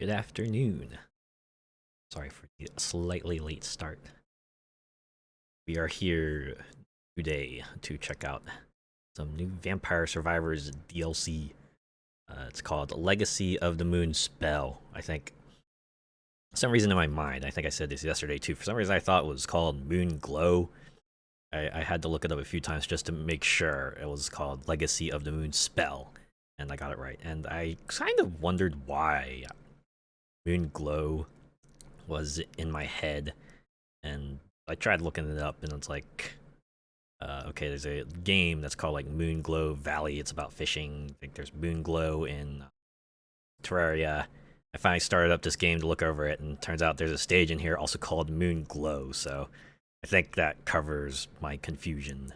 Good afternoon. Sorry for the slightly late start. We are here today to check out some new Vampire Survivors DLC. It's called Legacy of the Moonspell, I think. For some reason in my mind, I think I said this yesterday too, for some reason I thought it was called Moon Glow. I had to look it up a few times just to make sure it was called Legacy of the Moonspell, and I got it right. And I kind of wondered why Moon Glow was in my head, and I tried looking it up, and it's like, okay, there's a game that's called like Moon Glow Valley. It's about fishing. I think there's Moon Glow in Terraria. I finally started up this game to look over it, and turns out there's a stage in here also called Moon Glow, so I think that covers my confusion.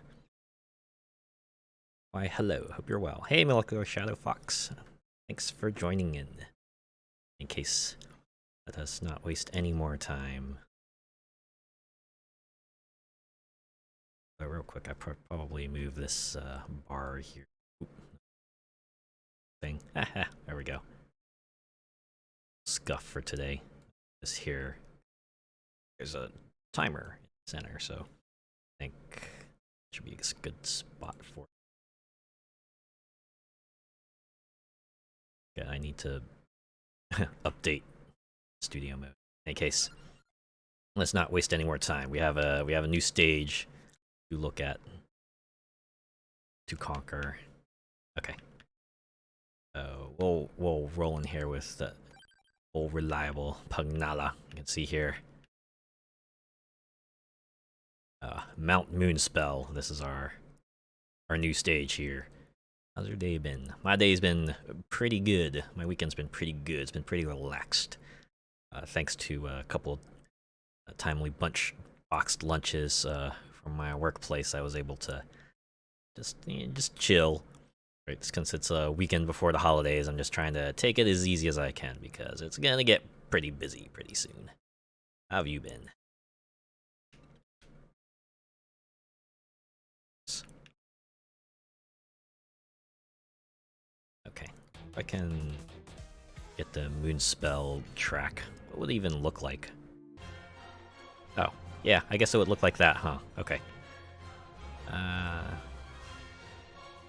Why, hello, hope you're well. Hey, Molecular Shadow Fox. Thanks for joining in. In case, let us not waste any more time. But real quick, I probably move this bar here. Oop. Thing. There we go. Scuff for today. This here. There's a timer in the center, so I think it should be a good spot for it. Yeah, I need to update studio mode. In any case, let's not waste any more time. We have a new stage to look at, to conquer. Okay. We'll roll in here with the old reliable Pugnala. You can see here. Mount Moonspell. This is our new stage here. How's your day been? My day's been pretty good. My weekend's been pretty good. It's been pretty relaxed. Thanks to a couple timely boxed lunches from my workplace, I was able to just chill. Right, since it's a weekend before the holidays, I'm just trying to take it as easy as I can because it's gonna get pretty busy pretty soon. How have you been? Okay, if I can get the Moonspell track, what would it even look like? Oh, yeah, I guess it would look like that, huh? Okay.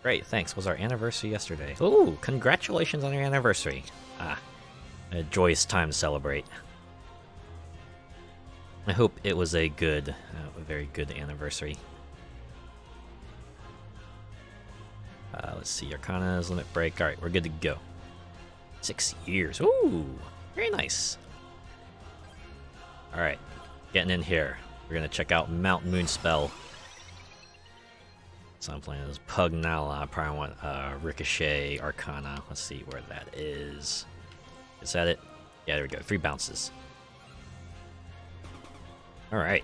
Great, thanks. Was our anniversary yesterday? Ooh, congratulations on your anniversary. A joyous time to celebrate. I hope it was a very good anniversary. Let's see, Arcana's limit break. Alright, we're good to go. 6 years. Ooh, very nice. Alright, getting in here. We're gonna check out Mount Moonspell. So I'm playing as Pugnala. I probably want Ricochet, Arcana. Let's see where that is. Is that it? Yeah, there we go. 3 bounces. Alright.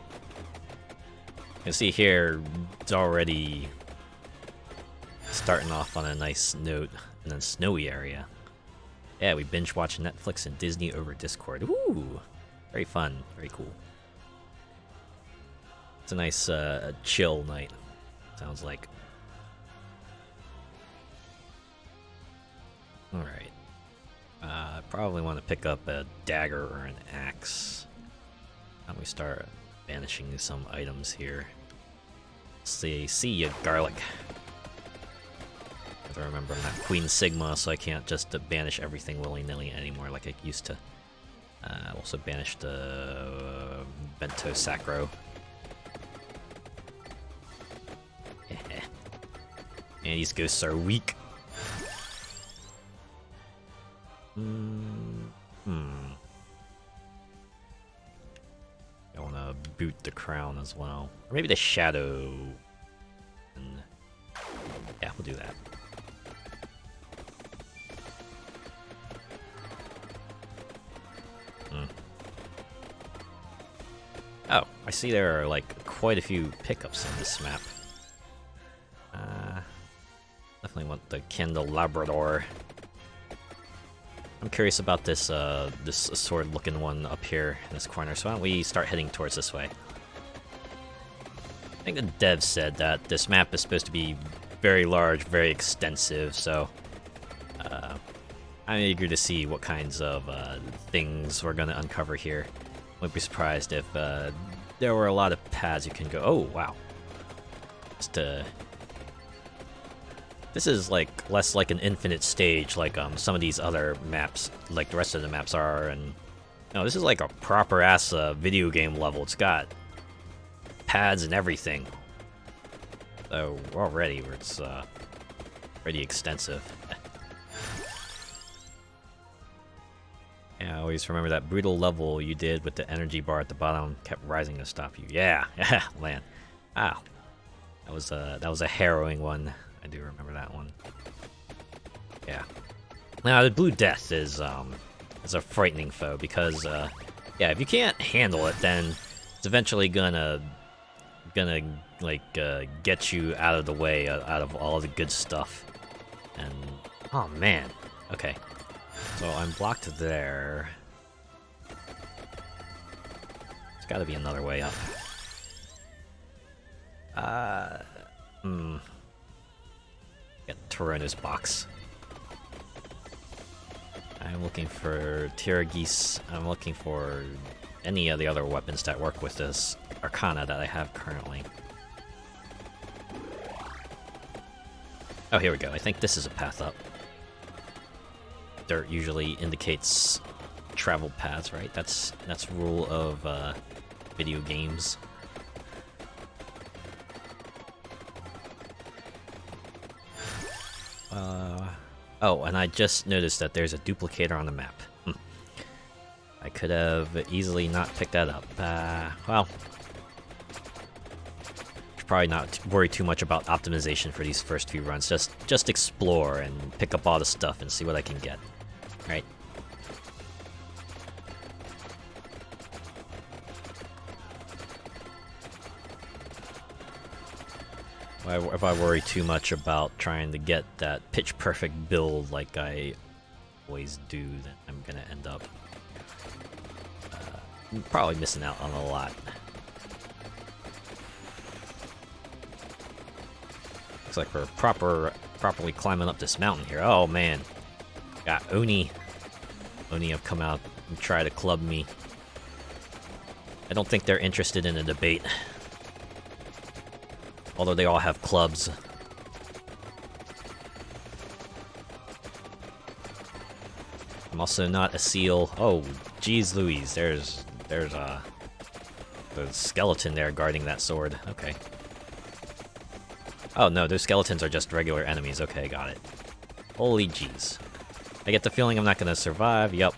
You can see here, it's already starting off on a nice note in a snowy area. Yeah, we binge watch Netflix and Disney over Discord. Ooh, very fun, very cool. It's a nice chill night, sounds like. Alright. I probably want to pick up a dagger or an axe. How do we start banishing some items here? See ya, garlic. I remember I'm not Queen Sigma, so I can't just banish everything willy-nilly anymore like I used to. Also banished the Bento Sacro. And these ghosts are weak. I want to boot the crown as well. Or maybe the shadow. Yeah, we'll do that. Oh, I see there are like quite a few pickups in this map. Definitely want the Kendall Labrador. I'm curious about this this sword-looking one up here in this corner. So why don't we start heading towards this way? I think the devs said that this map is supposed to be very large, very extensive. So I'm eager to see what kinds of things we're gonna uncover here. Wouldn't be surprised if there were a lot of paths you can go. Oh wow! Just this is like less like an infinite stage, like some of these other maps, like the rest of the maps are, and no, this is like a proper ass video game level. It's got paths and everything. So already, it's pretty extensive. Yeah, I always remember that brutal level you did with the energy bar at the bottom kept rising to stop you. Yeah, yeah, man. Ah, that was a harrowing one. I do remember that one. Yeah. Now the Blue Death is a frightening foe because yeah, if you can't handle it, then it's eventually gonna like get you out of the way, out of all the good stuff. And oh man, okay. So I'm blocked there. There's got to be another way up. Get Torona's box. I'm looking for Tiragis. I'm looking for any of the other weapons that work with this Arcana that I have currently. Oh, here we go. I think this is a path up. Dirt usually indicates travel paths, right? That's rule of video games. Oh, and I just noticed that there's a duplicator on the map. I could have easily not picked that up. Well, should probably not worry too much about optimization for these first few runs. Just explore and pick up all the stuff and see what I can get. Right? If I worry too much about trying to get that pitch perfect build like I always do, then I'm gonna end up probably missing out on a lot. Looks like we're properly climbing up this mountain here. Oh man, got Oni. Oni have come out and try to club me. I don't think they're interested in a debate. Although they all have clubs. I'm also not a seal. Oh, geez Louise, there's the skeleton there guarding that sword. Okay. Oh no, those skeletons are just regular enemies. Okay, got it. Holy jeez. I get the feeling I'm not gonna survive. Yup.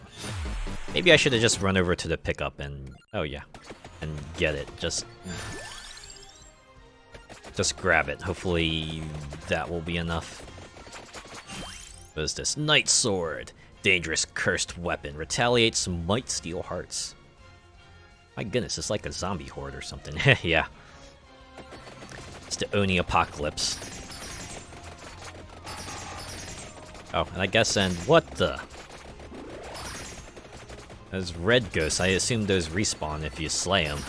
Maybe I should have just run over to the pickup and... oh yeah. And get it. Just grab it. Hopefully that will be enough. What is this? Night Sword. Dangerous cursed weapon. Retaliates, might steal hearts. My goodness, it's like a zombie horde or something. Yeah. It's the Oni apocalypse. Oh, and I guess then what the? Those red ghosts, I assume those respawn if you slay them.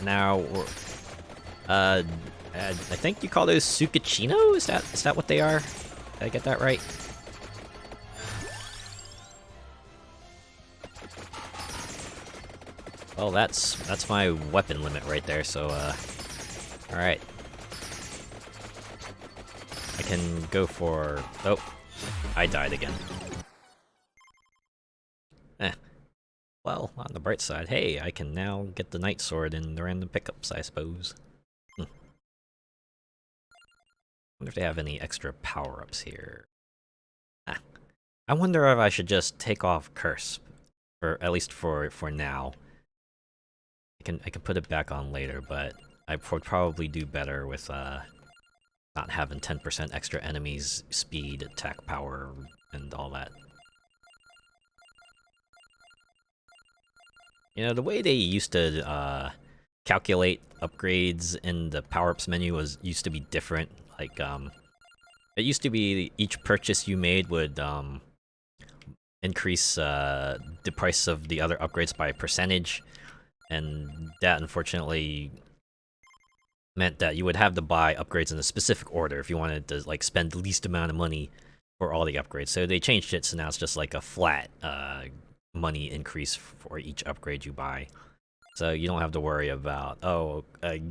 Now we're... I think you call those Sukachino? Is that what they are? Did I get that right? Well, that's my weapon limit right there. So, all right. I can go for... oh, I died again. Well, on the bright side, hey, I can now get the Night Sword in the random pickups, I suppose. Wonder if they have any extra power-ups here. I wonder if I should just take off Curse, or at least for now. I can put it back on later, but I would probably do better with not having 10% extra enemies, speed, attack power, and all that. You know, the way they used to calculate upgrades in the power-ups menu used to be different. Like, it used to be each purchase you made would increase the price of the other upgrades by a percentage, and that unfortunately meant that you would have to buy upgrades in a specific order if you wanted to like spend the least amount of money for all the upgrades. So they changed it, so now it's just like a flat money increase for each upgrade you buy. So you don't have to worry about,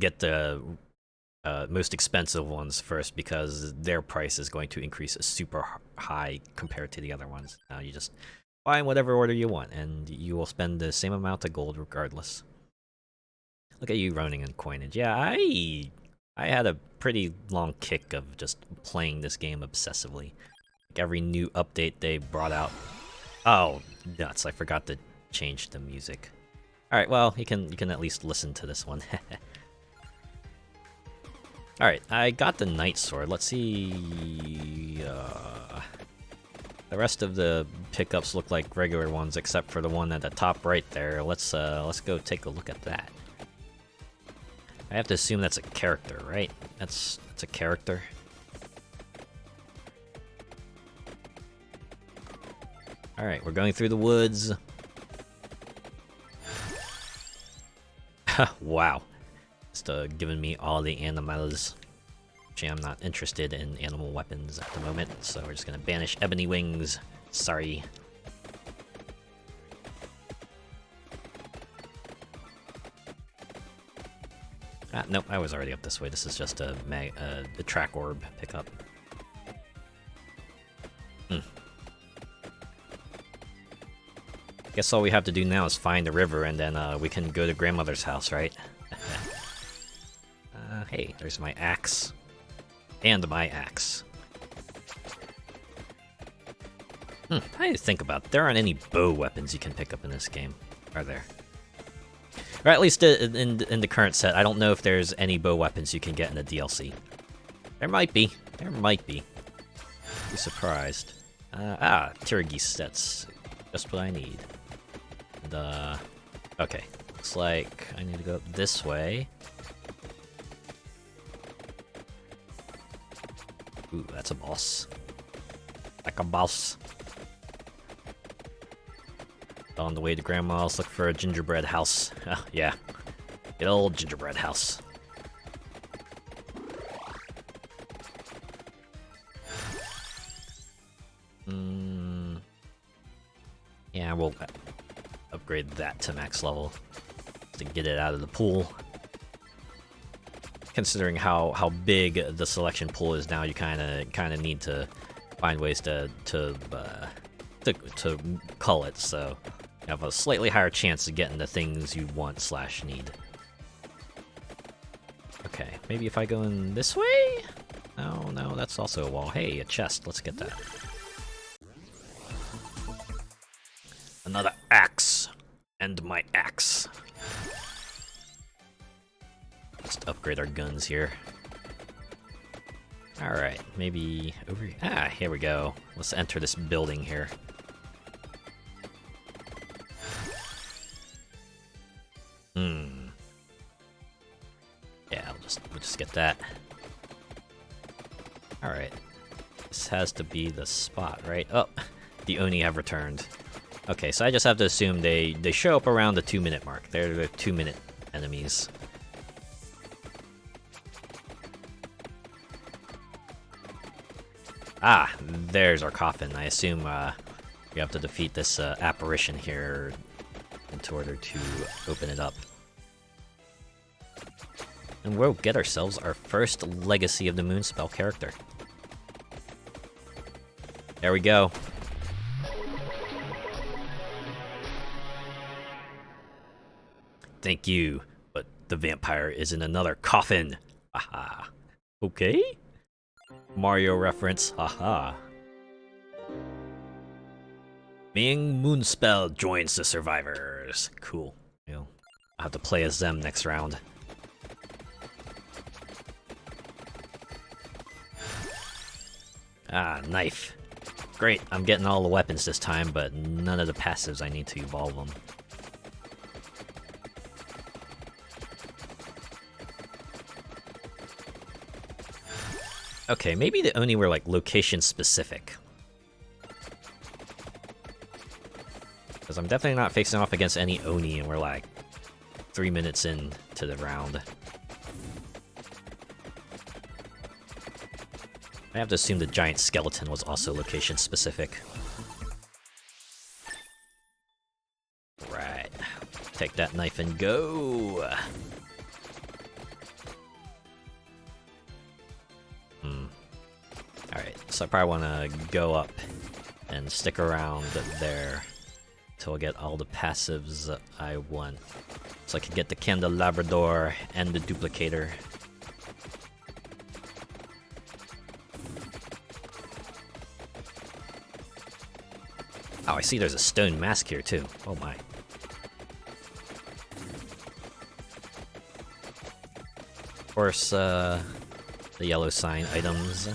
get the most expensive ones first because their price is going to increase super high compared to the other ones. Now you just buy in whatever order you want, and you will spend the same amount of gold regardless. Look at you running in coinage. Yeah, I had a pretty long kick of just playing this game obsessively. Like every new update they brought out. Oh, nuts! I forgot to change the music. All right, well, you can at least listen to this one. All right, I got the Knight Sword. Let's see. The rest of the pickups look like regular ones, except for the one at the top right there. Let's go take a look at that. I have to assume that's a character, right? That's a character. All right, we're going through the woods. Wow, just giving me all the animals. Actually, I'm not interested in animal weapons at the moment, so we're just gonna banish ebony wings. Sorry. Nope, I was already up this way. This is just a track orb pickup. Guess all we have to do now is find the river, and then we can go to grandmother's house, right? Hey, there's my axe. And my axe. I need to think about it. There aren't any bow weapons you can pick up in this game, are there? Or at least in the current set. I don't know if there's any bow weapons you can get in the DLC. There might be. There might be. Be surprised. Tiragis. That's just what I need. And, okay. Looks like I need to go up this way. Ooh, that's a boss. Like a boss. On the way to Grandma's, look for a gingerbread house. Oh, yeah. Good old gingerbread house. Yeah, we'll upgrade that to max level to get it out of the pool. Considering how big the selection pool is now, you kind of need to find ways to cull it, so you have a slightly higher chance of getting the things you want / need. Okay, maybe if I go in this way? Oh no, that's also a wall. Hey, a chest. Let's get that. Another axe. And my axe. Just upgrade our guns here. Alright, maybe over here. Here we go. Let's enter this building here. Yeah, we'll just get that. Alright. This has to be the spot, right? Oh, the Oni have returned. Okay, so I just have to assume they show up around the 2-minute mark. They're the 2-minute enemies. There's our coffin. I assume we have to defeat this apparition here in order to open it up. And we'll get ourselves our first Legacy of the Moonspell character. There we go. Thank you, but the vampire is in another coffin. Haha. Okay. Mario reference. Haha. Miang Moonspell joins the survivors. Cool. I'll have to play as them next round. Knife. Great, I'm getting all the weapons this time, but none of the passives. I need to evolve them. Okay, maybe the Oni were like location specific. Because I'm definitely not facing off against any Oni and we're like 3 minutes into the round. I have to assume the giant skeleton was also location specific. Right. Take that knife and go! Alright, so I probably want to go up and stick around there till I get all the passives I want. So I can get the Candelabrador and the Duplicator. Oh, I see there's a stone mask here too. Oh my. Of course, the yellow sign items.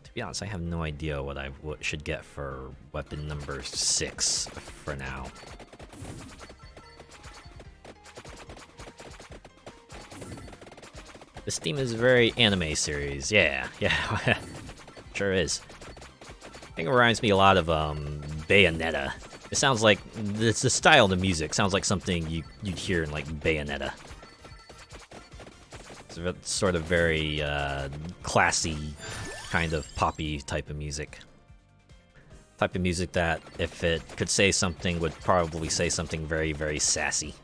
To be honest, I have no idea what I should get for weapon number 6 for now. This theme is very anime series. Yeah, sure is. I think it reminds me a lot of Bayonetta. It sounds like the style of the music sounds like something you'd hear in like Bayonetta. It's sort of very classy, kind of poppy type of music. Type of music that, if it could say something, would probably say something very, very sassy.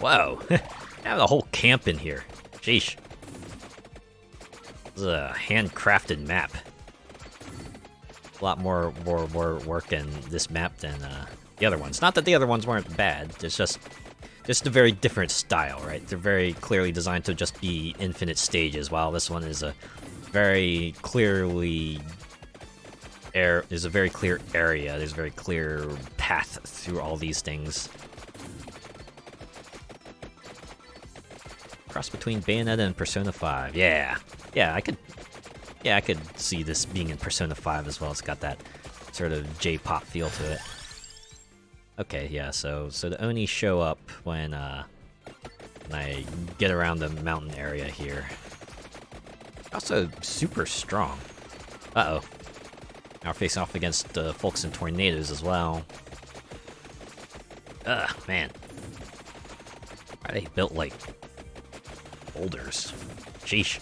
Whoa! I have a whole camp in here. Sheesh. This is a handcrafted map. A lot more work in this map than the other ones. Not that the other ones weren't bad. It's just a very different style, right? They're very clearly designed to just be infinite stages, while this one is a very clearly there's a very clear area. There's a very clear path through all these things. Cross between Bayonetta and Persona 5. Yeah, I could see this being in Persona 5 as well. It's got that sort of J-pop feel to it. Okay, yeah, so the Oni show up when I get around the mountain area here. Also super strong. Uh-oh. Now we're facing off against folks in tornadoes as well. Ugh, man. Why are they built like boulders? Sheesh.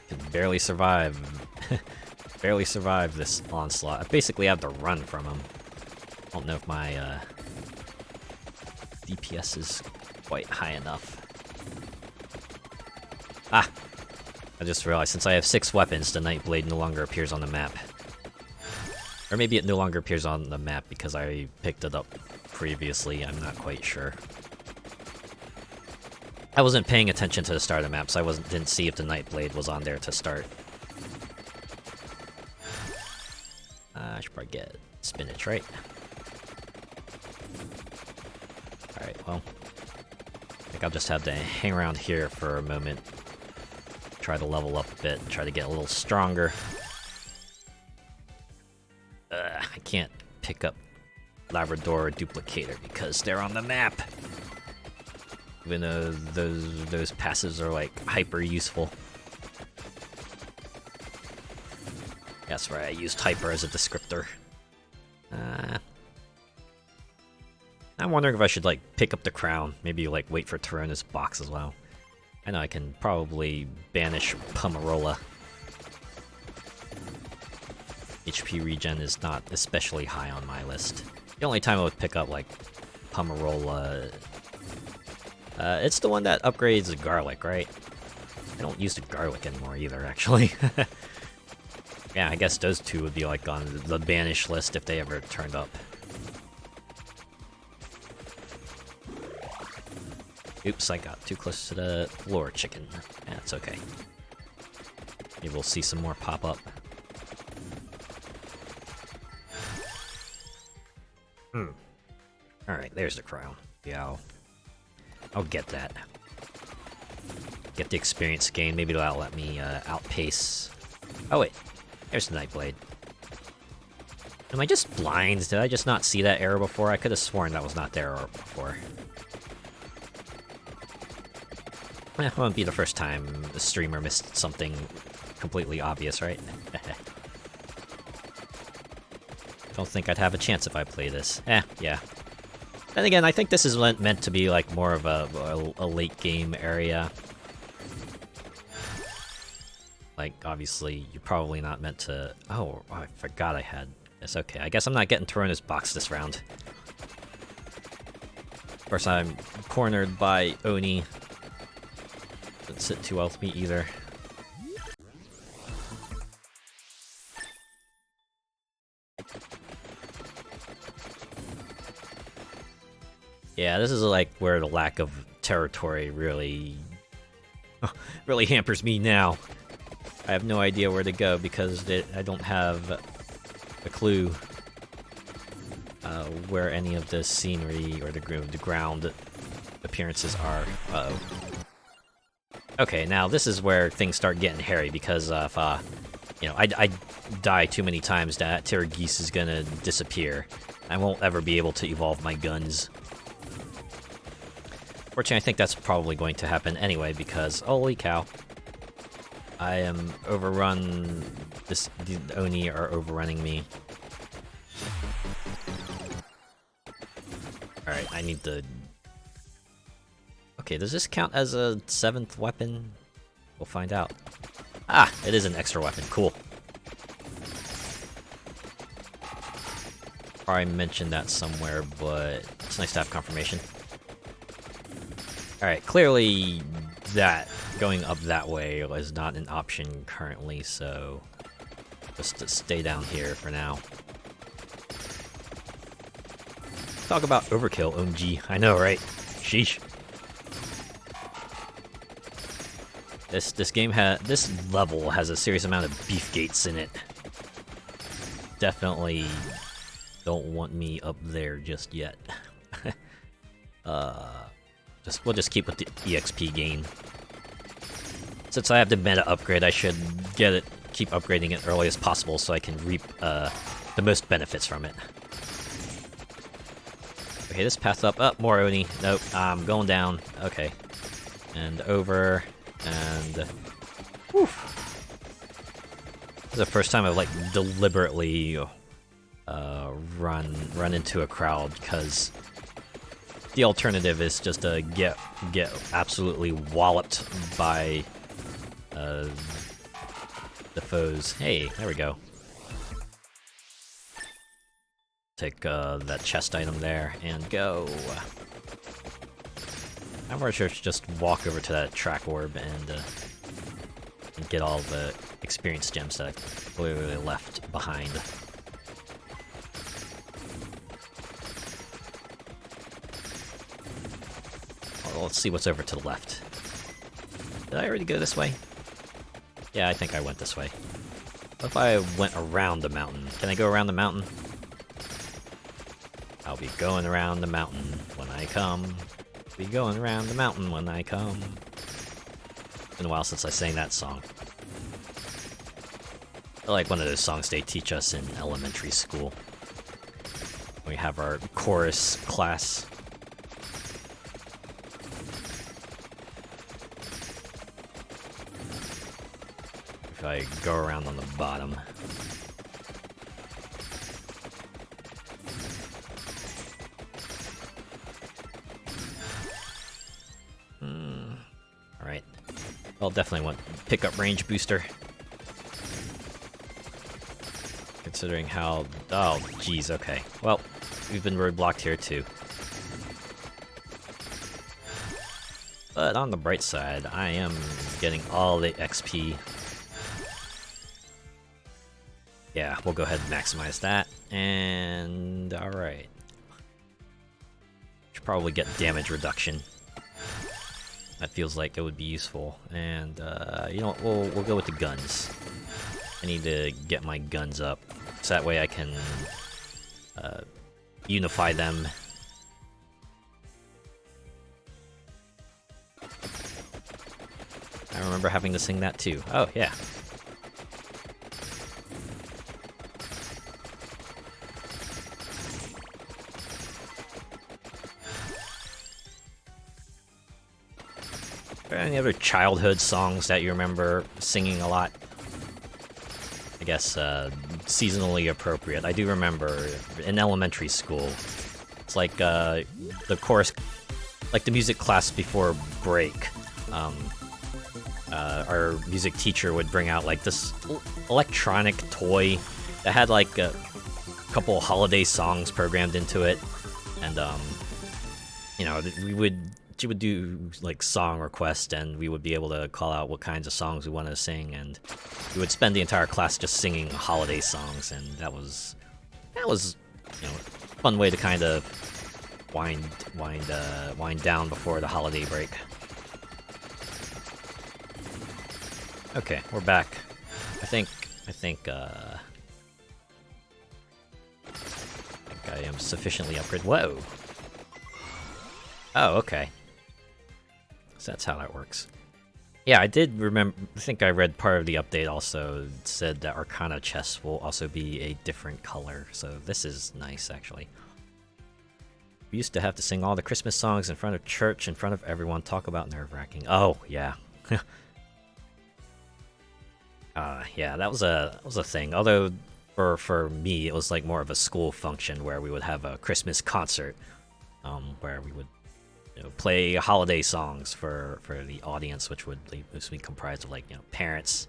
Can barely survive. Barely survive this onslaught. I basically have to run from him. I don't know if my DPS is quite high enough. Ah! I just realized since I have 6 weapons, the Nightblade no longer appears on the map. Or maybe it no longer appears on the map because I picked it up previously, I'm not quite sure. I wasn't paying attention to the start of the map, so I didn't see if the Nightblade was on there to start. I should probably get spinach, right? Alright, well. I think I'll just have to hang around here for a moment. Try to level up a bit, try to get a little stronger. I can't pick up Labrador or Duplicator because they're on the map. Even though those passives are like hyper useful. That's right, I used hyper as a descriptor. I'm wondering if I should like pick up the crown, maybe like wait for Torrona's box as well. I know I can probably banish Pumarola. HP regen is not especially high on my list. The only time I would pick up like Pumarola, it's the one that upgrades the garlic, right? I don't use the garlic anymore either, actually. Yeah, I guess those two would be like on the banish list if they ever turned up. Oops, I got too close to the floor chicken. Yeah, it's okay. Maybe we'll see some more pop up. Alright, there's the crown. Yeah, I'll get that. Get the experience gain. Maybe that'll let me outpace... Oh wait, there's the Nightblade. Am I just blind? Did I just not see that arrow before? I could have sworn that was not there before. It won't be the first time a streamer missed something completely obvious, right? don't think I'd have a chance if I play this. Yeah. Then again, I think this is meant to be like more of a late game area. Like, obviously, you're probably not meant to... Oh, I forgot I had this. Okay, I guess I'm not getting thrown this box this round. Of course, I'm cornered by Oni. Doesn't sit too well with me either. Yeah, this is like where the lack of territory really hampers me now. I have no idea where to go because I don't have a clue where any of the scenery or the ground appearances are. Uh-oh. Okay, now this is where things start getting hairy because if you know, I die too many times, that Terrorgeese is gonna disappear. I won't ever be able to evolve my guns. Fortunately, I think that's probably going to happen anyway because, holy cow, I am overrun. The Oni are overrunning me. Alright, I need to... Okay, does this count as a 7th weapon? We'll find out. Ah, it is an extra weapon. Cool. Probably mentioned that somewhere, but it's nice to have confirmation. Alright, clearly that going up that way is not an option currently, so just to stay down here for now. Talk about overkill, OMG. I know, right? Sheesh. This level has a serious amount of beef gates in it. Definitely don't want me up there just yet. We'll just keep with the EXP gain. Since I have the meta upgrade, I should keep upgrading it early as possible so I can reap the most benefits from it. Okay, this path up. Oh, more Oni. Nope, I'm going down. Okay. And over, and... Whew. This is the first time I've, like, deliberately run into a crowd, because the alternative is just to get absolutely walloped by the foes. Hey, there we go. Take that chest item there and go. I'm pretty sure just walk over to that track orb and get all the experience gems that I clearly left behind. Well, let's see what's over to the left. Did I already go this way? Yeah, I think I went this way. What if I went around the mountain? Can I go around the mountain? I'll be going around the mountain when I come. Be going around the mountain when I come. It's been a while since I sang that song. I like one of those songs they teach us in elementary school. We have our chorus class. If I go around on the bottom. Alright. I'll definitely want pickup range booster. Considering how... Oh, geez, okay. Well, we've been roadblocked here too. But on the bright side, I am getting all the XP. Yeah, we'll go ahead and maximize that. And... alright. Should probably get damage reduction. That feels like it would be useful. And, you know what, we'll go with the guns. I need to get my guns up, so that way I can unify them. I remember having to sing that too. Oh, yeah. Are there any other childhood songs that you remember singing a lot? I guess, seasonally appropriate. I do remember in elementary school, it's like the chorus, like the music class before break. Our music teacher would bring out like this electronic toy that had like a couple holiday songs programmed into it, and you know, she would do like song requests, and we would be able to call out what kinds of songs we wanted to sing, and we would spend the entire class just singing holiday songs, and that was you know, a fun way to kind of wind down before the holiday break. Okay, we're back. I think I am sufficiently upgraded. Whoa. Oh, okay. So that's how that works. Yeah, I did remember. I think I read part of the update also said that Arcana chests will also be a different color. So this is nice, actually. We used to have to sing all the Christmas songs in front of church, in front of everyone, talk about nerve-wracking. Oh, yeah. Yeah, that was a thing. Although for me, it was like more of a school function where we would have a Christmas concert, where we would play holiday songs for the audience, which would mostly be comprised of like parents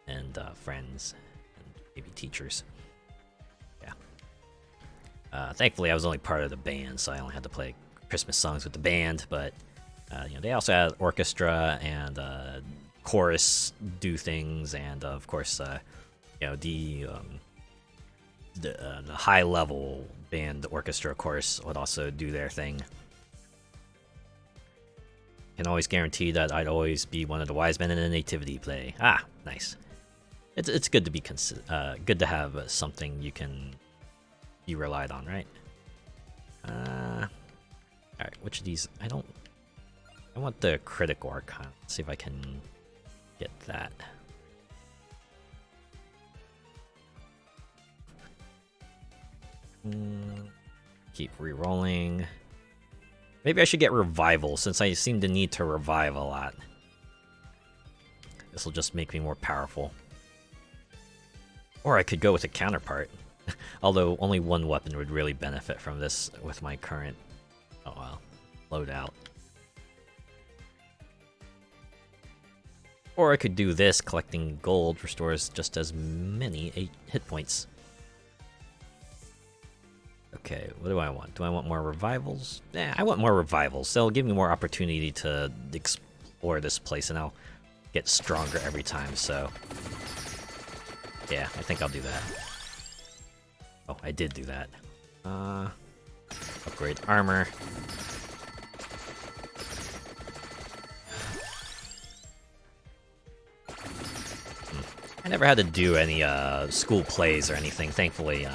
and friends and maybe teachers. Yeah. Thankfully, I was only part of the band, so I only had to play Christmas songs with the band. But they also had orchestra and chorus do things, and of course, the high level band, the orchestra, chorus would also do their thing. Can always guarantee that I'd always be one of the wise men in a nativity play. Ah, nice. It's good to be good to have something you can be relied on, right? All right, which of these? I want the critical arcana. Let's see if I can get that. Keep re-rolling. Maybe I should get revival, since I seem to need to revive a lot. This will just make me more powerful. Or I could go with a counterpart. Although only one weapon would really benefit from this with my current loadout. Or I could do this. Collecting gold restores just as many hit points. Okay, what do I want? Do I want more revivals? I want more revivals. They'll give me more opportunity to explore this place, and I'll get stronger every time, so... yeah, I think I'll do that. Oh, I did do that. Upgrade armor. I never had to do any school plays or anything, thankfully.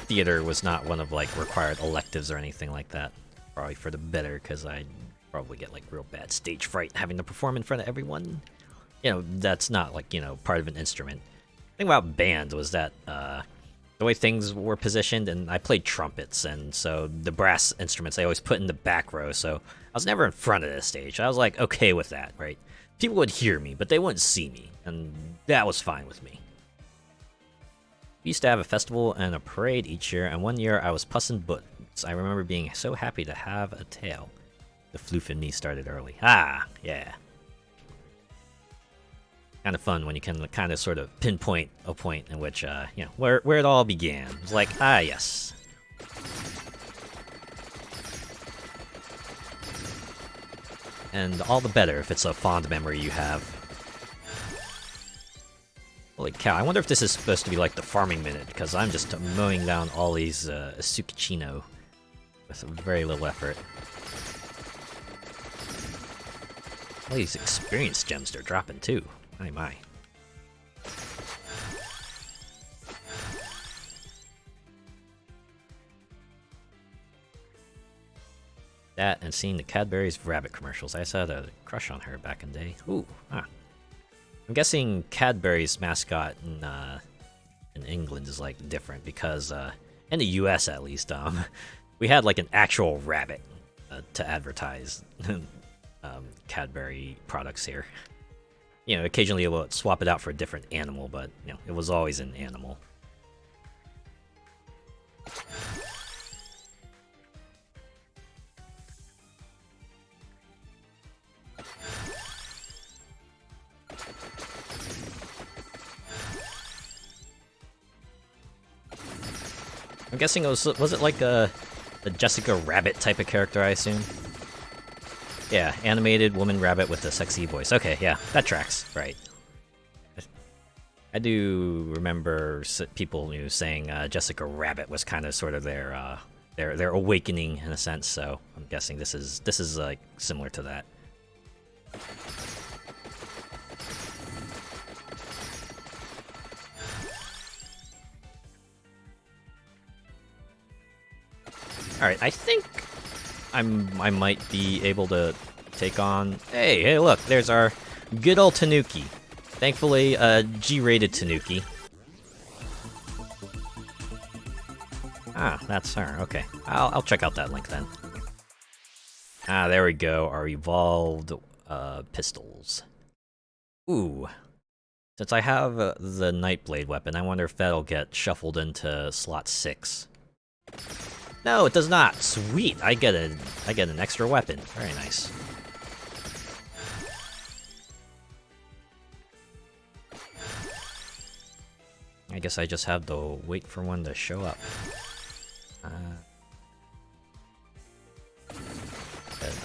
Theater was not one of like required electives or anything like that. Probably for the better, because I'd probably get like real bad stage fright having to perform in front of everyone. That's not like part of an instrument. The thing about band was that the way things were positioned, and I played trumpets, and so the brass instruments I always put in the back row, so I was never in front of the stage. I was like okay with that, right? People would hear me, but they wouldn't see me, and that was fine with me. We used to have a festival and a parade each year, and one year I was pussin' butts. I remember being so happy to have a tail. The floof in me started early. Ah, yeah. Kind of fun when you can kind of sort of pinpoint a point in which, where it all began. It's like, ah, yes. And all the better if it's a fond memory you have. Holy cow, I wonder if this is supposed to be like the farming minute, because I'm just mowing down all these Succhino with very little effort. All these experience gems they're dropping too. My. That and seeing the Cadbury's rabbit commercials. I just had a crush on her back in the day. Ooh, huh. I'm guessing Cadbury's mascot in England is like different, because in the US at least, we had like an actual rabbit to advertise Cadbury products here. You know, occasionally it will swap it out for a different animal, but you know, it was always an animal. I'm guessing was it like a Jessica Rabbit type of character, I assume? Yeah, animated woman rabbit with a sexy voice. Okay, yeah, that tracks, right. I do remember people saying Jessica Rabbit was kind of sort of their awakening in a sense, so I'm guessing this is like similar to that. Alright, I think I might be able to take on... Hey, look, there's our good old Tanuki. Thankfully, G-rated Tanuki. Ah, that's her, okay. I'll check out that link then. Ah, there we go, our evolved pistols. Ooh. Since I have the Nightblade weapon, I wonder if that'll get shuffled into slot 6. No, it does not. Sweet, I get an extra weapon. Very nice. I guess I just have to wait for one to show up.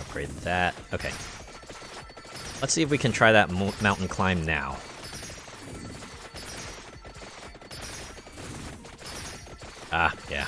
Upgrade that. Okay. Let's see if we can try that mountain climb now. Ah, yeah.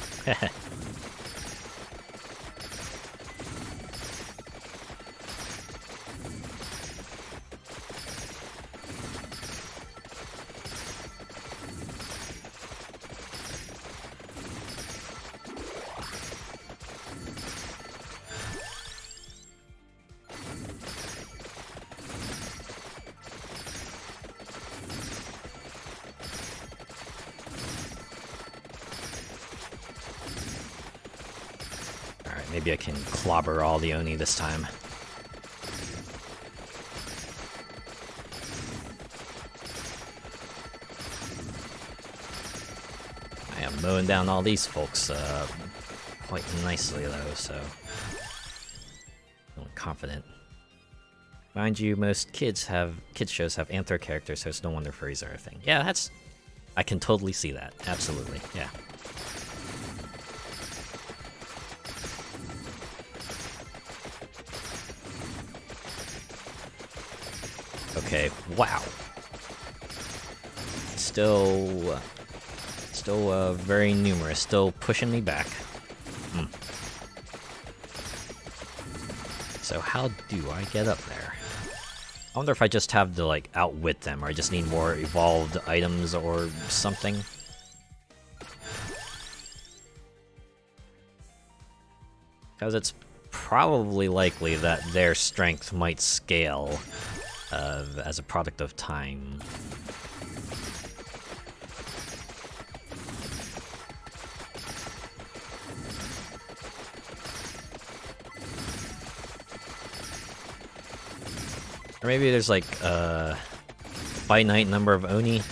Maybe I can clobber all the Oni this time. I am mowing down all these folks quite nicely though, so feeling confident. Mind you, most kids shows have anthro characters, so it's no wonder furries are a thing. Yeah, I can totally see that. Absolutely, yeah. Okay, wow. Still very numerous, still pushing me back. So how do I get up there? I wonder if I just have to, like, outwit them, or I just need more evolved items or something. Because it's probably likely that their strength might scale as a product of time. Or maybe there's like a finite number of Oni.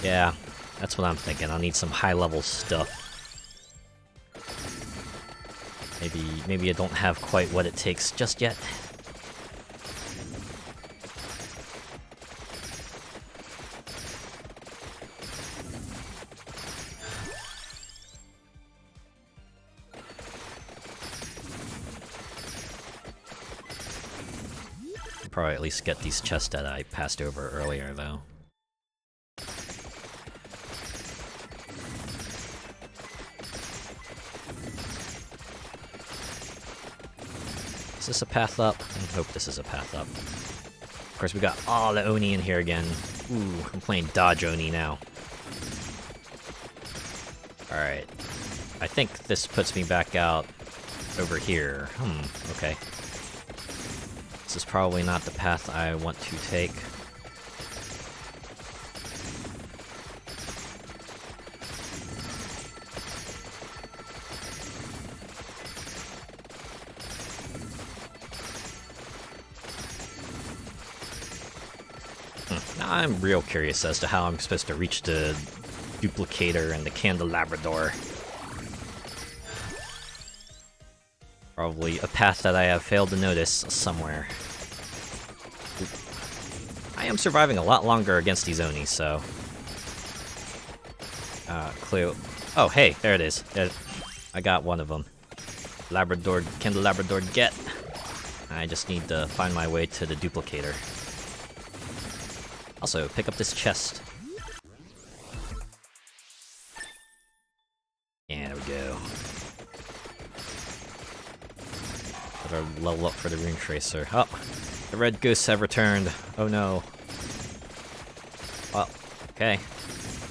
Yeah, that's what I'm thinking. I'll need some high-level stuff. Maybe I don't have quite what it takes just yet. I'll probably at least get these chests that I passed over earlier, though. Is this a path up? I hope this is a path up. Of course, we got all the Oni in here again. Ooh, I'm playing dodge Oni now. Alright. I think this puts me back out over here. Okay. This is probably not the path I want to take. Now I'm real curious as to how I'm supposed to reach the duplicator and the candelabrador. Probably a path that I have failed to notice somewhere. I am surviving a lot longer against these Oni, so... clue. Oh, hey, there it is. I got one of them. Labrador, candelabrador, get! I just need to find my way to the duplicator. Also, pick up this chest. Yeah, there we go. Better level up for the rune tracer. Oh, the red ghosts have returned. Oh no. Well, okay.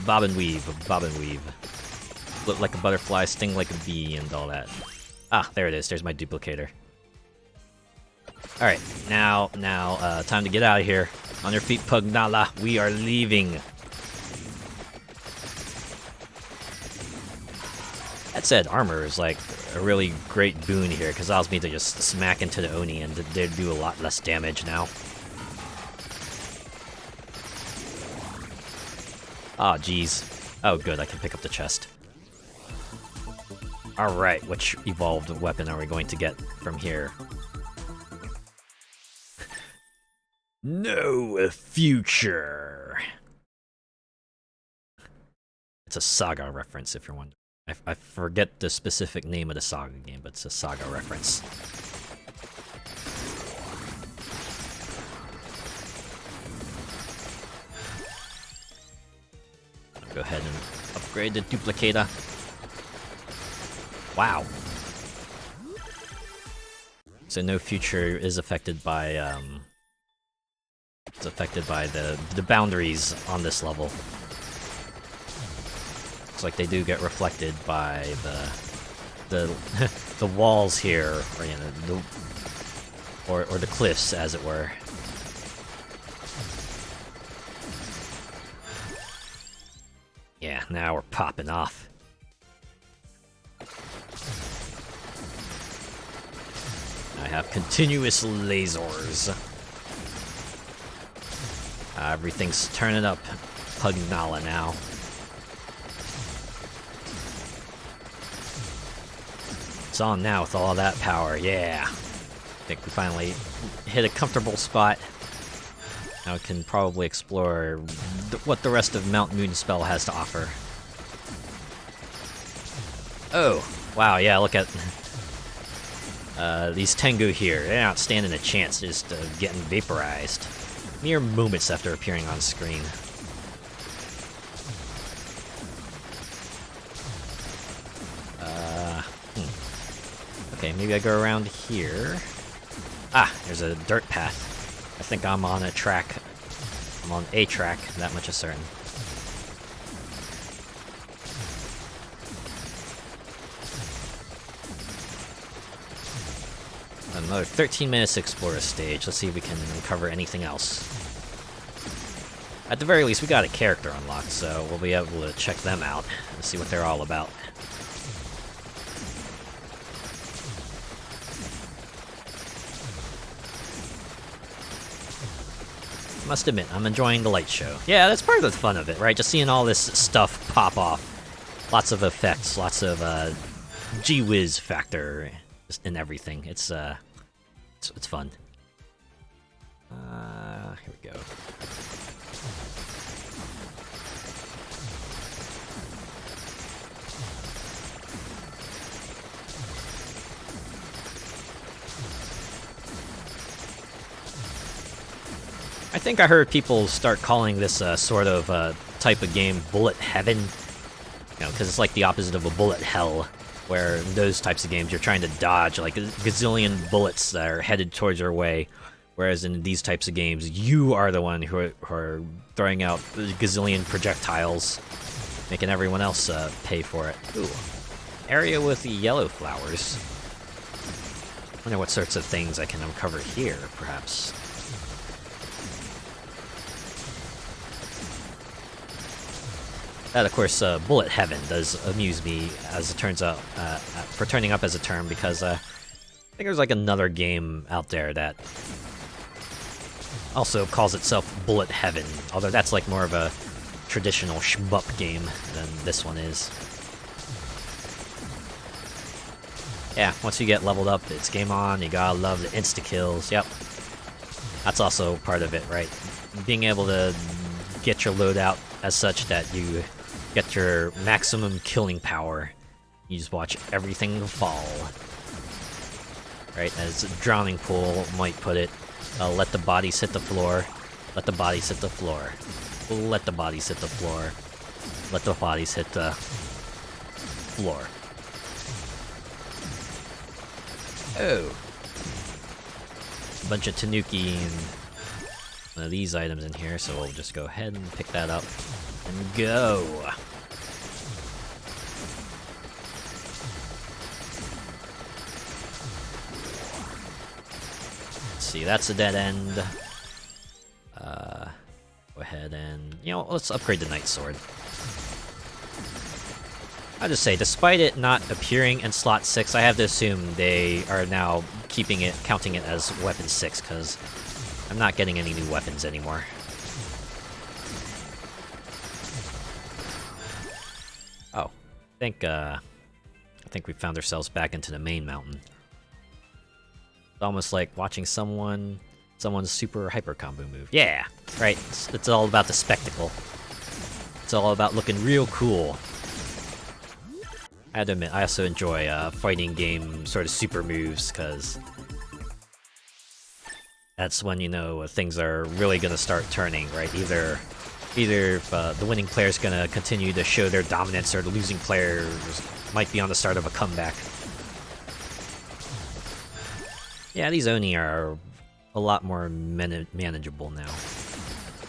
Bob and weave, bob and weave. Look like a butterfly, sting like a bee, and all that. Ah, there it is. There's my duplicator. Alright, now, time to get out of here. On your feet, Pugnala. We are leaving. That said, armor is like a really great boon here, because it allows me to just smack into the Oni and they do a lot less damage now. Ah, jeez. Oh, good, I can pick up the chest. Alright, which evolved weapon are we going to get from here? No future! It's a Saga reference, if you're wondering. I forget the specific name of the Saga game, but it's a Saga reference. I'll go ahead and upgrade the duplicator. Wow. So no future is affected by it's affected by the boundaries on this level. Looks like they do get reflected by the the walls here, or you know, or the cliffs, as it were. Yeah, now we're popping off. I have continuous lasers. Everything's turning up Pugnala now. It's on now with all that power, yeah. I think we finally hit a comfortable spot. Now we can probably explore what the rest of Mount Moonspell has to offer. Oh, wow, yeah, look at these Tengu here. They're not standing a chance, just getting vaporized. Mere moments after appearing on screen. Okay, maybe I go around here. Ah, there's a dirt path. I think I'm on a track. I'm on a track, that much is certain. Another 13 minutes to explore a stage. Let's see if we can uncover anything else. At the very least, we got a character unlocked, so we'll be able to check them out and see what they're all about. Must admit, I'm enjoying the light show. Yeah, that's part of the fun of it, right? Just seeing all this stuff pop off. Lots of effects, lots of gee whiz factor just in everything. It's fun. Here we go. I think I heard people start calling this sort of type of game bullet heaven, you know, because it's like the opposite of a bullet hell, where in those types of games you're trying to dodge like a gazillion bullets that are headed towards your way, whereas in these types of games you are the one who are throwing out a gazillion projectiles, making everyone else pay for it. Ooh, area with the yellow flowers. I wonder what sorts of things I can uncover here, perhaps. That, of course, bullet heaven does amuse me, as it turns out, for turning up as a term, because I think there's like another game out there that also calls itself Bullet Heaven, although that's like more of a traditional shmup game than this one is. Yeah, once you get leveled up, it's game on. You gotta love the insta-kills. Yep. That's also part of it, right? Being able to get your loadout as such that you get your maximum killing power. You just watch everything fall. Right, as Drowning Pool might put it, let the bodies hit the floor. Let the bodies hit the floor. Let the bodies hit the floor. Let the bodies hit the floor. Oh. A bunch of Tanuki and one of these items in here, so we'll just go ahead and pick that up and go. Let's see, that's a dead end. Go ahead and, you know, let's upgrade the Night Sword. I'll just say, despite it not appearing in slot 6, I have to assume they are now keeping it, counting it as weapon 6, because I'm not getting any new weapons anymore. Oh, I think we found ourselves back into the main mountain. It's almost like watching someone's super hyper combo move. Yeah, right. It's all about the spectacle. It's all about looking real cool. I had to admit, I also enjoy fighting game sort of super moves, because that's when you know things are really gonna start turning, right? Either if the winning player's gonna continue to show their dominance, or the losing player might be on the start of a comeback. Yeah, these Oni are a lot more manageable now.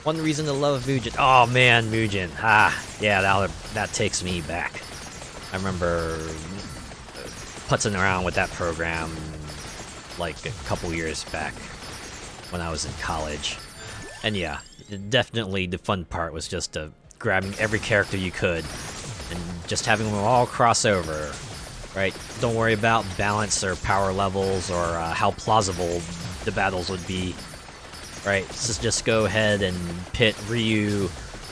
One reason to love Mugen. Oh man, Mugen. Ah, yeah, that takes me back. I remember putzing around with that program like a couple years back when I was in college. And yeah, definitely the fun part was just grabbing every character you could and just having them all cross over, right? Don't worry about balance or power levels or how plausible the battles would be, right? So just go ahead and pit Ryu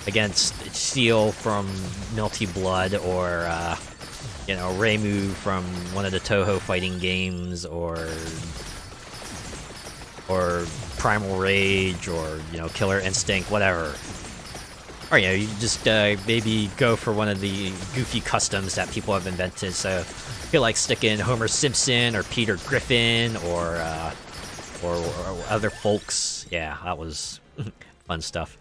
against Steel from Melty Blood, or you know, Reimu from one of the Toho fighting games, or Primal Rage, or you know, Killer Instinct, whatever. Or you know, you just maybe go for one of the goofy customs that people have invented. So I feel like sticking Homer Simpson or Peter Griffin or other folks. Yeah, that was fun stuff.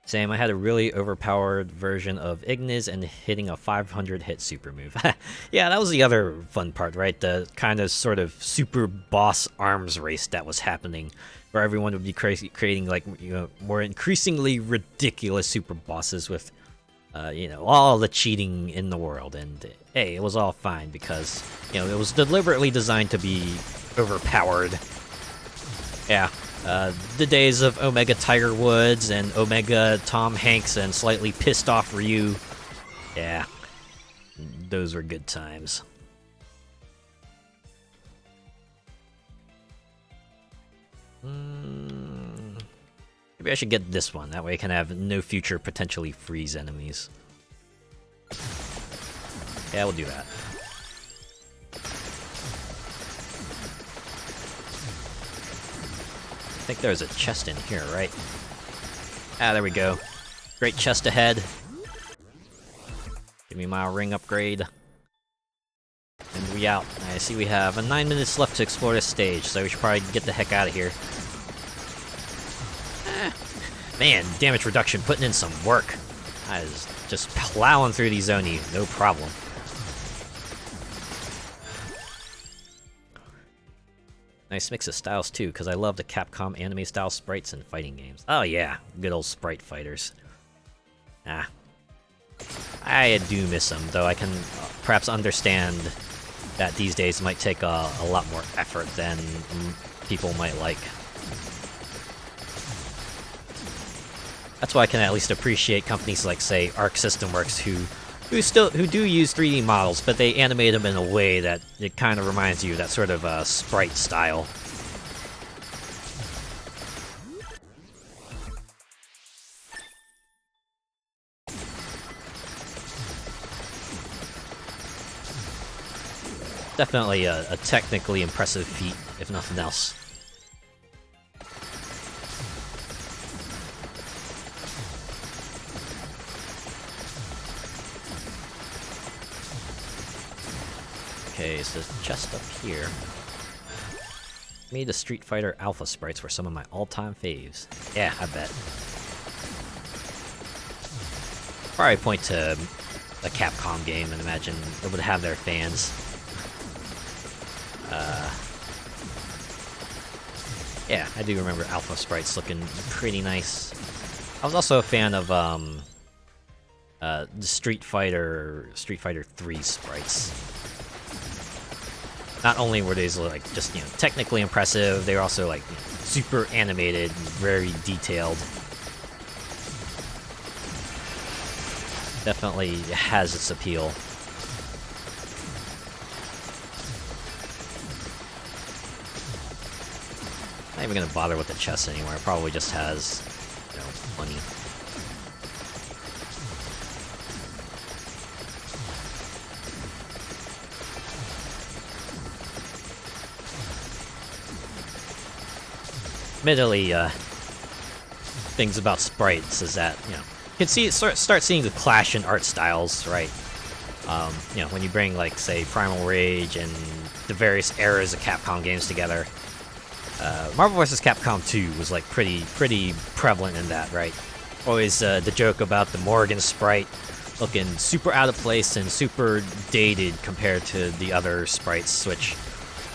Same, I had a really overpowered version of Ignis and hitting a 500 hit super move. Yeah, that was the other fun part, right? The kind of sort of super boss arms race that was happening, where everyone would be creating like, you know, more increasingly ridiculous super bosses with, you know, all the cheating in the world. And hey, it was all fine because, you know, it was deliberately designed to be overpowered. Yeah. The days of Omega Tiger Woods and Omega Tom Hanks and slightly pissed off Ryu. Yeah, those were good times. Maybe I should get this one. That way I can have no future potentially freeze enemies. Yeah, we'll do that. I think there's a chest in here, right? Ah, there we go. Great chest ahead. Give me my ring upgrade. And we out. I see we have 9 minutes left to explore this stage, so we should probably get the heck out of here. Man, damage reduction putting in some work. I was just plowing through these Oni, no problem. Nice mix of styles too, because I love the Capcom anime style sprites in fighting games. Oh yeah, good old sprite fighters. Ah, I do miss them, though I can perhaps understand that these days might take a lot more effort than people might like. That's why I can at least appreciate companies like, say, Arc System Works, who do use 3D models, but they animate them in a way that it kind of reminds you of that sort of sprite style. Definitely a technically impressive feat, if nothing else. Okay, so there's a chest up here. Me, the Street Fighter Alpha sprites were some of my all-time faves. Yeah, I bet. Probably point to a Capcom game and imagine it would have their fans. Yeah, I do remember Alpha sprites looking pretty nice. I was also a fan of the Street Fighter 3 sprites. Not only were these like just technically impressive, they were also like super animated, very detailed. Definitely has its appeal. Not even gonna bother with the chest anymore. It probably just has, money. Admittedly, things about sprites is that, you can start seeing the clash in art styles, right? When you bring, like, say, Primal Rage and the various eras of Capcom games together. Marvel vs. Capcom 2 was, like, pretty prevalent in that, right? Always the joke about the Morgan sprite looking super out of place and super dated compared to the other sprites, which,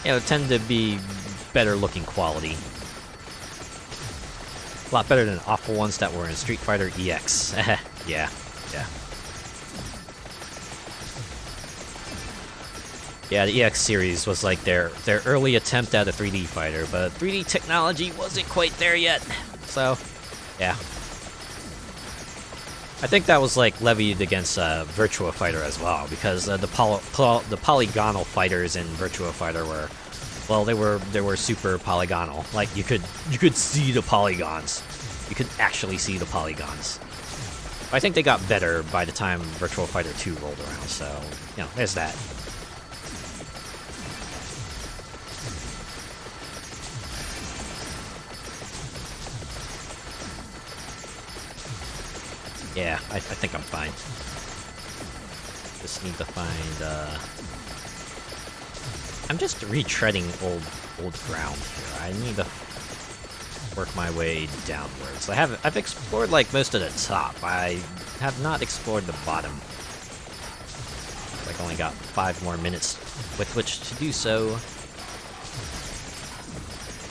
tend to be better looking quality. A lot better than awful ones that were in Street Fighter EX. Yeah. Yeah, the EX series was like their early attempt at a 3D fighter, but 3D technology wasn't quite there yet. So, yeah. I think that was like levied against Virtua Fighter as well, because the polygonal fighters in Virtua Fighter were, well, they were super polygonal. Like you could see the polygons. You could actually see the polygons. I think they got better by the time Virtua Fighter 2 rolled around. So, there's that. Yeah, I think I'm fine. Just need to find, I'm just retreading old ground here. I need to work my way downwards. I've explored, like, most of the top. I have not explored the bottom. Like, only got 5 more minutes with which to do so.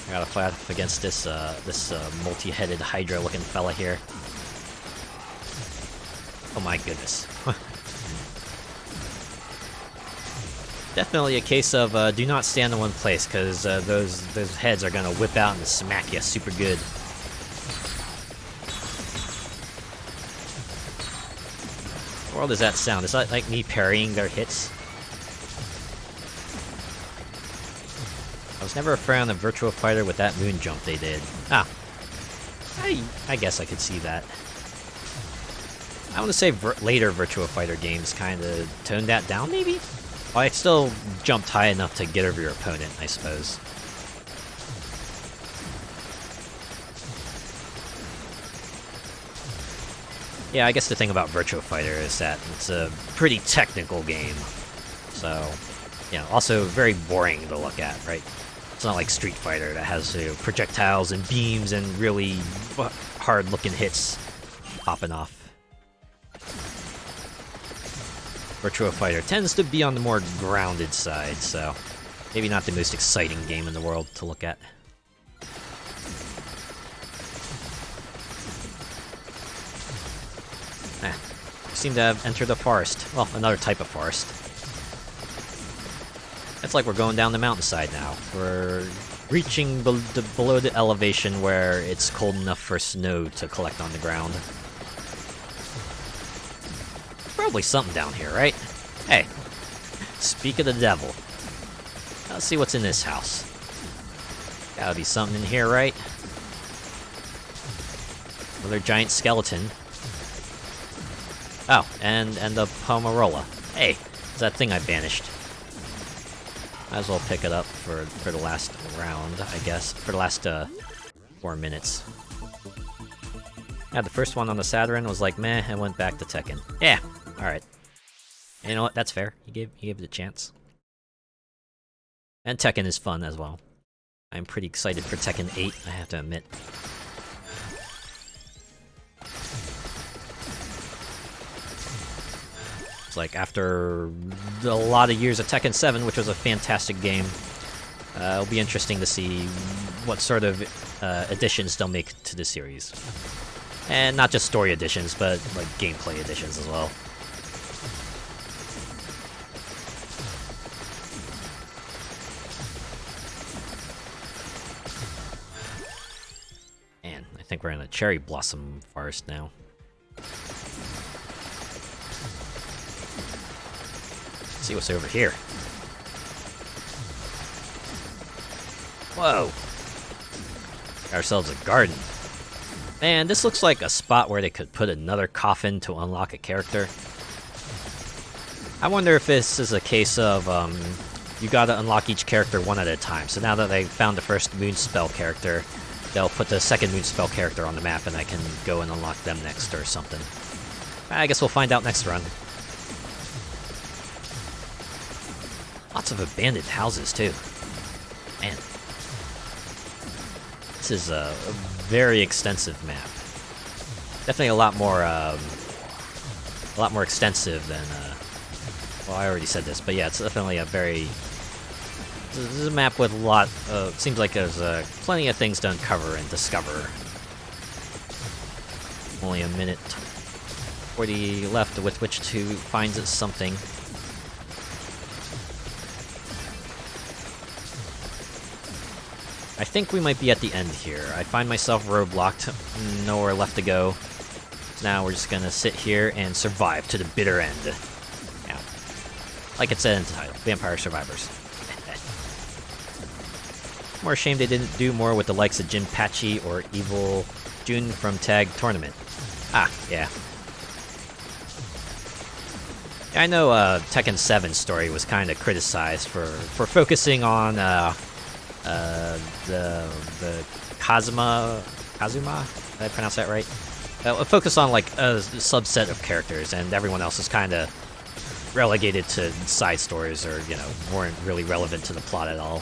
I gotta fight off against this multi-headed Hydra-looking fella here. Oh my goodness. Definitely a case of do not stand in one place, because those heads are gonna whip out and smack you super good. What world does that sound? Is that like me parrying their hits? I was never a fan of Virtua Fighter with that moon jump they did. Ah, I guess I could see that. I want to say later Virtua Fighter games kind of toned that down, maybe? Well, I still jumped high enough to get over your opponent, I suppose. Yeah, I guess the thing about Virtua Fighter is that it's a pretty technical game. So, also very boring to look at, right? It's not like Street Fighter that has projectiles and beams and really hard-looking hits popping off. Virtua Fighter tends to be on the more grounded side, so maybe not the most exciting game in the world to look at. We seem to have entered a forest. Well, another type of forest. It's like we're going down the mountainside now. We're reaching below the elevation where it's cold enough for snow to collect on the ground. Probably something down here, right? Hey, speak of the devil. Let's see what's in this house. Gotta be something in here, right? Another giant skeleton. Oh, and the Pomarola. Hey, it's that thing I banished. Might as well pick it up for the last round, I guess. For the last 4 minutes. Yeah, the first one on the Saturn was like meh, and went back to Tekken. Yeah, alright. You know what? That's fair. He gave it a chance. And Tekken is fun as well. I'm pretty excited for Tekken 8, I have to admit. It's like after a lot of years of Tekken 7, which was a fantastic game, it'll be interesting to see what sort of additions they'll make to the series. And not just story additions, but like gameplay additions as well. Man, I think we're in a cherry blossom forest now. Let's see what's over here. Whoa! Got ourselves a garden. Man, this looks like a spot where they could put another coffin to unlock a character. I wonder if this is a case of, you gotta unlock each character one at a time. So now that they found the first Moonspell character, they'll put the second Moonspell character on the map and I can go and unlock them next or something. I guess we'll find out next run. Lots of abandoned houses, too. Man. This is a very extensive map. Definitely a lot more extensive than, well, I already said this, but yeah, it's definitely a very... This is a map with a lot, seems like there's plenty of things to uncover and discover. Only a minute 40 left with which to find something. I think we might be at the end here. I find myself roadblocked, nowhere left to go. So now we're just gonna sit here and survive to the bitter end. Yeah. Like it said in the title, Vampire Survivors. More ashamed they didn't do more with the likes of Jinpachi or Evil Jun from Tag Tournament. Ah, yeah. I know Tekken 7's story was kind of criticized for focusing on the Kazuma, did I pronounce that right? Focus on like a subset of characters, and everyone else is kind of relegated to side stories, or weren't really relevant to the plot at all.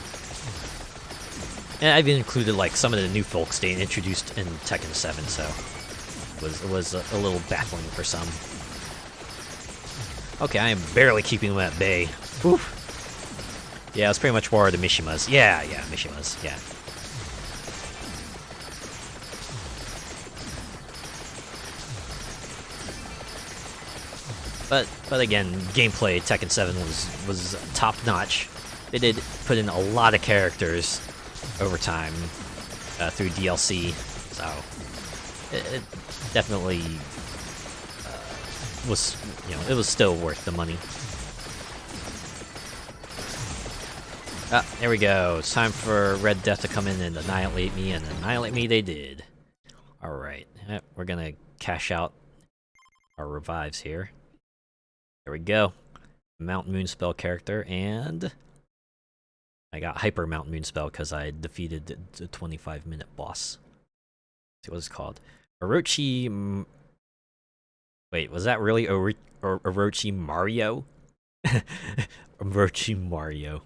And I've included like some of the new folks they introduced in Tekken 7, so it was a little baffling for some. Okay, I am barely keeping them at bay. Oof. Yeah, it's pretty much more the Mishimas. Yeah, Mishimas, yeah. But again, gameplay Tekken 7 was top notch. They did put in a lot of characters over time through DLC, so it definitely was, it was still worth the money. Ah, there we go. It's time for Red Death to come in and annihilate me, and annihilate me they did. Alright, we're gonna cash out our revives here. There we go. Mount Moonspell character, and I got Hyper Mount Moonspell because I defeated the 25-minute boss. Let's see what it's called. Orochi... Wait, was that really Orochi Mario? Orochi Mario.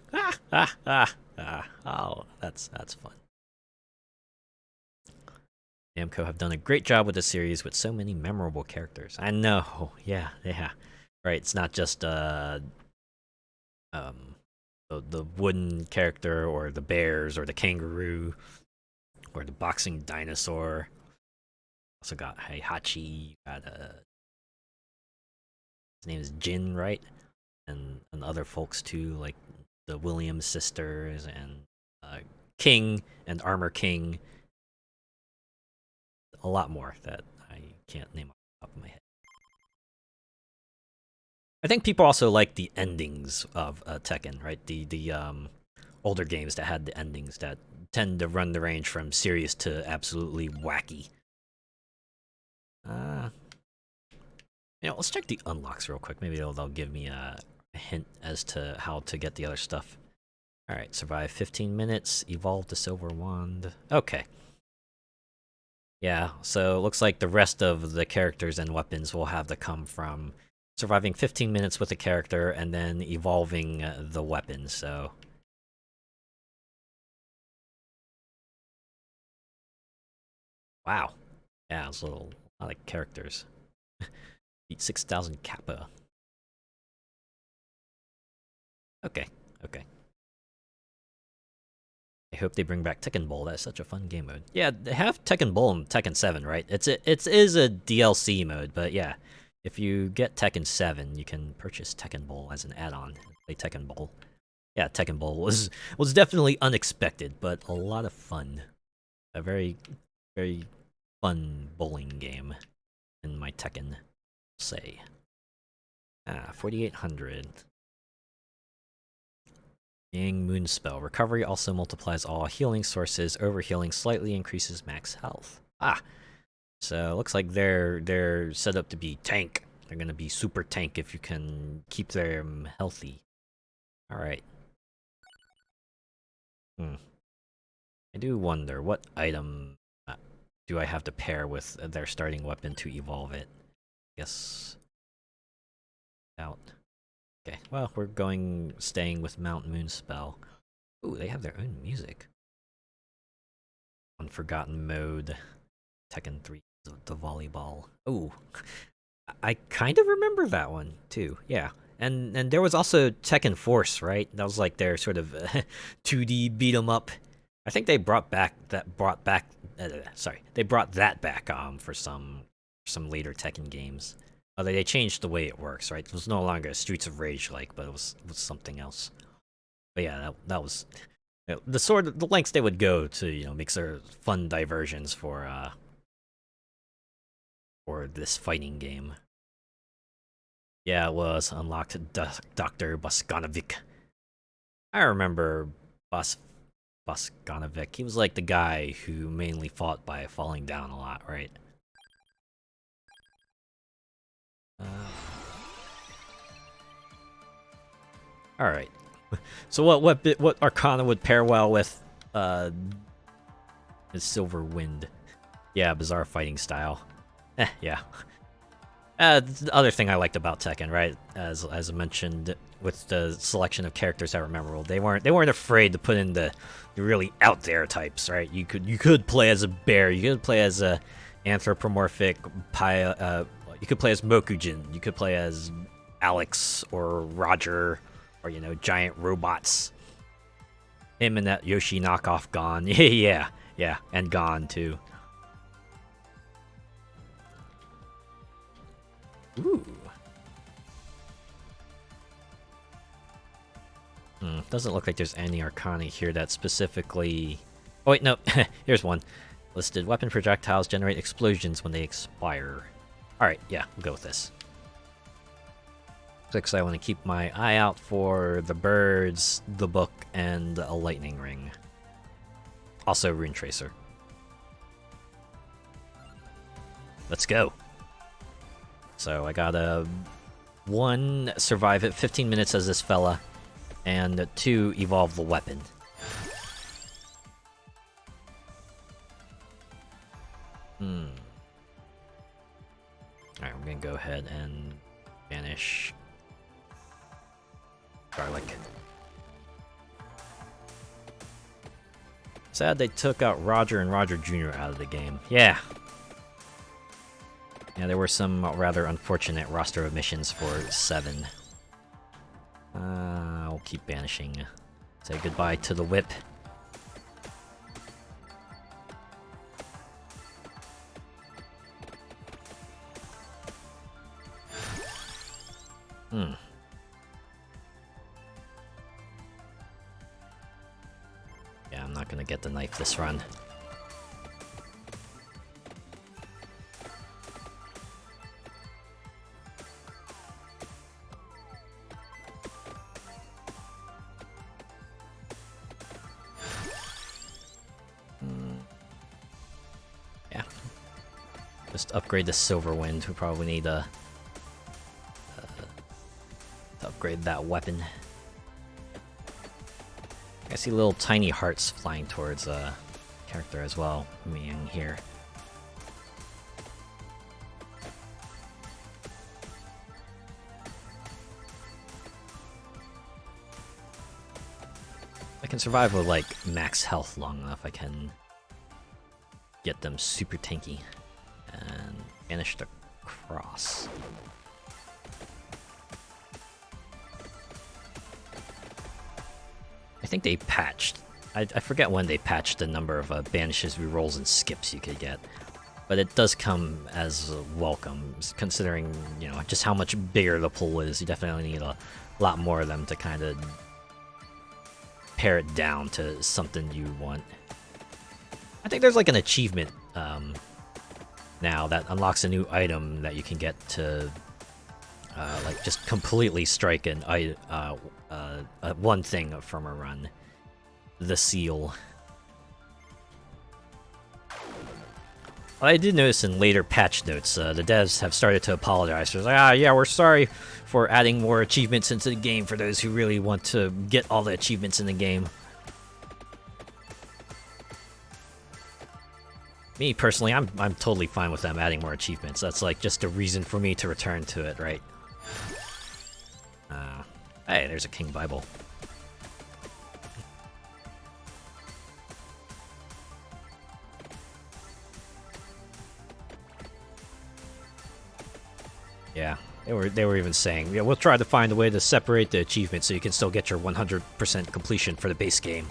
Oh, that's fun. Namco have done a great job with the series with so many memorable characters. I know, yeah. Right, it's not just the wooden character, or the bears, or the kangaroo, or the boxing dinosaur. Also got Heihachi. Got his name is Jin, right? And other folks too, like the Williams sisters and King and Armor King. A lot more that I can't name off the top of my head. I think people also like the endings of Tekken, right? The older games that had the endings that tend to run the range from serious to absolutely wacky. Let's check the unlocks real quick. Maybe they'll give me a hint as to how to get the other stuff. Alright, survive 15 minutes, evolve the silver wand. Okay. Yeah, so it looks like the rest of the characters and weapons will have to come from surviving 15 minutes with a character and then evolving the weapon, so... Wow. Yeah, it's a lot of characters. Beat 6,000 Kappa. Okay, okay. I hope they bring back Tekken Bowl. That's such a fun game mode. Yeah, they have Tekken Bowl in Tekken 7, right? It is a DLC mode, but yeah. If you get Tekken 7, you can purchase Tekken Bowl as an add-on and play Tekken Bowl. Yeah, Tekken Bowl was definitely unexpected, but a lot of fun. A very, very fun bowling game in my Tekken, say. 4,800. Miang Moonspell. Recovery also multiplies all healing sources. Overhealing slightly increases max health. So it looks like they're set up to be tank. They're gonna be super tank if you can keep them healthy. Alright. I do wonder what item do I have to pair with their starting weapon to evolve it. Guess out. Okay, well, we're staying with Mount Moonspell. Ooh, they have their own music. Unforgotten Mode. Tekken 3, the volleyball. Ooh, I kind of remember that one, too. Yeah, and there was also Tekken Force, right? That was like their sort of 2D beat-em-up. I think they brought that back for some later Tekken games. They changed the way it works, right? It was no longer Streets of Rage like, but it was something else. But yeah, that was the lengths they would go to make their fun diversions for this fighting game. Yeah, it was unlocked Dr. Boskanovic. I remember Boskanovic. He was like the guy who mainly fought by falling down a lot, right? All right. So what Arcana would pair well with is Silver Wind. Yeah, bizarre fighting style. Yeah. The other thing I liked about Tekken, right, as I mentioned, with the selection of characters that were memorable, they weren't afraid to put in the really out there types, right? You could play as a bear, you could play as a anthropomorphic you could play as Mokujin, you could play as Alex or Roger, or giant robots. Him and that Yoshi knockoff Gon. yeah, and Gon too. Ooh. Doesn't look like there's any Arcana here that specifically... Oh wait, no. Here's one. Listed weapon projectiles generate explosions when they expire. Alright, yeah, we'll go with this. Because I want to keep my eye out for the birds, the book, and a lightning ring. Also, Rune Tracer. Let's go. So I got a 1, survive it 15 minutes as this fella, and 2, evolve the weapon. Alright, we're gonna go ahead and banish Garlic. Sad they took out Roger and Roger Jr. out of the game. Yeah, there were some rather unfortunate roster omissions for 7. I'll keep banishing. Say goodbye to the whip. Yeah, I'm not gonna get the knife this run. Yeah. Just upgrade the Silver Wind. We probably need to upgrade that weapon. I see little tiny hearts flying towards character as well, Miang here. I can survive with like max health long enough. I can get them super tanky and banish the cross. I think they patched. I forget when they patched the number of banishes, rerolls, and skips you could get, but it does come as welcome, considering just how much bigger the pool is. You definitely need a lot more of them to kind of pare it down to something you want. I think there's like an achievement now that unlocks a new item that you can get to like just completely strike one thing from a run. The seal. Well, I did notice in later patch notes, the devs have started to apologize. They're like, yeah, we're sorry for adding more achievements into the game for those who really want to get all the achievements in the game. Me personally, I'm totally fine with them adding more achievements. That's like just a reason for me to return to it, right? Hey, there's a King Bible. Yeah, they were even saying, yeah, we'll try to find a way to separate the achievements so you can still get your 100% completion for the base game,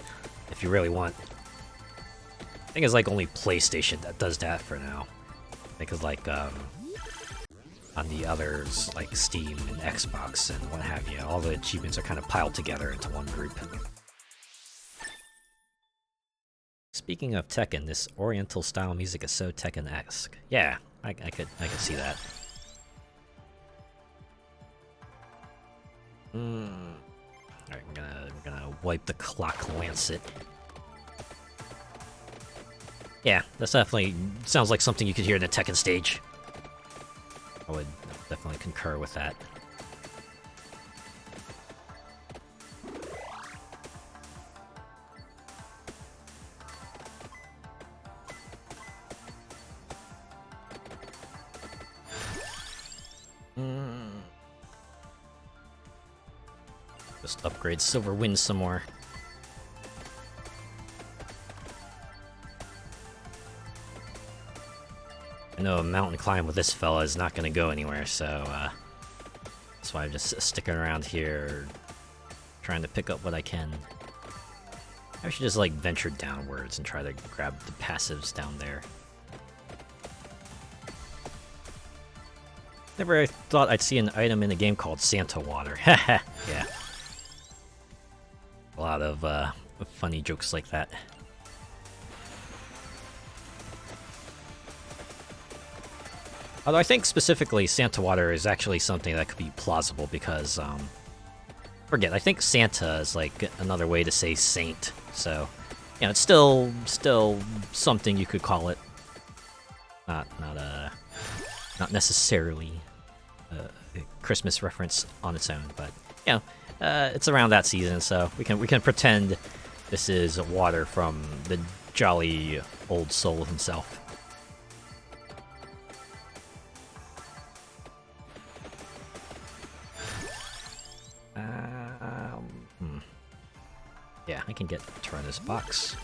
if you really want. I think it's like only PlayStation that does that for now. Because like on the others, like Steam and Xbox and what have you, all the achievements are kind of piled together into one group. Speaking of Tekken, this Oriental style music is so Tekken-esque. Yeah, I could see that. Alright, we're gonna wipe the clock lancet. Yeah, that's definitely sounds like something you could hear in a Tekken stage. I would definitely concur with that. Just upgrade Silver Wind some more. I know a mountain climb with this fella is not going to go anywhere, so that's why I'm just sticking around here, trying to pick up what I can. I should just like venture downwards and try to grab the passives down there. Never thought I'd see an item in a game called Santa Water. Haha, yeah. A lot of funny jokes like that. Although I think specifically Santa Water is actually something that could be plausible because, I think Santa is like another way to say saint, so, it's still something you could call it. Not necessarily a Christmas reference on its own, but, it's around that season, so we can pretend this is water from the jolly old soul himself. Yeah, I can get Tyranno's box.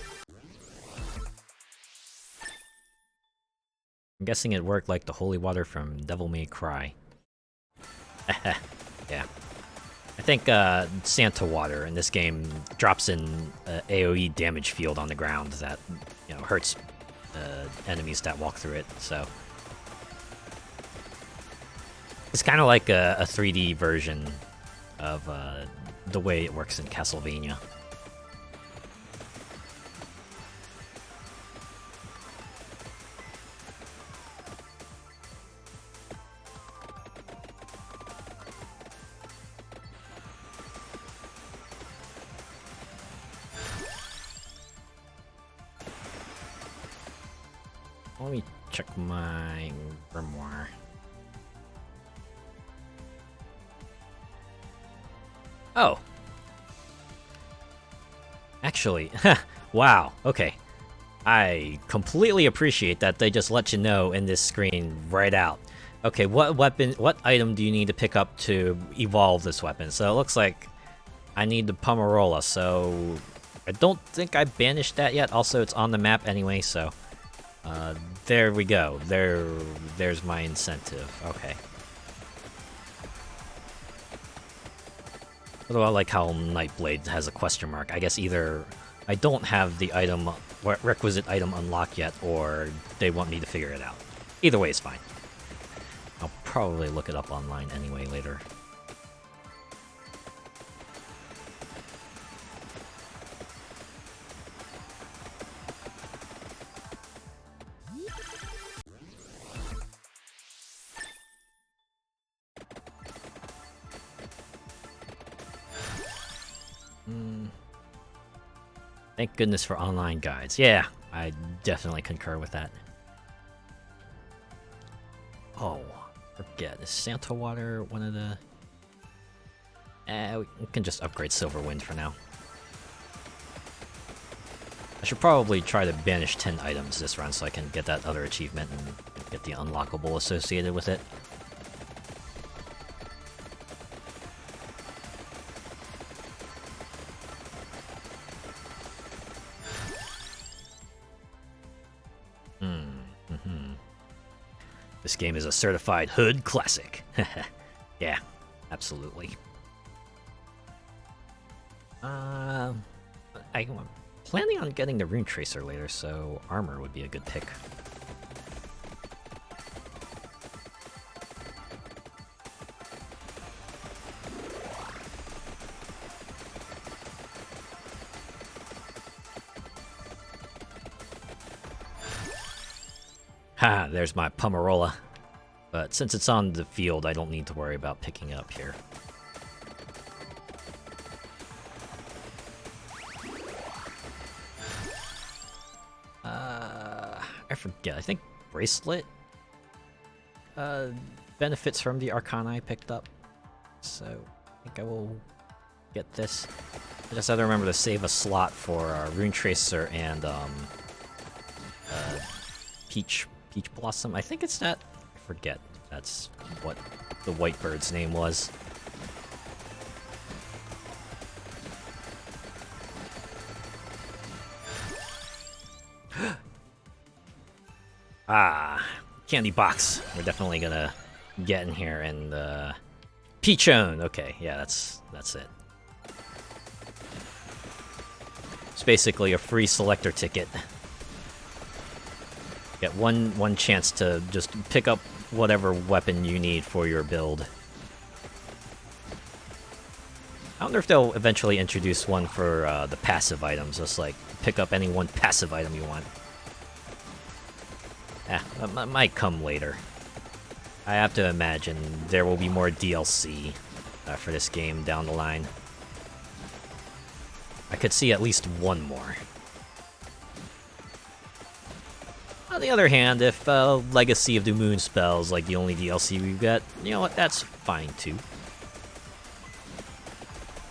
I'm guessing it worked like the holy water from Devil May Cry. Yeah. I think Santa Water in this game drops in an AoE damage field on the ground that hurts enemies that walk through it, so it's kind of like a 3D version of the way it works in Castlevania. Let me check my grimoire. Oh. Actually, wow, okay. I completely appreciate that they just let you know in this screen right out. Okay, what item do you need to pick up to evolve this weapon? So it looks like I need the Pugnala, so I don't think I banished that yet. Also, it's on the map anyway, so there we go. There's my incentive. Okay. Although I like how Nightblade has a question mark. I guess either I don't have the requisite item unlocked yet, or they want me to figure it out. Either way is fine. I'll probably look it up online anyway later. Thank goodness for online guides. Yeah, I definitely concur with that. Oh, forget. Is Santa Water one of the... we can just upgrade Silverwind for now. I should probably try to banish 10 items this run so I can get that other achievement and get the unlockable associated with it. This game is a certified hood classic. Yeah, absolutely. I'm planning on getting the Rune Tracer later, so armor would be a good pick. Ha, there's my Pugnala. But since it's on the field, I don't need to worry about picking it up here. I forget. I think Bracelet benefits from the Arcana I picked up. So I think I will get this. I just have to remember to save a slot for Rune Tracer and Peach Blossom. I think it's that. I forget. That's what the white bird's name was. Ah, candy box. We're definitely gonna get in here and Peachone. Okay, yeah, that's it. It's basically a free selector ticket. Get one chance to just pick up whatever weapon you need for your build. I wonder if they'll eventually introduce one for the passive items, just like pick up any one passive item you want. That might come later. I have to imagine there will be more DLC for this game down the line. I could see at least one more. On the other hand, if Legacy of the Moonspell is like the only DLC we've got, you know what, that's fine too.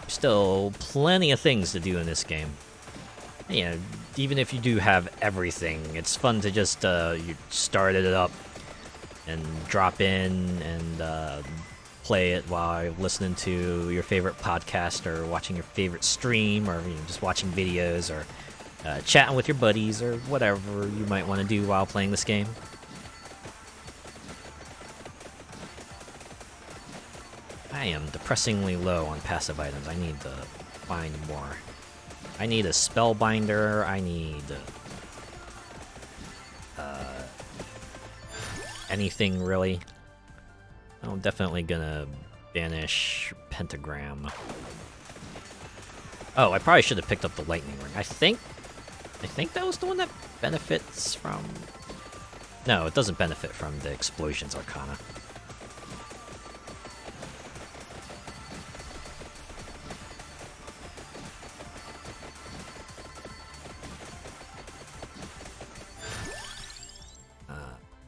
There's still plenty of things to do in this game. You know, even if you do have everything, it's fun to just you start it up and drop in and play it while you're listening to your favorite podcast or watching your favorite stream, or just watching videos, or chatting with your buddies, or whatever you might want to do while playing this game. I am depressingly low on passive items. I need to find more. I need a Spellbinder, I need anything really. I'm definitely gonna banish Pentagram. Oh, I probably should have picked up the Lightning Ring. I think that was the one that benefits from... No, it doesn't benefit from the Explosions Arcana.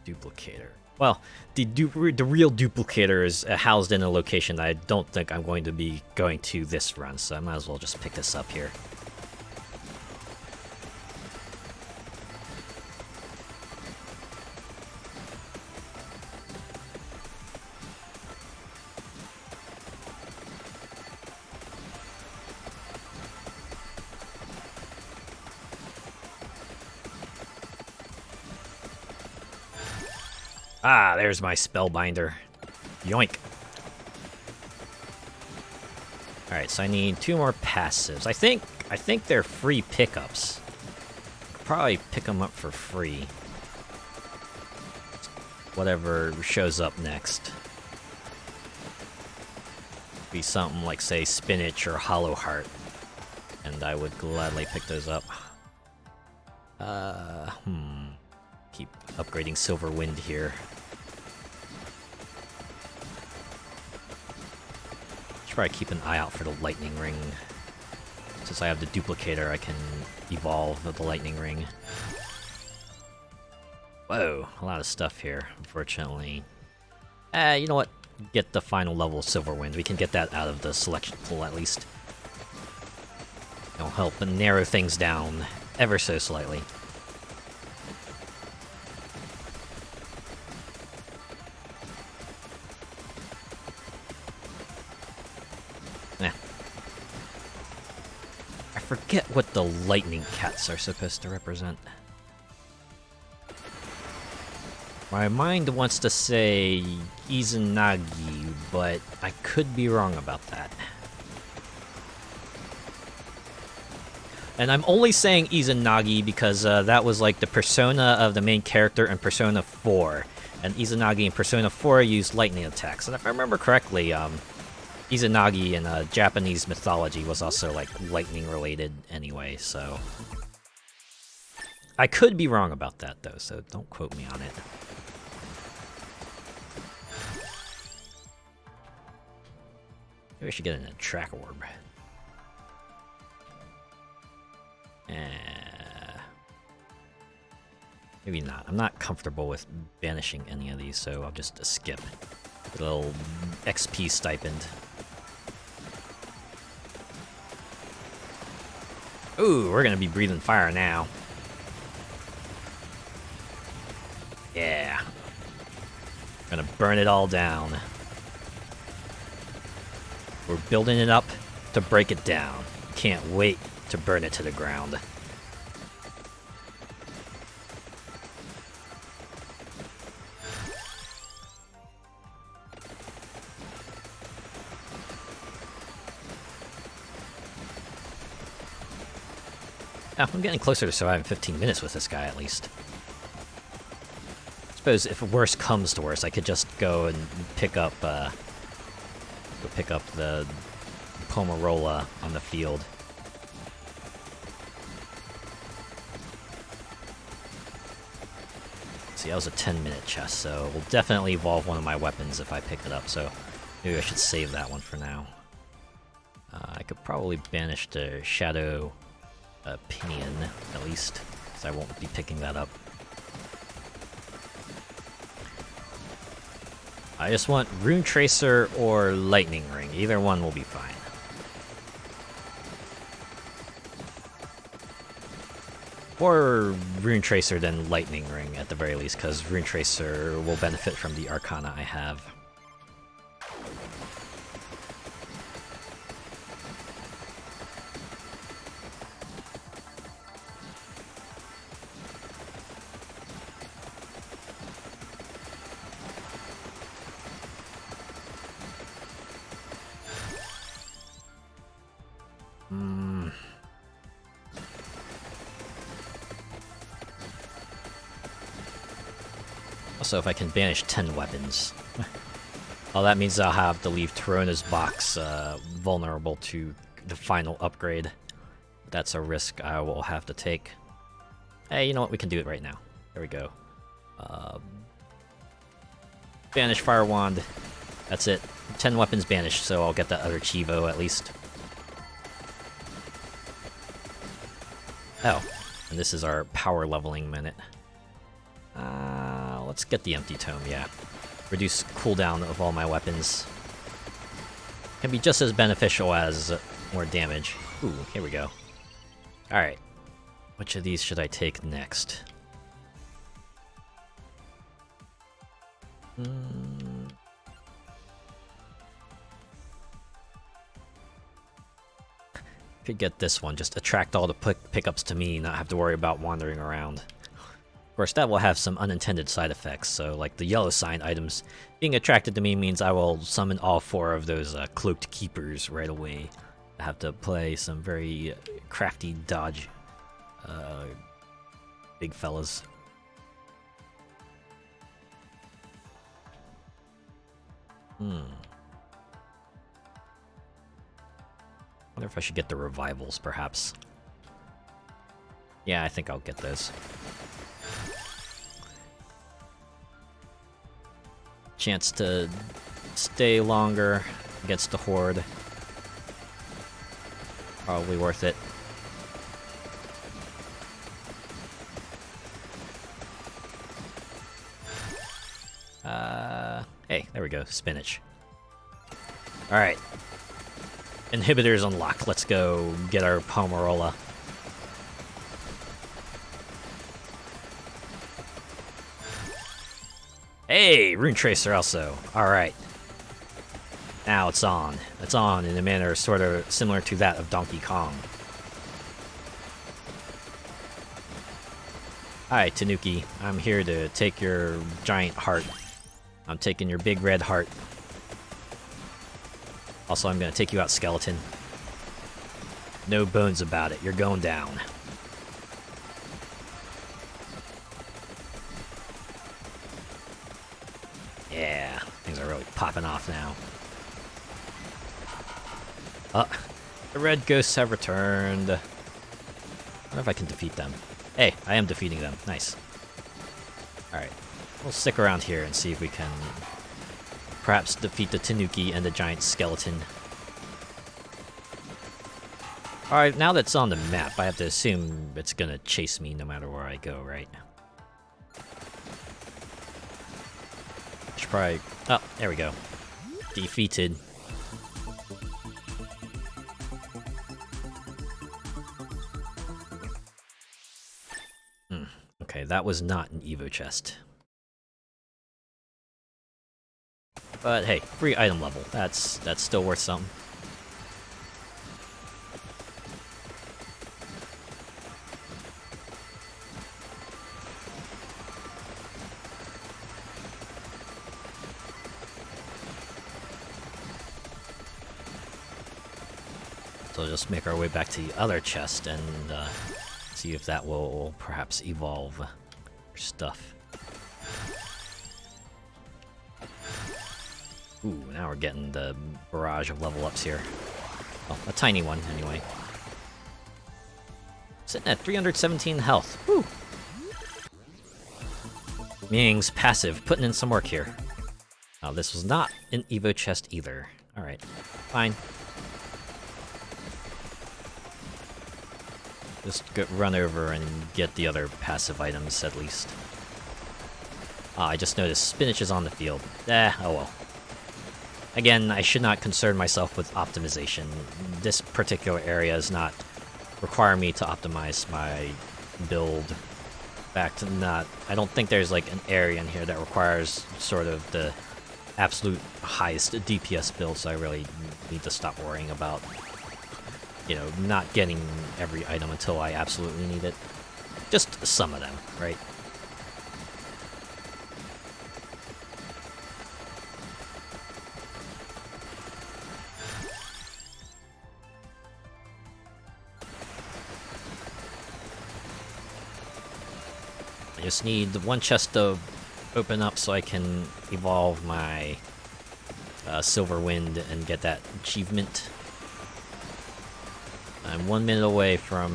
Duplicator. Well, the real duplicator is housed in a location that I don't think I'm going to be going to this run, so I might as well just pick this up here. Ah, there's my spellbinder. Yoink. Alright, so I need 2 more passives. I think they're free pickups. Could probably pick them up for free. Whatever shows up next. Be something like, say, Spinach or Hollow Heart. And I would gladly pick those up. Keep upgrading Silver Wind here. Should probably keep an eye out for the Lightning Ring. Since I have the duplicator, I can evolve the Lightning Ring. Whoa, a lot of stuff here, unfortunately. You know what? Get the final level of Silver Wind. We can get that out of the selection pool at least. It'll help narrow things down ever so slightly. I forget what the lightning cats are supposed to represent. My mind wants to say Izanagi, but I could be wrong about that. And I'm only saying Izanagi because that was like the persona of the main character in Persona 4. And Izanagi in Persona 4 used lightning attacks. And if I remember correctly, Izanagi in Japanese mythology was also like lightning related anyway, so... I could be wrong about that though, so don't quote me on it. Maybe I should get an attract orb. Maybe not. I'm not comfortable with banishing any of these, so I'll just skip. A little XP stipend. Ooh, we're gonna be breathing fire now. Yeah. Gonna burn it all down. We're building it up to break it down. Can't wait to burn it to the ground. Oh, I'm getting closer to surviving 15 minutes with this guy, at least. I suppose if worse comes to worse, I could just go and pick up the Pomarola on the field. See, that was a 10-minute chest, so we'll definitely evolve one of my weapons if I pick it up, so maybe I should save that one for now. I could probably banish the Shadow Pinion, at least, because I won't be picking that up. I just want Rune Tracer or Lightning Ring. Either one will be fine. Or Rune Tracer, then Lightning Ring at the very least, because Rune Tracer will benefit from the Arcana I have. Also, if I can banish 10 weapons. Well, that means I'll have to leave Torona's box vulnerable to the final upgrade. That's a risk I will have to take. Hey, you know what? We can do it right now. There we go. Banish Fire Wand. That's it. 10 weapons banished, so I'll get that other Chivo at least. Oh, and this is our power leveling minute. Let's get the Empty Tome, yeah. Reduce cooldown of all my weapons. Can be just as beneficial as more damage. Ooh, here we go. Alright. Which of these should I take next? Could get this one. Just attract all the pickups to me, not have to worry about wandering around. Of Of course, that will have some unintended side effects, so like the yellow sign items being attracted to me means I will summon all 4 of those cloaked keepers right away. I have to play some very crafty dodge big fellas. Wonder if I should get the revivals, perhaps. Yeah, I think I'll get those. Chance to stay longer against the horde. Probably worth it. Hey, there we go, spinach. Alright. Inhibitors unlocked. Let's go get our Pomerola. Hey, Rune Tracer also. Alright. Now it's on. It's on in a manner sort of similar to that of Donkey Kong. Hi, Tanuki. I'm here to take your giant heart. I'm taking your big red heart. Also, I'm gonna take you out, skeleton. No bones about it. You're going down. Yeah, things are really popping off now. The red ghosts have returned. I wonder if I can defeat them. Hey, I am defeating them. Nice. Alright, we'll stick around here and see if we can perhaps defeat the Tanuki and the giant skeleton. Alright, now that it's on the map, I have to assume it's gonna chase me no matter where I go, right? Should probably... Oh, there we go. Defeated. Okay, that was not an Evo chest. But hey, free item level. That's still worth something. So just make our way back to the other chest and see if that will perhaps evolve stuff. Ooh, now we're getting the barrage of level ups here. Oh, a tiny one, anyway. Sitting at 317 health. Woo! Miang's passive, putting in some work here. Oh, this was not an Evo chest either. Alright, fine. Just run over and get the other passive items, at least. Ah, I just noticed spinach is on the field. Oh well. Again, I should not concern myself with optimization. This particular area does not require me to optimize my build. In fact, I don't think there's like an area in here that requires sort of the absolute highest DPS build, so I really need to stop worrying about, you know, not getting every item until I absolutely need it. Just some of them, right? I just need one chest to open up so I can evolve my Silver Wind and get that achievement. I'm 1 minute away from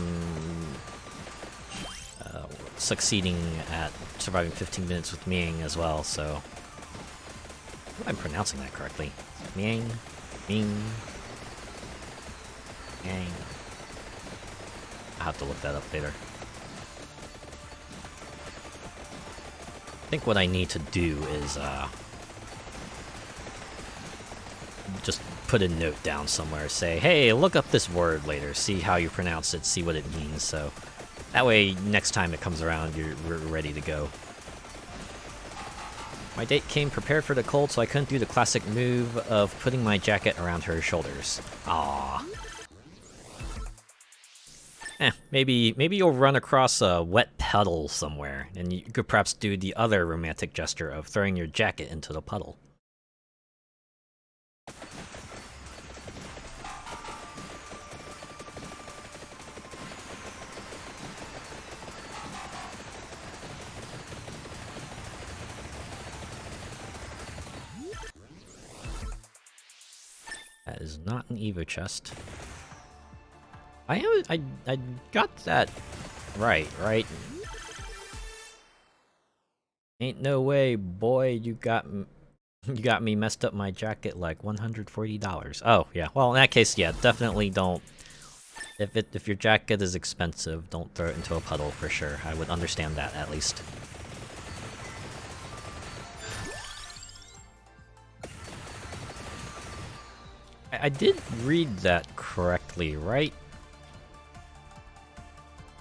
succeeding at surviving 15 minutes with Miang as well, so... I hope I'm pronouncing that correctly. Miang? Ming? Miang? I'll have to look that up later. I think what I need to do is just put a note down somewhere, say, hey, look up this word later, see how you pronounce it, see what it means, so that way next time it comes around we're ready to go. My date came prepared for the cold, so I couldn't do the classic move of putting my jacket around her shoulders. Aww. Maybe you'll run across a wet puddle somewhere, and you could perhaps do the other romantic gesture of throwing your jacket into the puddle. That is not an Evo chest. I got that right? Ain't no way, boy, you got me messed up my jacket like $140. Oh, yeah. Well, in that case, yeah, definitely don't. If your jacket is expensive, don't throw it into a puddle for sure. I would understand that at least. I did read that correctly, right?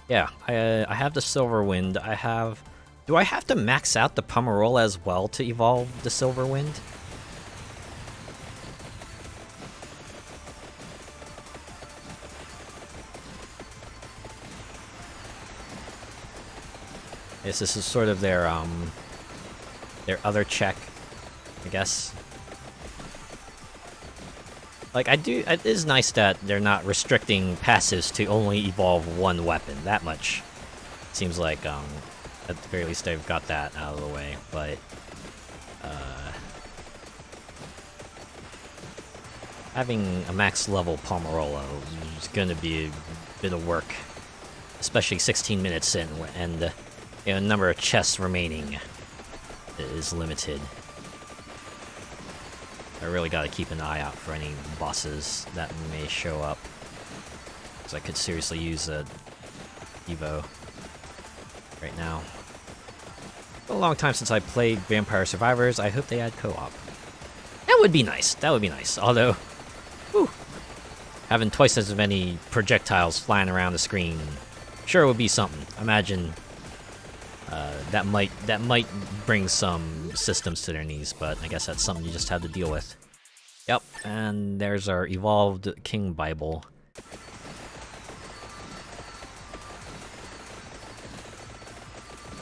Yeah, I have the Silver Wind. Do I have to max out the Pugnala as well to evolve the Silver Wind? Yes, this is sort of their other check, I guess. Like, it is nice that they're not restricting passives to only evolve one weapon, that much. Seems like, at the very least they've got that out of the way, but, having a max level Pugnala is gonna be a bit of work, especially 16 minutes in, and the number of chests remaining is limited. I really gotta keep an eye out for any bosses that may show up, because I could seriously use a Evo right now. It's been a long time since I played Vampire Survivors. I hope they add co-op. That would be nice. That would be nice. Although, whew, having twice as many projectiles flying around the screen sure would be something. Imagine that might bring some systems to their knees, but I guess that's something you just have to deal with. Yep, and there's our evolved King Bible.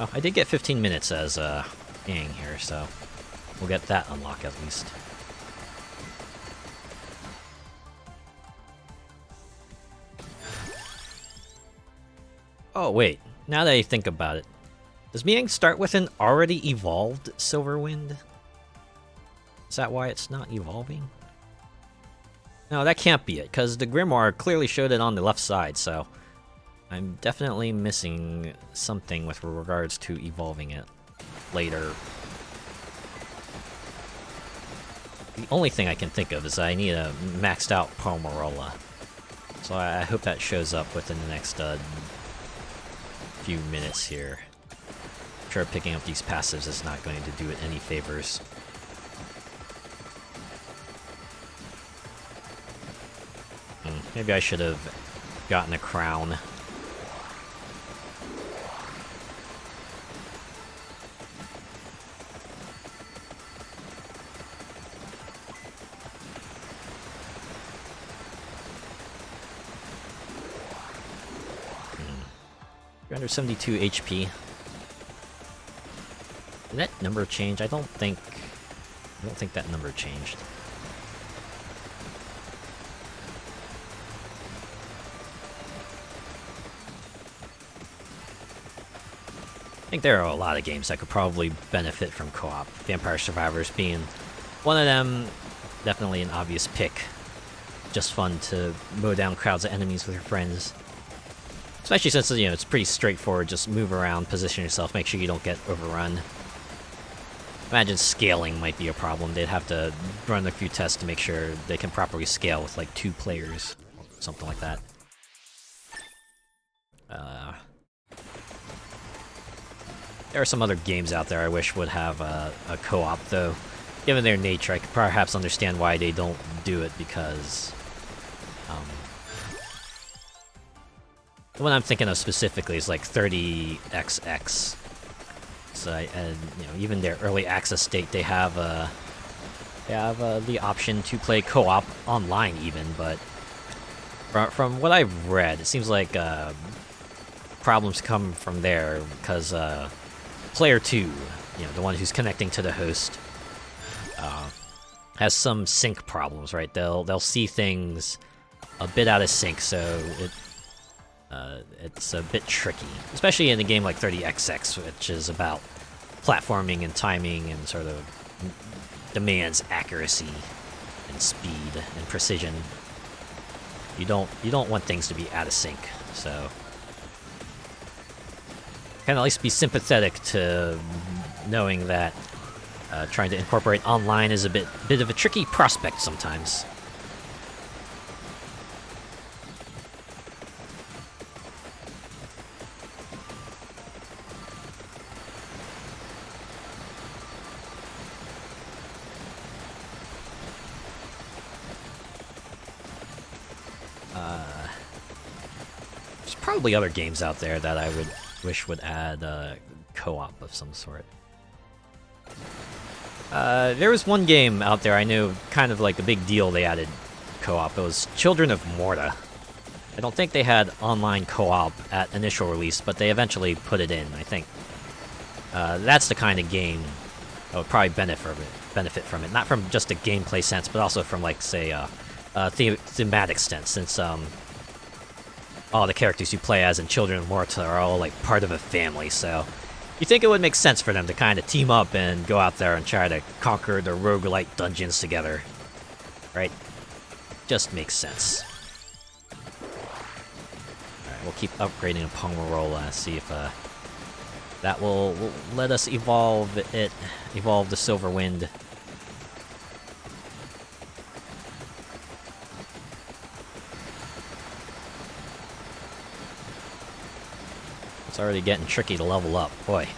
Oh, I did get 15 minutes as Miang here, so we'll get that unlock at least. Oh wait, now that I think about it, does Miang start with an already evolved Silver Wind? Is that why it's not evolving? No, that can't be it, because the Grimoire clearly showed it on the left side, so I'm definitely missing something with regards to evolving it later. The only thing I can think of is I need a maxed out Pugnala, so I hope that shows up within the next few minutes here. I'm sure picking up these passives is not going to do it any favors. Maybe I should have gotten a crown. Hmm. 372 HP. Did that number change? I don't think that number changed. I think there are a lot of games that could probably benefit from co-op. Vampire Survivors being one of them. Definitely an obvious pick. Just fun to mow down crowds of enemies with your friends. Especially since, you know, it's pretty straightforward. Just move around, position yourself, make sure you don't get overrun. Imagine scaling might be a problem. They'd have to run a few tests to make sure they can properly scale with like 2 players. Something like that. There are some other games out there I wish would have a co-op, though. Given their nature, I could perhaps understand why they don't do it, because the one I'm thinking of specifically is like 30XX. So, you know, even their early access state, they have the option to play co-op online, even, but From what I've read, it seems like problems come from there because player 2, you know, the one who's connecting to the host, has some sync problems, right? They'll see things a bit out of sync, so it's a bit tricky, especially in a game like 30XX, which is about platforming and timing and sort of demands accuracy and speed and precision. You don't want things to be out of sync, so can at least be sympathetic to knowing that trying to incorporate online is a bit of a tricky prospect sometimes. There's probably other games out there that I would wish would add co-op of some sort. There was one game out there I knew, kind of like a big deal they added co-op. It was Children of Morta. I don't think they had online co-op at initial release, but they eventually put it in, I think. That's the kind of game that would probably benefit from it. Not from just a gameplay sense, but also from, like, say, a thematic sense, since all the characters you play as in Children of Morta are all, like, part of a family, so you think it would make sense for them to kind of team up and go out there and try to conquer the roguelite dungeons together, right? Just makes sense. Alright, we'll keep upgrading Pugnala, see if that will let us evolve the Silver Wind. It's already getting tricky to level up, boy.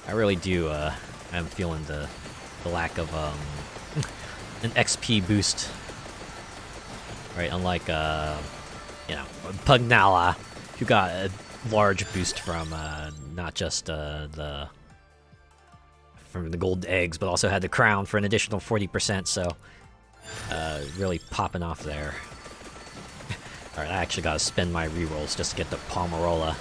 I really do, I'm feeling the lack of, an XP boost. Right, unlike, you know, Pugnala, who got a large boost from, not just, from the gold eggs, but also had the crown for an additional 40%, so, really popping off there. Alright, I actually gotta spend my rerolls just to get the Pugnala.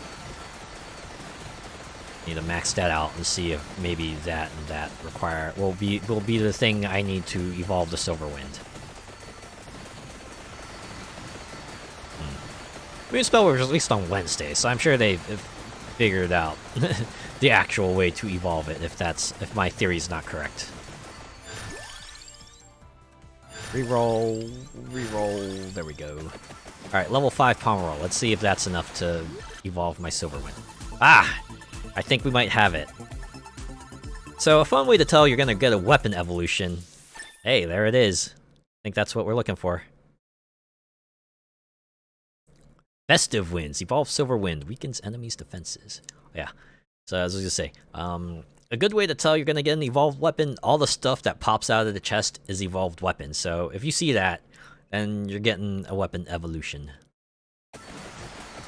Need to max that out and see if maybe that and that will be the thing I need to evolve the Silver Wind. Moonspell was released on Wednesday, so I'm sure they've figured out the actual way to evolve it, if my theory is not correct. Reroll, there we go. Alright, level 5 Pugnala. Let's see if that's enough to evolve my Silver Wind. Ah! I think we might have it. So, a fun way to tell you're gonna get a weapon evolution. Hey, there it is. I think that's what we're looking for. Festive Winds. Evolve Silver Wind. Weakens enemies' defenses. Yeah. So, as I was gonna say, a good way to tell you're gonna get an evolved weapon, all the stuff that pops out of the chest is evolved weapons. So, if you see that, then you're getting a weapon evolution.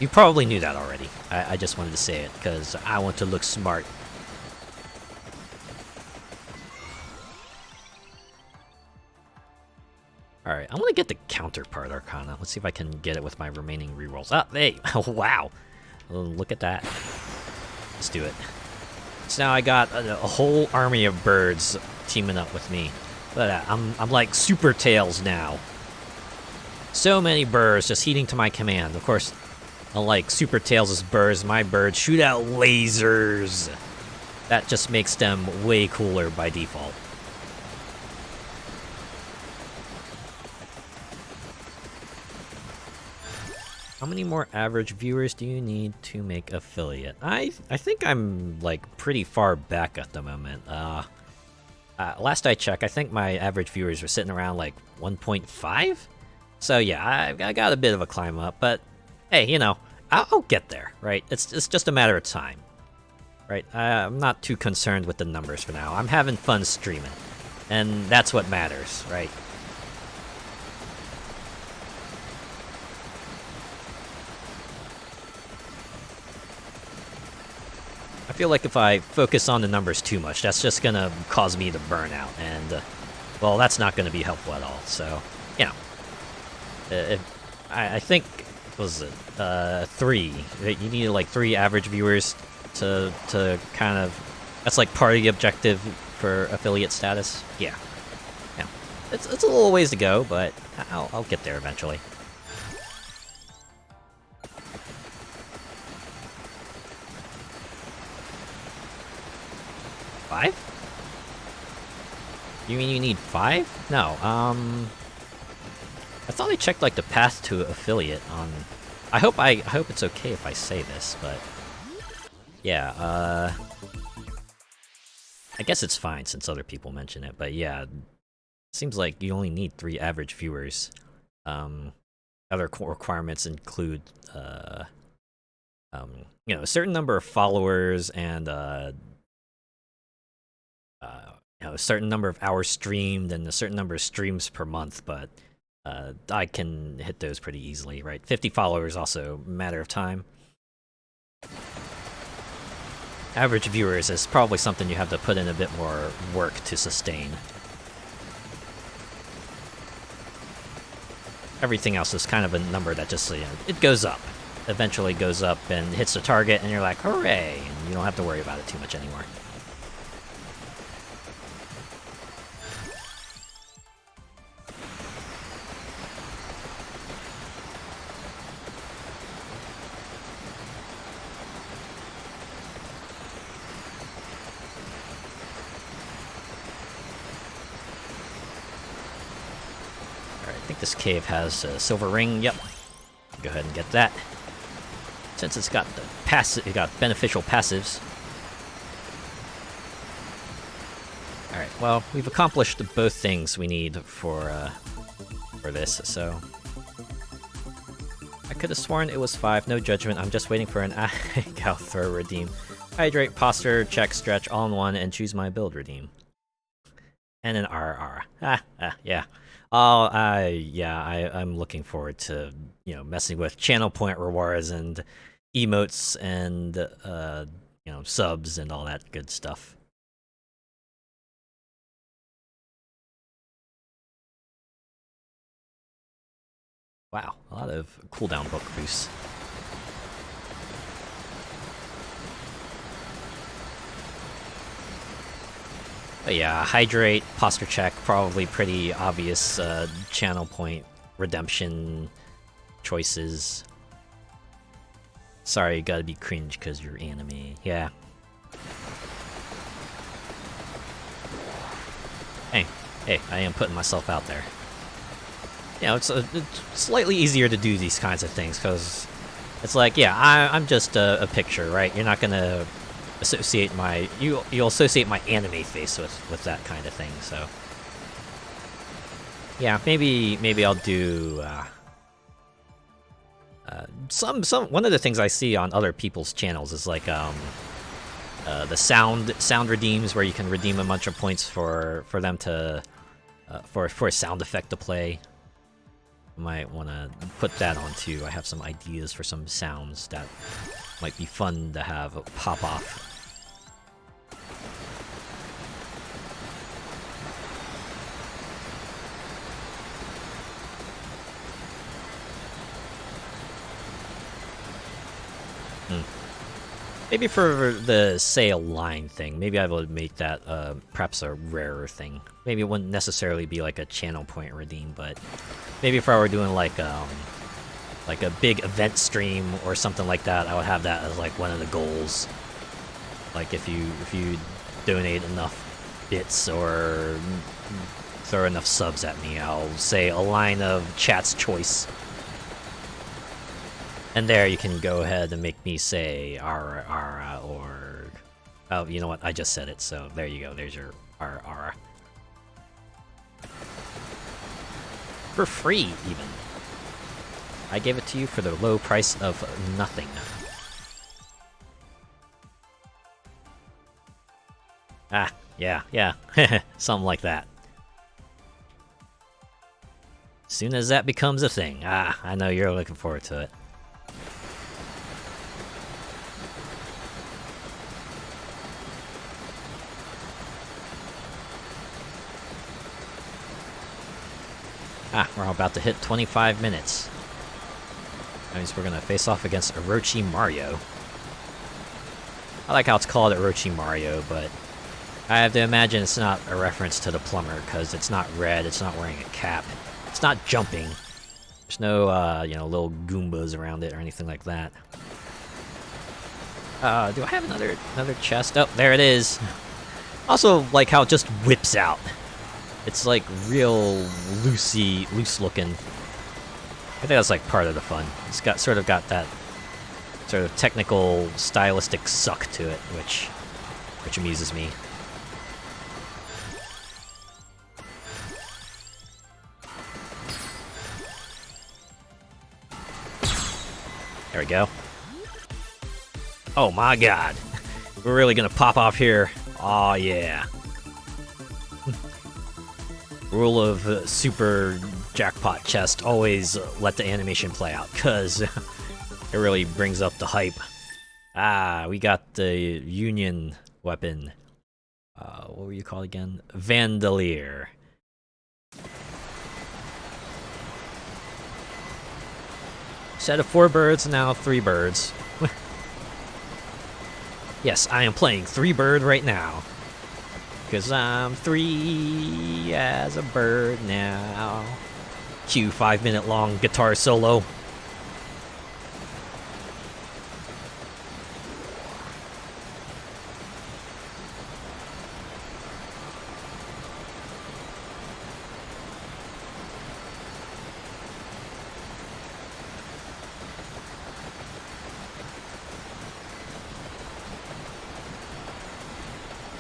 You probably knew that already. I just wanted to say it, because I want to look smart. Alright, I want to get the counterpart Arcana. Let's see if I can get it with my remaining rerolls. Ah, hey! Wow! Look at that. Let's do it. So now I got a whole army of birds teaming up with me. Look at that. I'm like Super Tails now. So many birds just heeding to my command. Of course, unlike Super Tails' birds, my birds shoot out lasers. That just makes them way cooler by default. How many more average viewers do you need to make affiliate? I think I'm like pretty far back at the moment. Last I checked, I think my average viewers were sitting around like 1.5. So yeah, I got a bit of a climb up, but hey, you know, I'll get there, right? It's just a matter of time, right? I'm not too concerned with the numbers for now. I'm having fun streaming, and that's what matters, right? I feel like if I focus on the numbers too much, that's just gonna cause me to burn out, and well, that's not going to be helpful at all. So, you know, I think was it 3? You need like 3 average viewers to kind of, that's like part of the objective for affiliate status. Yeah, yeah. It's a little ways to go, but I'll get there eventually. Five? You mean you need 5? No, I thought I checked like the path to affiliate on. I hope it's okay if I say this, but yeah, I guess it's fine since other people mention it, but yeah, it seems like you only need 3 average viewers. Other requirements include you know, a certain number of followers and you know, a certain number of hours streamed and a certain number of streams per month, but I can hit those pretty easily, right? 50 followers also a matter of time. Average viewers is probably something you have to put in a bit more work to sustain. Everything else is kind of a number that just, you know, it goes up. Eventually goes up and hits the target and you're like, hooray! And you don't have to worry about it too much anymore. I think this cave has a silver ring. Yep. Go ahead and get that. Since it's got the passive, it got beneficial passives. All right. Well, we've accomplished both things we need for this. So I could have sworn it was 5. No judgment. I'm just waiting for an Gal throw redeem. Hydrate, posture, check, stretch, all in one, and choose my build redeem. And an RR. Yeah. Oh, yeah, I'm looking forward to, you know, messing with channel point rewards and emotes and, you know, subs and all that good stuff. Wow, a lot of cooldown book boosts. But yeah, hydrate, posture check, probably pretty obvious channel point redemption choices. Sorry, you gotta be cringe because you're anime. Yeah. Hey, I am putting myself out there. You know, it's slightly easier to do these kinds of things because it's like, yeah, I'm just a picture, right? You're not gonna associate my you'll associate my anime face with that kind of thing. So yeah, maybe I'll do some one of the things I see on other people's channels is like the sound redeems, where you can redeem a bunch of points for them to for a sound effect to play. Might want to put that on too. I have some ideas for some sounds that might be fun to have pop off. Maybe for the sale line thing, maybe I would make that perhaps a rarer thing. Maybe it wouldn't necessarily be like a channel point redeem, but maybe if I were doing like a big event stream or something like that, I would have that as like one of the goals. Like if you donate enough bits or throw enough subs at me, I'll say a line of chat's choice. And there you can go ahead and make me say ara ara or... Oh, you know what? I just said it, so there you go. There's your ara ara. For free, even. I gave it to you for the low price of nothing. Ah, yeah. Something like that. Soon as that becomes a thing. Ah, I know you're looking forward to it. Ah, we're about to hit 25 minutes. That means we're gonna face off against Orochi Mario. I like how it's called Orochi Mario, but I have to imagine it's not a reference to the plumber, because it's not red, it's not wearing a cap, it's not jumping. There's no, you know, little Goombas around it or anything like that. Do I have another chest? Oh, there it is. Also, like how it just whips out. It's like real loose looking. I think that's like part of the fun. It's got that sort of technical, stylistic suck to it, which amuses me. There we go. Oh my god. We're really gonna pop off here. Aw, yeah. Rule of super jackpot chest, always let the animation play out, because it really brings up the hype. Ah, we got the Union weapon. What were you called again? Vandalier. Instead of 4 birds, now 3 birds. Yes, I am playing 3 bird right now. Because I'm 3 as a bird now. Cue 5-minute long guitar solo.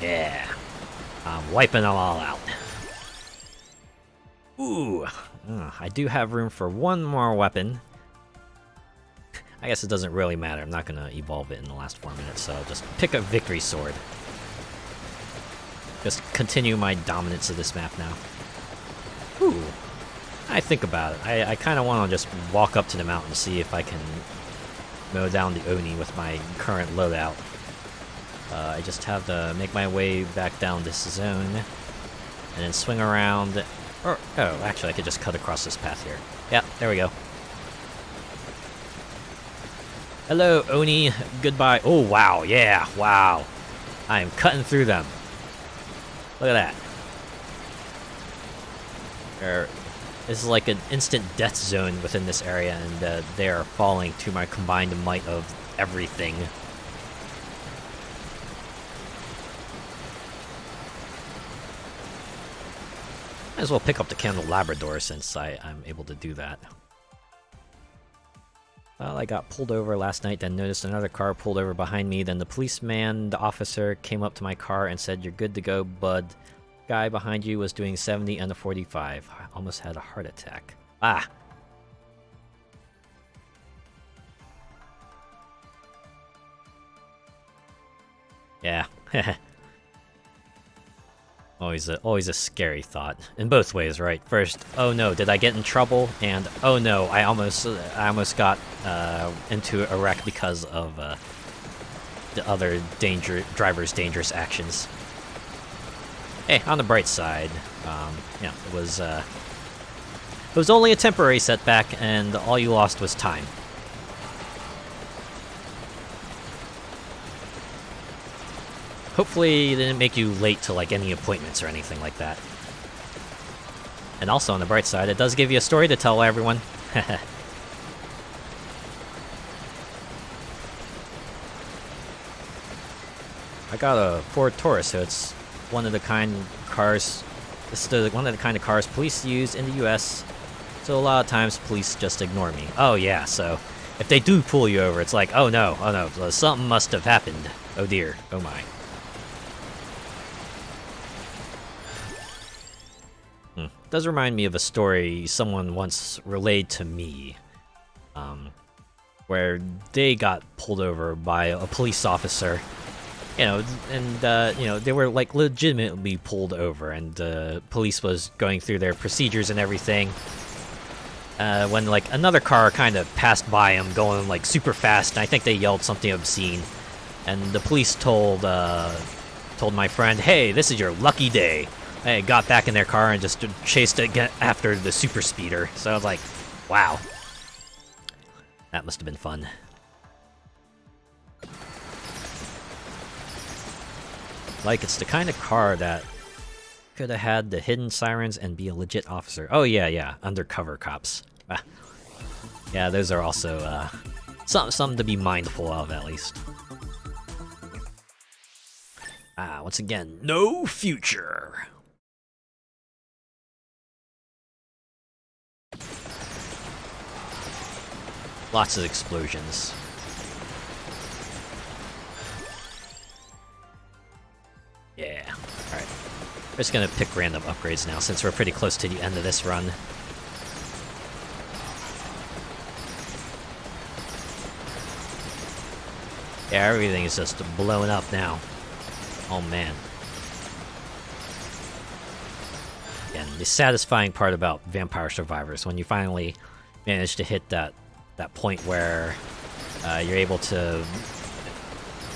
Yeah. I'm wiping them all out. Ooh. I do have room for one more weapon. I guess it doesn't really matter. I'm not going to evolve it in the last 4 minutes, so I'll just pick a victory sword. Just continue my dominance of this map now. Ooh. I think about it. I kind of want to just walk up to the mountain and see if I can mow down the Oni with my current loadout. I just have to make my way back down this zone, and then swing around. Or, oh, actually, I could just cut across this path here. Yeah, there we go. Hello, Oni. Goodbye. Oh, wow. Yeah, wow. I am cutting through them. Look at that. This is like an instant death zone within this area, and they are falling to my combined might of everything. Might as well pick up the Candle Labrador since I'm able to do that. Well, I got pulled over last night, then noticed another car pulled over behind me. Then the policeman, the officer, came up to my car and said, "You're good to go, bud. Guy behind you was doing 70 and a 45. I almost had a heart attack." Ah! Yeah. Always a scary thought. In both ways, right? First, oh no, did I get in trouble? And oh no, I almost got into a wreck because of the other driver's dangerous actions. Hey, on the bright side, yeah, it was only a temporary setback, and all you lost was time. Hopefully it didn't make you late to like any appointments or anything like that. And also on the bright side, it does give you a story to tell everyone. I got a Ford Taurus, so it's one of the kind of cars police use in the US. So a lot of times police just ignore me. Oh yeah, so if they do pull you over, it's like, oh no, something must have happened. Oh dear, oh my. Does remind me of a story someone once relayed to me, where they got pulled over by a police officer, you know, and you know, they were like legitimately pulled over, and police was going through their procedures and everything. When like another car kind of passed by them, going like super fast, and I think they yelled something obscene, and the police told my friend, "Hey, this is your lucky day. They got back in their car and just chased it after the super speeder. So I was like, wow. That must have been fun. Like, it's the kind of car that could have had the hidden sirens and be a legit officer. Oh yeah, undercover cops. Yeah, those are also something to be mindful of, at least. Once again, no future. Lots of explosions. Yeah, alright. We're just gonna pick random upgrades now, since we're pretty close to the end of this run. Yeah, everything is just blowing up now. Oh man. Again, the satisfying part about Vampire Survivors, when you finally manage to hit that point where you're able to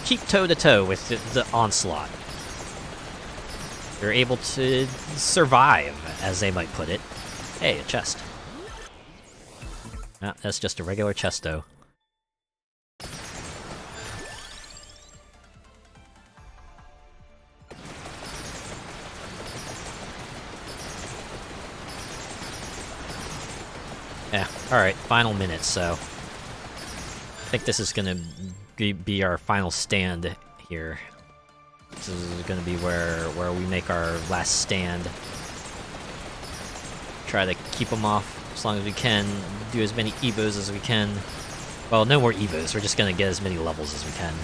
keep toe-to-toe with the onslaught. You're able to survive, as they might put it. Hey, a chest. No, that's just a regular chest, though. Yeah, alright, final minutes, so... I think this is gonna be our final stand here. This is gonna be where we make our last stand. Try to keep them off as long as we can, do as many evos as we can. Well, no more evos, we're just gonna get as many levels as we can.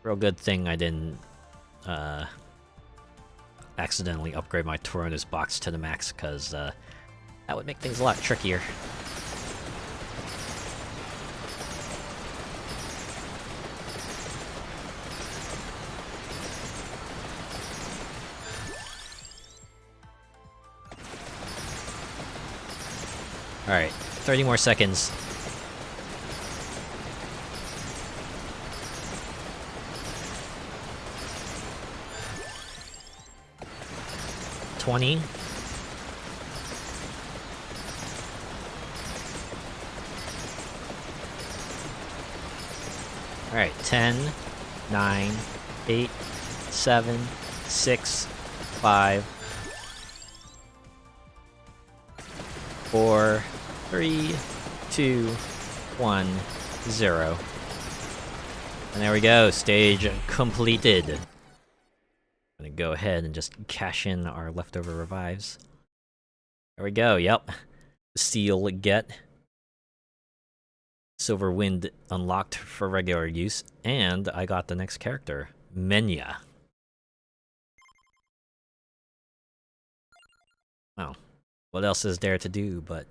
Real good thing I didn't accidentally upgrade my Torona's box to the max, because that would make things a lot trickier. Alright, 30 more seconds. $20. Alright, 10, 9, 8, 7, 6, 5, 4, 3, 2, 1, 0. And there we go, stage completed. I'm gonna go ahead and just cash in our leftover revives. There we go, yep. Seal get. Silver Wind unlocked for regular use, and I got the next character, Menya. Wow. What else is there to do but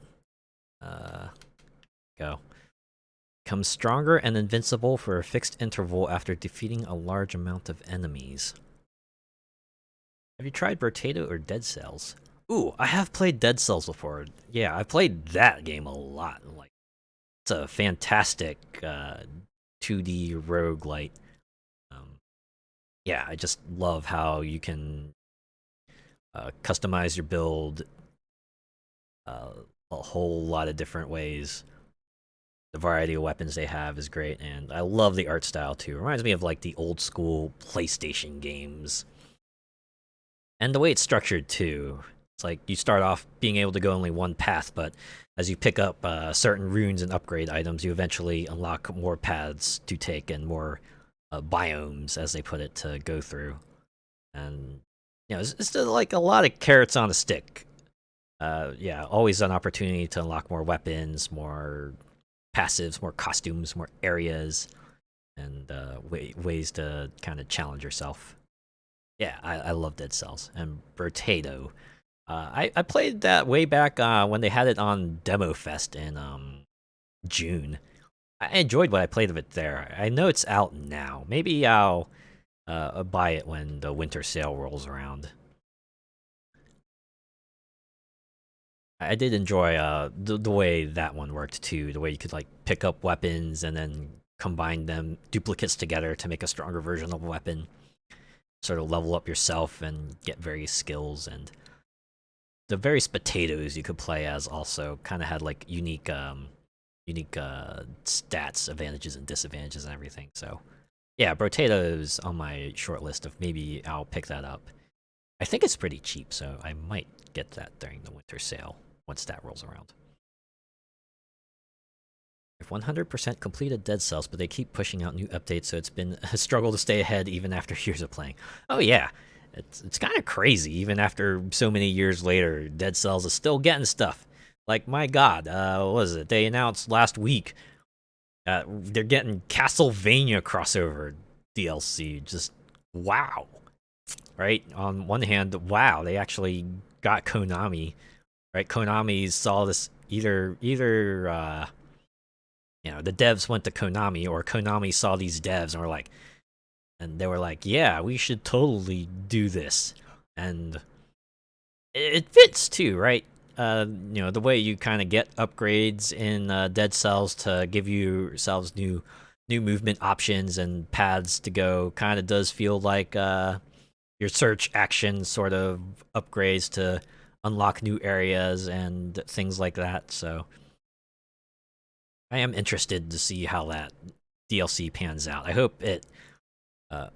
go. Becomes stronger and invincible for a fixed interval after defeating a large amount of enemies. Have you tried Potato or Dead Cells? Ooh, I have played Dead Cells before. Yeah, I played that game a lot. Like, it's a fantastic 2D roguelite. Yeah, I just love how you can customize your build a whole lot of different ways. The variety of weapons they have is great, and I love the art style too. It reminds me of like the old school PlayStation games. And the way it's structured too. It's like you start off being able to go only one path, but as you pick up certain runes and upgrade items, you eventually unlock more paths to take and more biomes, as they put it, to go through. And you know, it's like a lot of carrots on a stick. Yeah, always an opportunity to unlock more weapons, more passives, more costumes, more areas, and ways to kind of challenge yourself. Yeah, I love Dead Cells. And Potato. I played that way back when they had it on Demo Fest in June. I enjoyed what I played of it there. I know it's out now. Maybe I'll buy it when the winter sale rolls around. I did enjoy the way that one worked too. The way you could like pick up weapons and then combine them duplicates together to make a stronger version of a weapon. sort of level up yourself and get various skills, and the various potatoes you could play as also kind of had like unique stats, advantages and disadvantages and everything. So yeah, Brotato's on my short list of maybe I'll pick that up. I think it's pretty cheap, so I might get that during the winter sale once that rolls around. I've 100% completed Dead Cells, but they keep pushing out new updates, so it's been a struggle to stay ahead even after years of playing. Oh yeah, it's kind of crazy. Even after so many years later, Dead Cells is still getting stuff. Like, my god, what was it? They announced last week they're getting Castlevania crossover DLC. Just wow. Right? On one hand, wow, they actually got Konami. Right? Konami saw this either you know, the devs went to Konami, or Konami saw these devs and they were like, yeah, we should totally do this. And it fits too, right? You know, the way you kind of get upgrades in Dead Cells to give yourselves new movement options and paths to go kind of does feel like your search action sort of upgrades to unlock new areas and things like that. So I am interested to see how that DLC pans out. I hope it.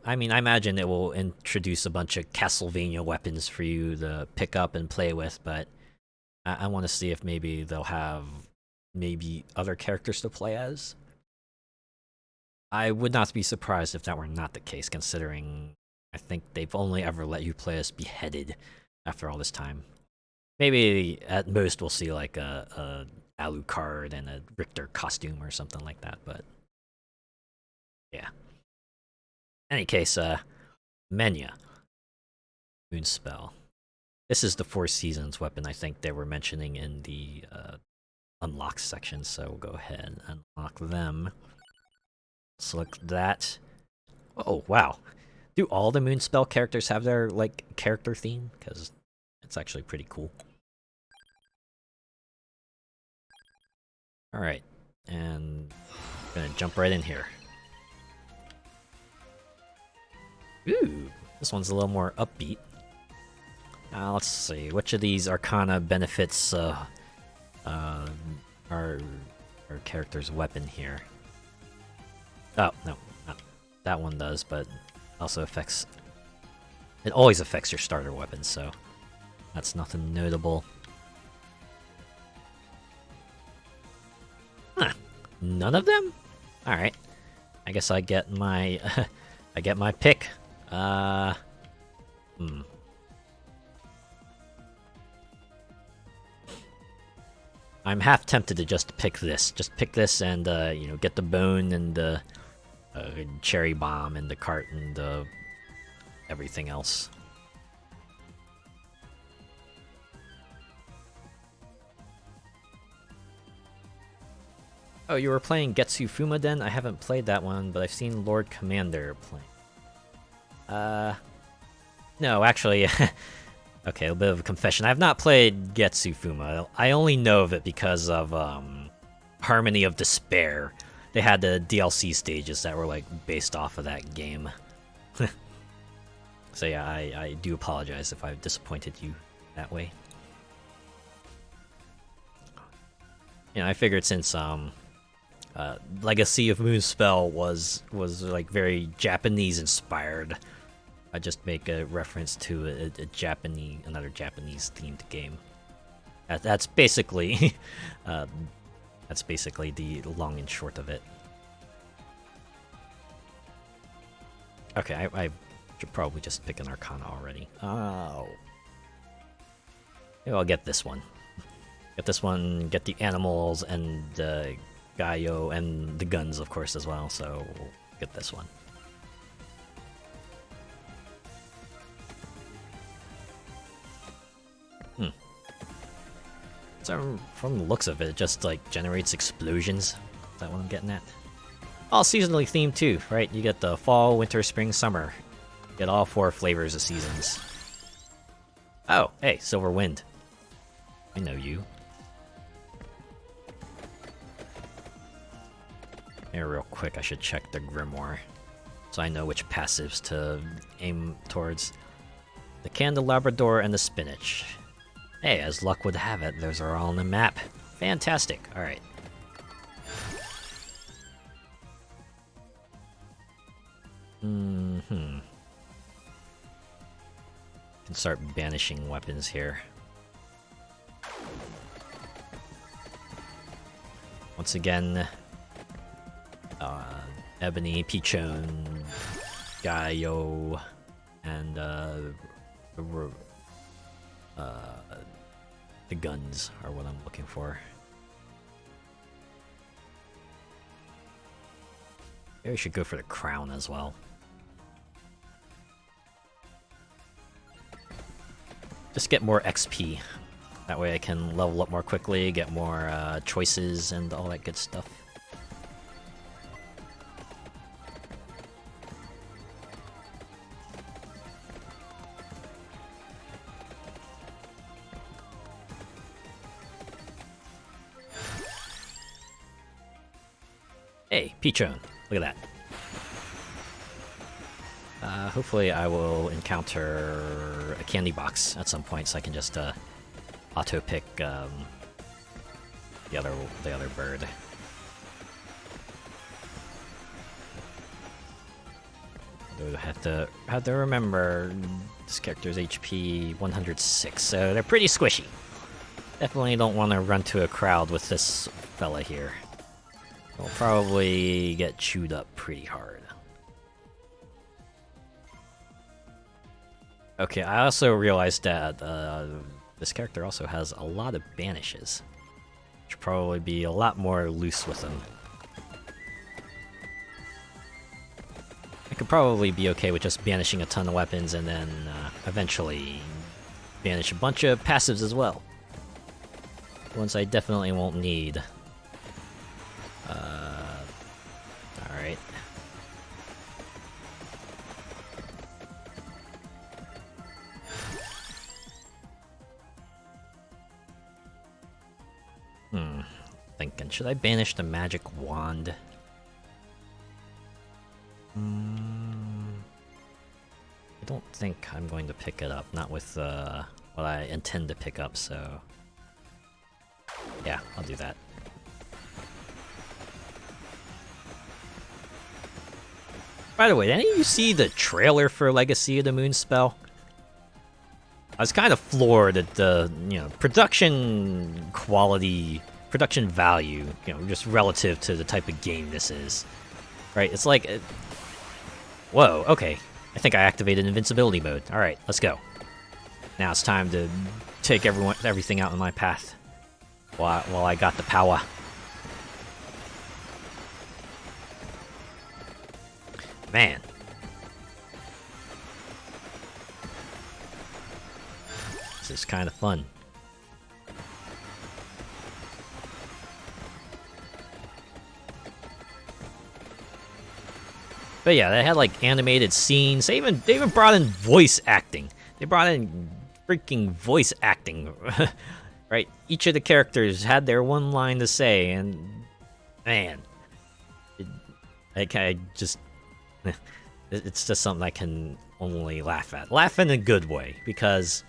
I mean, I imagine it will introduce a bunch of Castlevania weapons for you to pick up and play with, but I want to see if maybe they'll have maybe other characters to play as. I would not be surprised if that were not the case, considering I think they've only ever let you play as Beheaded after all this time. Maybe at most we'll see like a Alucard and a Richter costume or something like that, but yeah. Any case, Menya. Moonspell. This is the Four Seasons weapon I think they were mentioning in the unlock section, so we'll go ahead and unlock them. Select that. Oh, wow. Do all the Moonspell characters have their, like, character theme? Because it's actually pretty cool. Alright, and I'm gonna jump right in here. Ooh, this one's a little more upbeat. Let's see, which of these Arcana benefits our character's weapon here? Oh, no, that one does, but also affects... It always affects your starter weapon, so that's nothing notable. Huh, none of them? Alright, I guess I get my... I get my pick. I'm half tempted to just pick this. Just pick this and, you know, get the bone and the cherry bomb and the cart and everything else. Oh, you were playing Getsu Fuma then? I haven't played that one, but I've seen Lord Commander playing. No, actually, okay, a bit of a confession. I have not played Getsu Fuma. I only know of it because of Harmony of Despair. They had the DLC stages that were like based off of that game. So yeah, I do apologize if I've disappointed you that way. You know, I figured since Legacy of Moonspell was like very Japanese inspired, I just make a reference to another Japanese themed game. That's basically that's basically the long and short of it. Okay, I should probably just pick an Arcana already. Oh, maybe I'll get this one. Get this one. Get the animals and Gaio and the guns, of course, as well. So we'll get this one. So from the looks of it, it just like generates explosions. Is that what I'm getting at? All seasonally themed too, right? You get the fall, winter, spring, summer. You get all 4 flavors of seasons. Oh, hey, Silver Wind. I know you. Here, real quick, I should check the Grimoire. so I know which passives to aim towards. The candelabrador and the spinach. Hey, as luck would have it, those are all on the map. Fantastic. All right. Can start banishing weapons here. Once again, Ebony, Pichon, Gaio, and the guns are what I'm looking for. Maybe we should go for the crown as well. Just get more XP. That way I can level up more quickly, get more choices, and all that good stuff. Hey, Pichon, look at that. Hopefully I will encounter a candy box at some point, so I can just auto pick the other bird. I have to remember this character's HP 106, so they're pretty squishy. Definitely don't want to run to a crowd with this fella here. We'll probably get chewed up pretty hard. Okay, I also realized that this character also has a lot of banishes. Should probably be a lot more loose with them. I could probably be okay with just banishing a ton of weapons and then eventually banish a bunch of passives as well. Ones I definitely won't need. Alright. Thinking, should I banish the magic wand? I don't think I'm going to pick it up, not with what I intend to pick up, so yeah, I'll do that. By the way, did any of you see the trailer for Legacy of the Moonspell? I was kind of floored at the, production quality, production value, just relative to the type of game this is. Right? It's like, whoa, okay. I think I activated invincibility mode. All right, let's go. Now it's time to take everything out in my path while I got the power. Man. This is kind of fun. But yeah, they had like animated scenes. They even brought in voice acting. They brought in freaking voice acting. Right? Each of the characters had their one line to say, and man, it's just something I can only laugh at. Laugh in a good way, because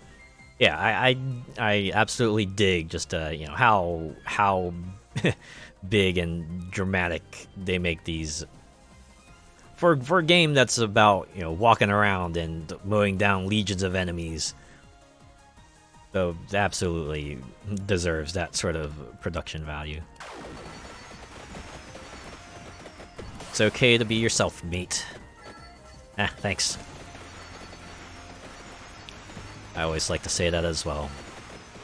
yeah, I absolutely dig just how big and dramatic they make these for a game that's about walking around and mowing down legions of enemies. So it absolutely deserves that sort of production value. It's okay to be yourself, mate. Thanks. I always like to say that as well.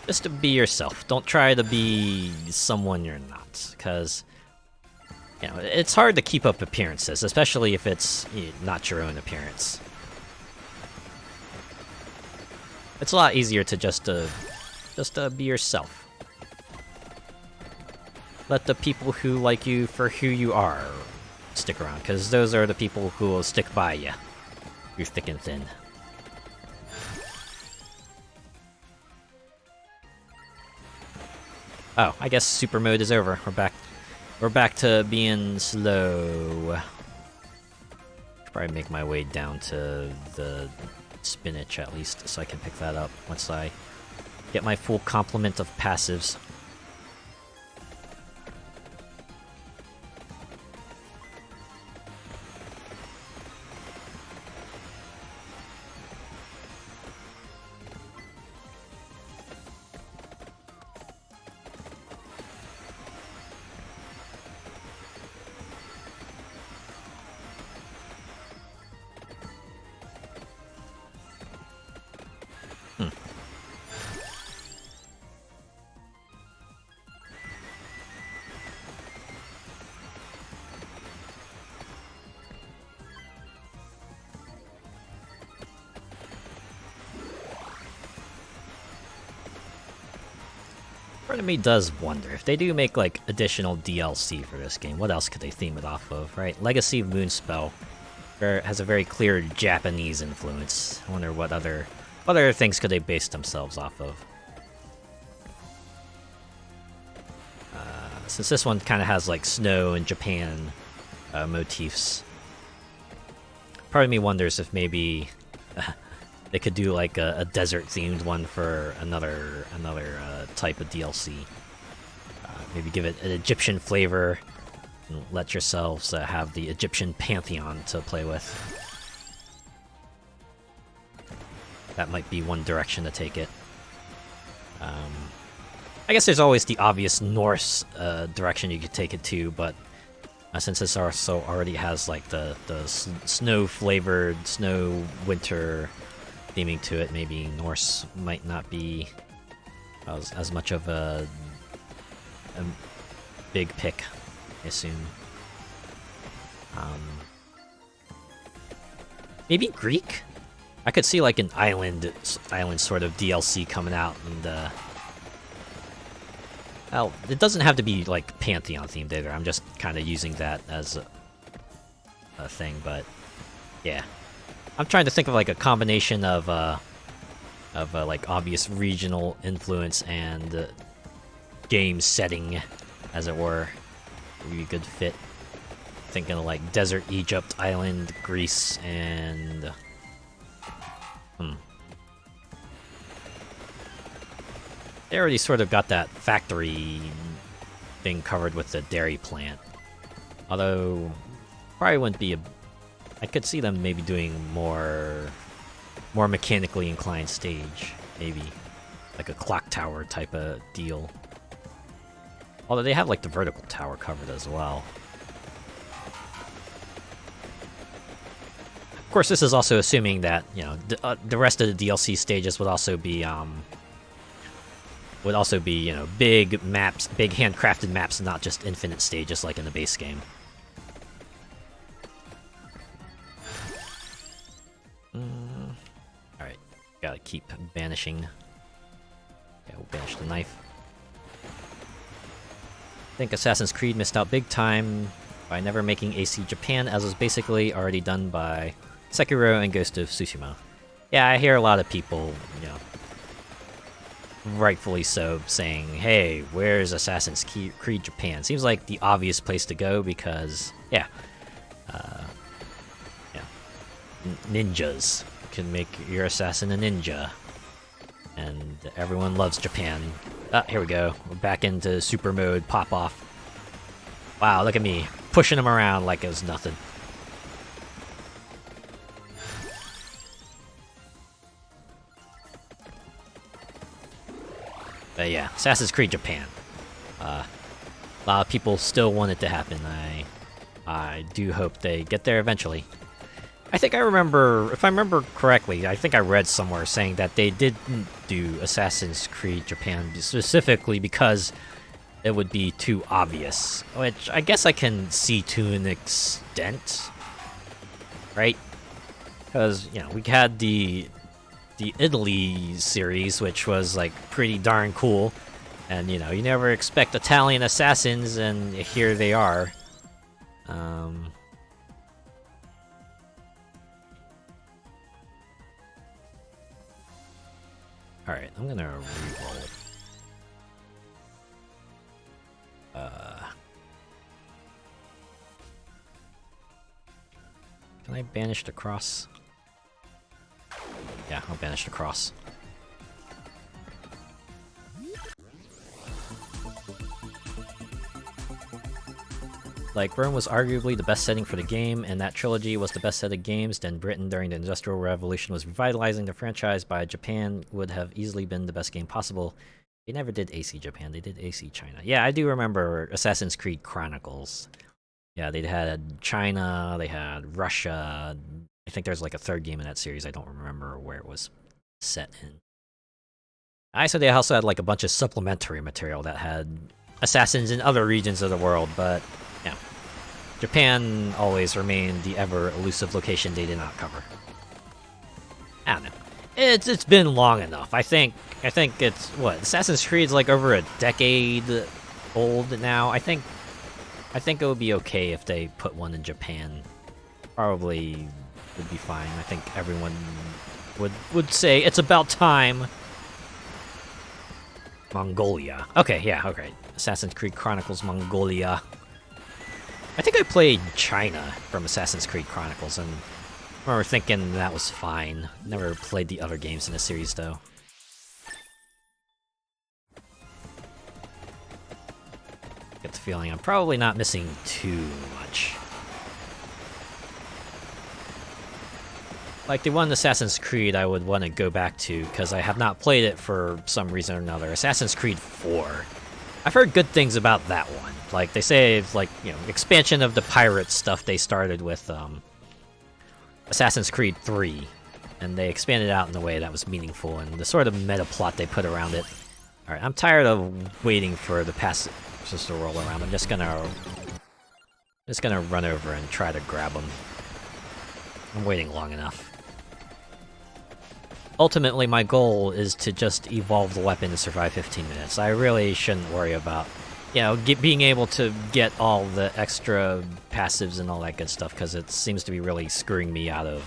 Just to be yourself. Don't try to be someone you're not, because it's hard to keep up appearances, especially if it's not your own appearance. It's a lot easier to just be yourself. Let the people who like you for who you are stick around, because those are the people who will stick by you through thick and thin. Oh, I guess super mode is over. We're back to being slow. Probably make my way down to the spinach at least, so I can pick that up once I get my full complement of passives. Part of me does wonder, if they do make, like, additional DLC for this game, what else could they theme it off of, right? Legacy of Moonspell has a very clear Japanese influence. I wonder what other things could they base themselves off of. Since this one kind of has, like, snow and Japan motifs, part of me wonders if maybe they could do like a desert-themed one for another type of DLC. Maybe give it an Egyptian flavor, and let yourselves have the Egyptian pantheon to play with. That might be one direction to take it. I guess there's always the obvious Norse direction you could take it to, but since this also already has like the snow-flavored, snow-winter theming to it, maybe Norse might not be as much of a big pick, I assume. Maybe Greek? I could see like an island sort of DLC coming out, and well, it doesn't have to be like Pantheon themed either. I'm just kind of using that as a thing, but yeah. I'm trying to think of like a combination of like obvious regional influence and game setting, as it were. Would be a good fit. Thinking of like desert Egypt, island Greece, and they already sort of got that factory thing covered with the dairy plant. Although probably wouldn't be I could see them maybe doing more mechanically inclined stage, maybe like a clock tower type of deal. Although they have like the vertical tower covered as well. Of course, this is also assuming that, you know, the rest of the DLC stages would also be you know, big maps, big handcrafted maps, not just infinite stages like in the base game. Alright, gotta keep banishing. Yeah, we'll banish the knife. I think Assassin's Creed missed out big time by never making AC Japan, as was basically already done by Sekiro and Ghost of Tsushima. Yeah, I hear a lot of people, you know, rightfully so, saying, hey, where's Assassin's Creed Japan? Seems like the obvious place to go because, yeah, ninjas. You can make your assassin a ninja. And everyone loves Japan. Ah, here we go. We're back into super mode, pop off. Wow, look at me, pushing him around like it was nothing. But yeah, Assassin's Creed Japan. A lot of people still want it to happen. I do hope they get there eventually. I think I remember, if I remember correctly, I think I read somewhere saying that they didn't do Assassin's Creed Japan specifically because it would be too obvious, which I guess I can see to an extent, right? Because, you know, we had the Italy series, which was like pretty darn cool, and you know, you never expect Italian assassins, and here they are. Alright, I'm gonna reroll. Can Can I banish the cross? Yeah, I'll banish the cross. Like, Rome was arguably the best setting for the game, and that trilogy was the best set of games. Then Britain during the Industrial Revolution was revitalizing the franchise by Japan would have easily been the best game possible. They never did AC Japan, they did AC China. Yeah, I do remember Assassin's Creed Chronicles. Yeah, they had China, they had Russia. I think there's like a third game in that series, I don't remember where it was set in. They also had like a bunch of supplementary material that had assassins in other regions of the world, but yeah. Japan always remained the ever elusive location they did not cover. I don't know. It's been long enough. I think it's what, Assassin's Creed's like over a decade old now. I think it would be okay if they put one in Japan. Probably would be fine. I think everyone would say it's about time. Mongolia. Okay, yeah, okay. Assassin's Creed Chronicles Mongolia. I think I played China from Assassin's Creed Chronicles, and I remember thinking that was fine. Never played the other games in the series, though. Get the feeling I'm probably not missing too much. Like, the one Assassin's Creed I would want to go back to, because I have not played it for some reason or another. Assassin's Creed 4. I've heard good things about that one. Like, they say it's like, you know, expansion of the pirate stuff they started with Assassin's Creed 3. And they expanded it out in a way that was meaningful, and the sort of meta plot they put around it. Alright, I'm tired of waiting for the passes to roll around. I'm just gonna run over and try to grab them. I'm waiting long enough. Ultimately, my goal is to just evolve the weapon to survive 15 minutes. I really shouldn't worry about, you know, being able to get all the extra passives and all that good stuff, because it seems to be really screwing me out of,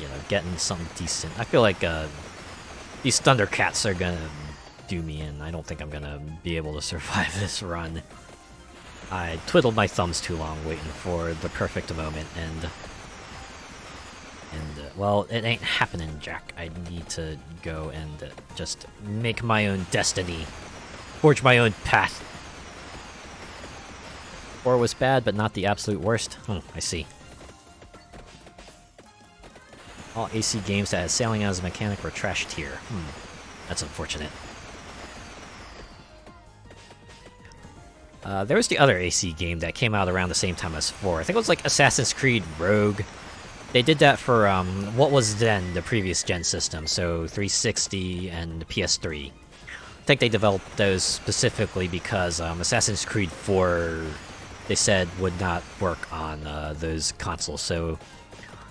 you know, getting something decent. I feel like these Thundercats are gonna do me in. I don't think I'm gonna be able to survive this run. I twiddled my thumbs too long waiting for the perfect moment, and well, it ain't happening, Jack. I need to go and just make my own destiny. Forge my own path. 4 was bad, but not the absolute worst. I see. All AC games that had sailing as a mechanic were trashed here. That's unfortunate. There was the other AC game that came out around the same time as 4. I think it was like Assassin's Creed Rogue. They did that for what was then the previous gen system, so 360 and PS3. I think they developed those specifically because Assassin's Creed 4, they said, would not work on those consoles, so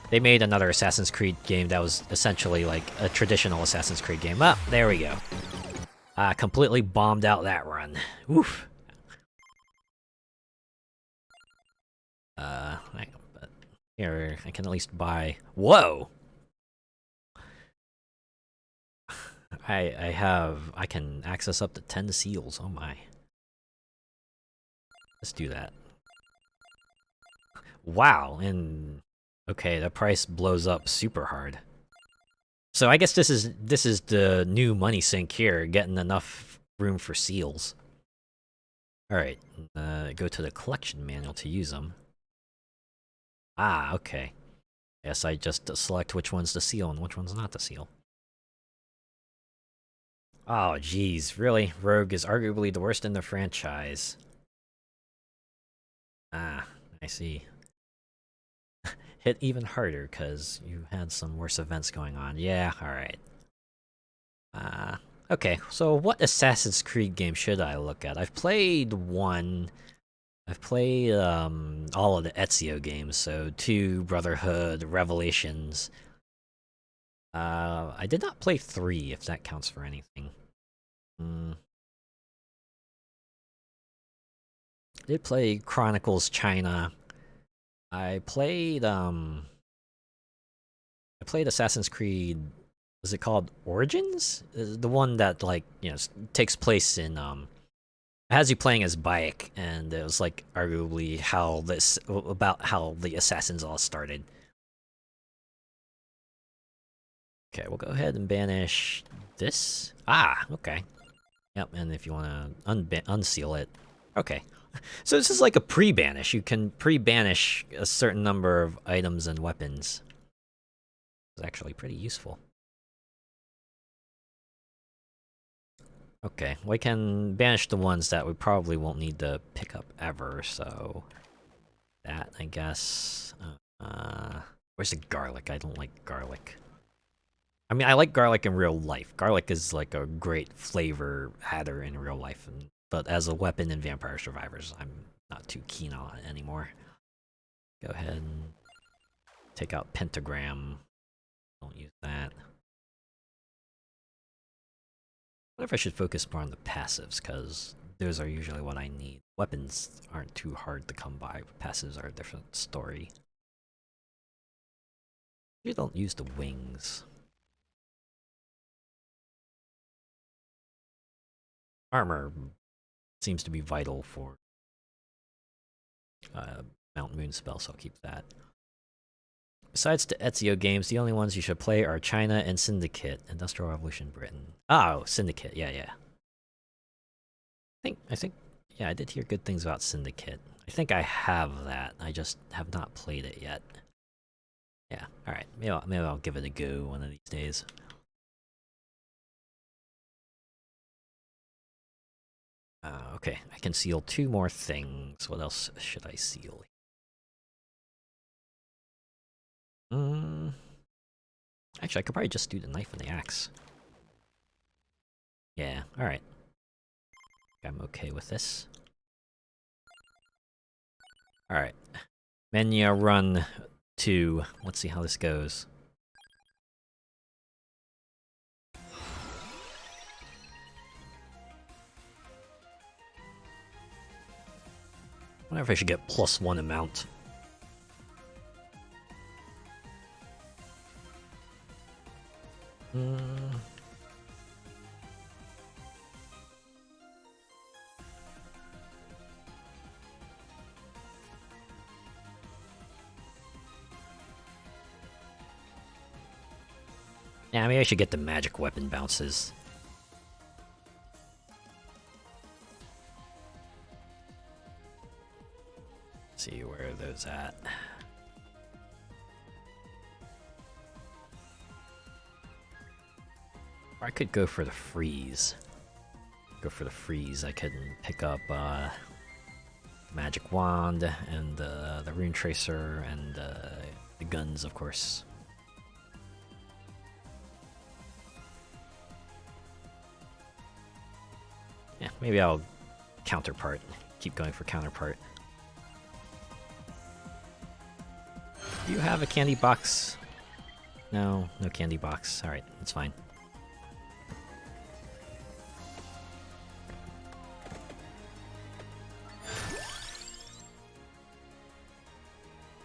they made another Assassin's Creed game that was essentially like a traditional Assassin's Creed game. Oh, there we go. Completely bombed out that run. Oof. But here, I can at least buy... Whoa! I can access up to 10 seals, oh my. Let's do that. Wow, and... Okay, the price blows up super hard. So I guess this is the new money sink here, getting enough room for seals. Alright, go to the collection manual to use them. Ah, okay. Yes, I just select which one's the seal and which one's not the seal. Oh, geez, really? Rogue is arguably the worst in the franchise. Ah, I see. Hit even harder, because you had some worse events going on. Yeah, alright. Okay, so what Assassin's Creed game should I look at? I've played one. I've played all of the Ezio games, so 2, Brotherhood, Revelations. I did not play 3, if that counts for anything. I did play Chronicles China. I played Assassin's Creed, was it called Origins? The one that, like, you know, takes place in It has you playing as Bayek, and it was like arguably how the assassins all started. Okay, we'll go ahead and banish this. Ah, okay. Yep, and if you want to unseal it, okay. So this is like a pre-banish. You can pre-banish a certain number of items and weapons. It's actually pretty useful. Okay, we can banish the ones that we probably won't need to pick up ever, so... That, I guess... where's the garlic? I don't like garlic. I mean, I like garlic in real life. Garlic is like a great flavor adder in real life, but as a weapon in Vampire Survivors, I'm not too keen on it anymore. Go ahead and take out Pentagram. Don't use that. I wonder if I should focus more on the passives, because those are usually what I need. Weapons aren't too hard to come by, but passives are a different story. You don't use the wings. Armor seems to be vital for Mount Moonspell, so I'll keep that. Besides the Ezio games, the only ones you should play are China and Syndicate, Industrial Revolution Britain. Oh, Syndicate, yeah. I think, yeah, I did hear good things about Syndicate. I think I have that, I just have not played it yet. Yeah, alright, maybe I'll give it a go one of these days. Okay, I can seal 2 more things. What else should I seal? Actually, I could probably just do the knife and the axe. Yeah, alright. I'm okay with this. Alright. Menya run 2. Let's see how this goes. I wonder if I should get +1 amount. Yeah, maybe I should get the magic weapon bounces. See where are those at. Or I could go for the freeze. I could pick up magic wand and the rune tracer and the guns, of course. Yeah, maybe I'll counterpart. Keep going for counterpart. Do you have a candy box? No, no candy box. Alright, that's fine.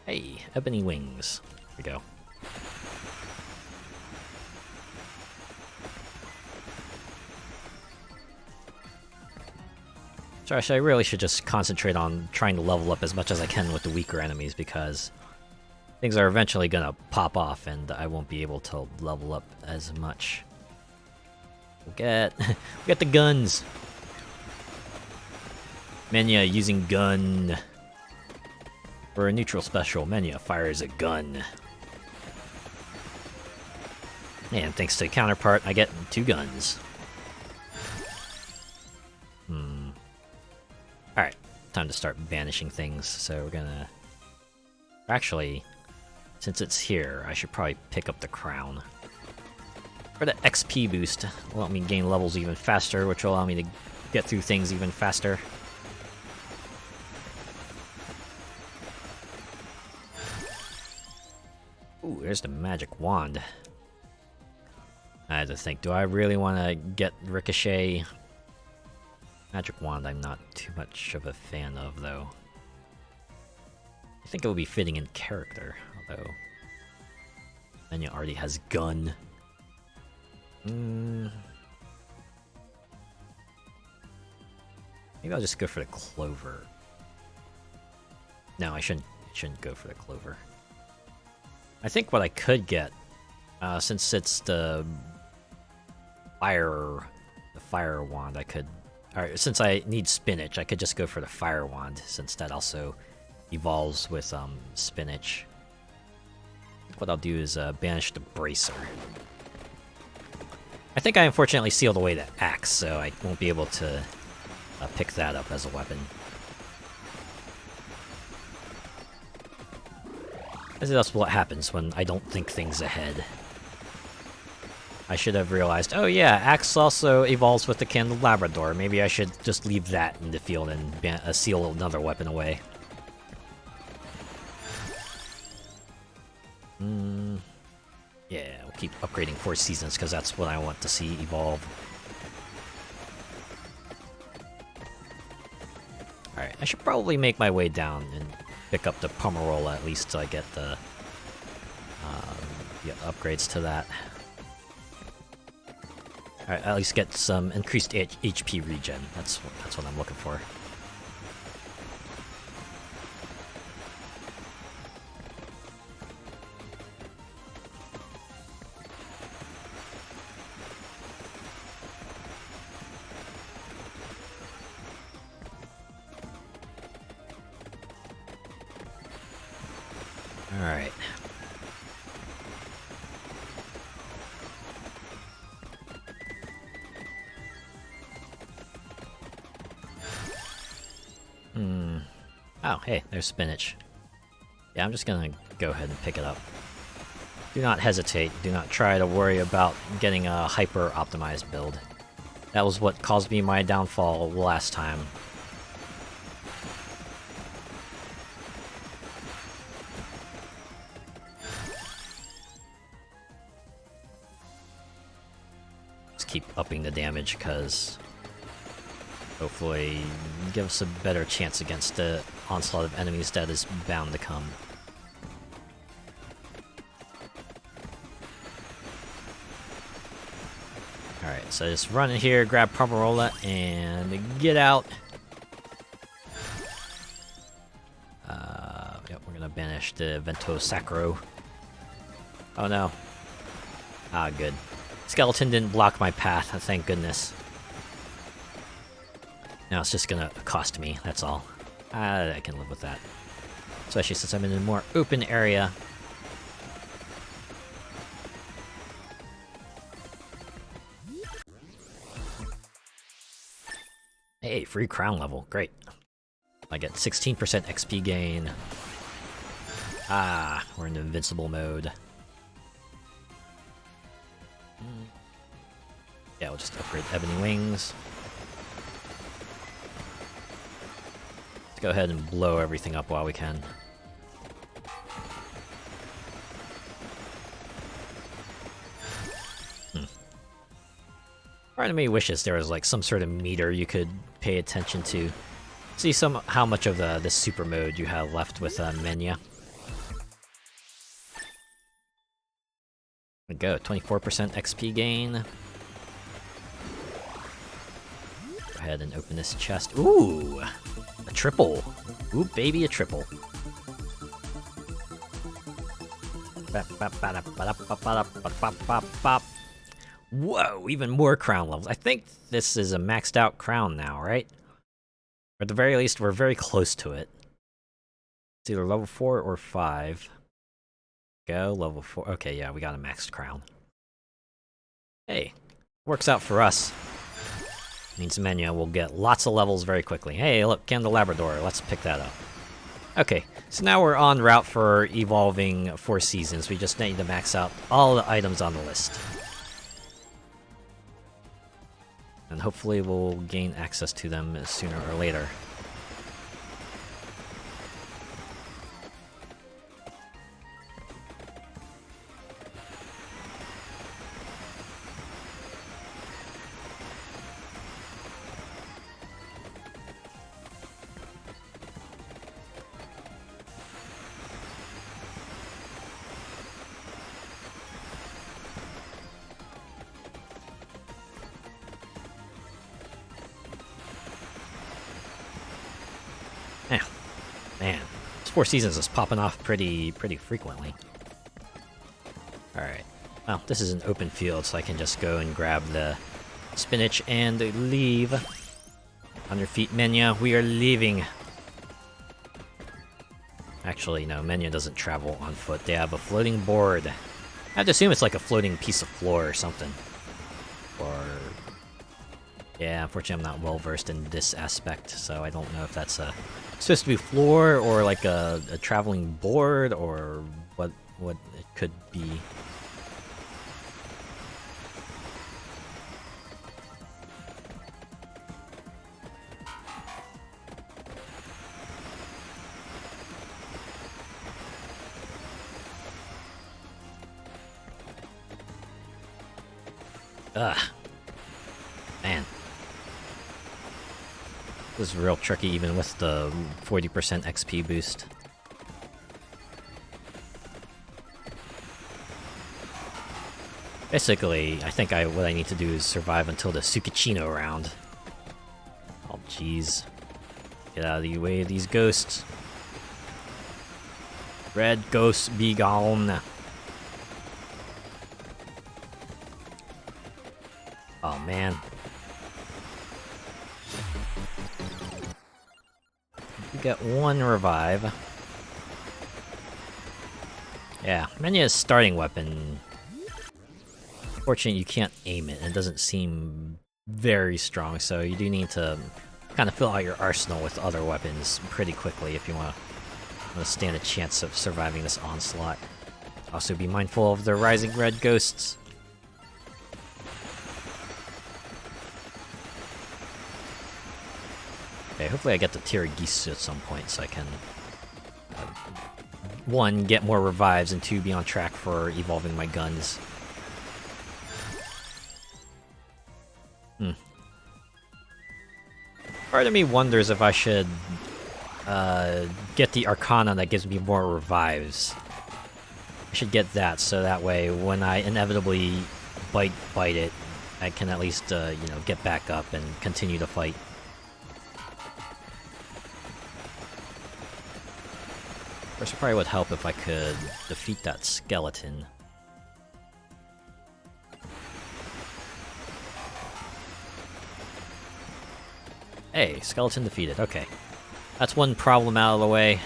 Hey, ebony wings. Here we go. Sorry, I really should just concentrate on trying to level up as much as I can with the weaker enemies, because things are eventually gonna pop off and I won't be able to level up as much. We'll get the guns. Menya using gun. For a neutral special, Menya fires a gun. And thanks to counterpart, I get 2 guns. Alright, time to start banishing things, so we're gonna... Actually, since it's here, I should probably pick up the crown. For the XP boost, will let me gain levels even faster, which will allow me to get through things even faster. Ooh, there's the magic wand. I had to think, do I really want to get Ricochet? Magic wand I'm not too much of a fan of, though. I think it would be fitting in character, although... Menya already has gun. Maybe I'll just go for the clover. No, I shouldn't go for the clover. I think what I could get, since it's the fire wand, I could... Alright, since I need spinach, I could just go for the fire wand, since that also evolves with spinach. I think what I'll do is banish the bracer. I think I unfortunately sealed away the axe, so I won't be able to pick that up as a weapon. That's what happens when I don't think things ahead. I should have realized, oh yeah, axe also evolves with the candelabrador. Maybe I should just leave that in the field and seal another weapon away. Yeah, we'll keep upgrading 4 seasons because that's what I want to see evolve. Alright, I should probably make my way down and pick up the Pomerola at least till I get the upgrades to that. Alright, at least get some increased HP regen. That's what I'm looking for. Alright. Oh, hey, there's spinach. Yeah, I'm just gonna go ahead and pick it up. Do not hesitate. Do not try to worry about getting a hyper-optimized build. That was what caused me my downfall last time. Just keep upping the damage, because hopefully give us a better chance against the onslaught of enemies that is bound to come. Alright, so just run in here, grab Pomerola, and get out. Yep, we're gonna banish the Vento Sacro. Oh no. Ah, good. Skeleton didn't block my path, thank goodness. Now it's just gonna cost me, that's all. I can live with that. Especially since I'm in a more open area. Hey, free crown level, great. I get 16% XP gain. Ah, we're in invincible mode. Yeah, we'll just upgrade Ebony Wings. Let's go ahead and blow everything up while we can. Part of me wishes there was like some sort of meter you could pay attention to. See how much of this super mode you have left with Menya. There we go, 24% XP gain. Go ahead and open this chest. Ooh! A triple! Ooh, baby, a triple. Whoa, even more crown levels. I think this is a maxed out crown now, right? Or at the very least, we're very close to it. It's either level 4 or 5. Go, level 4. Okay, yeah, we got a maxed crown. Hey, works out for us. Means Menya will get lots of levels very quickly. Hey, look, Candelabrador, let's pick that up. Okay, so now we're en route for evolving 4 seasons. We just need to max out all the items on the list. And hopefully we'll gain access to them sooner or later. Four Seasons is popping off pretty frequently. Alright. Well, this is an open field, so I can just go and grab the spinach and leave. On your feet, Menya, we are leaving. Actually, no, Menya doesn't travel on foot. They have a floating board. I have to assume it's like a floating piece of floor or something. Or... yeah, unfortunately I'm not well versed in this aspect, so I don't know if that's supposed to be floor or like a traveling board or what it could be. Ugh. Man. This is real tricky even with the 40% XP boost. Basically, I think what I need to do is survive until the Tsukishino round. Oh jeez. Get out of the way of these ghosts. Red ghosts be gone. Oh man. We got one revive. Yeah, Menya's starting weapon. Fortunately, you can't aim it. It doesn't seem very strong, so you do need to kind of fill out your arsenal with other weapons pretty quickly if you want to stand a chance of surviving this onslaught. Also, be mindful of the rising red ghosts. Okay, hopefully I get the Tiragisu at some point so I can, one, get more revives, and two, be on track for evolving my guns. Part of me wonders if I should get the Arcana that gives me more revives. I should get that, so that way when I inevitably bite it, I can at least, you know, get back up and continue to fight. First, it probably would help if I could defeat that skeleton. Hey, skeleton defeated, okay. That's one problem out of the way.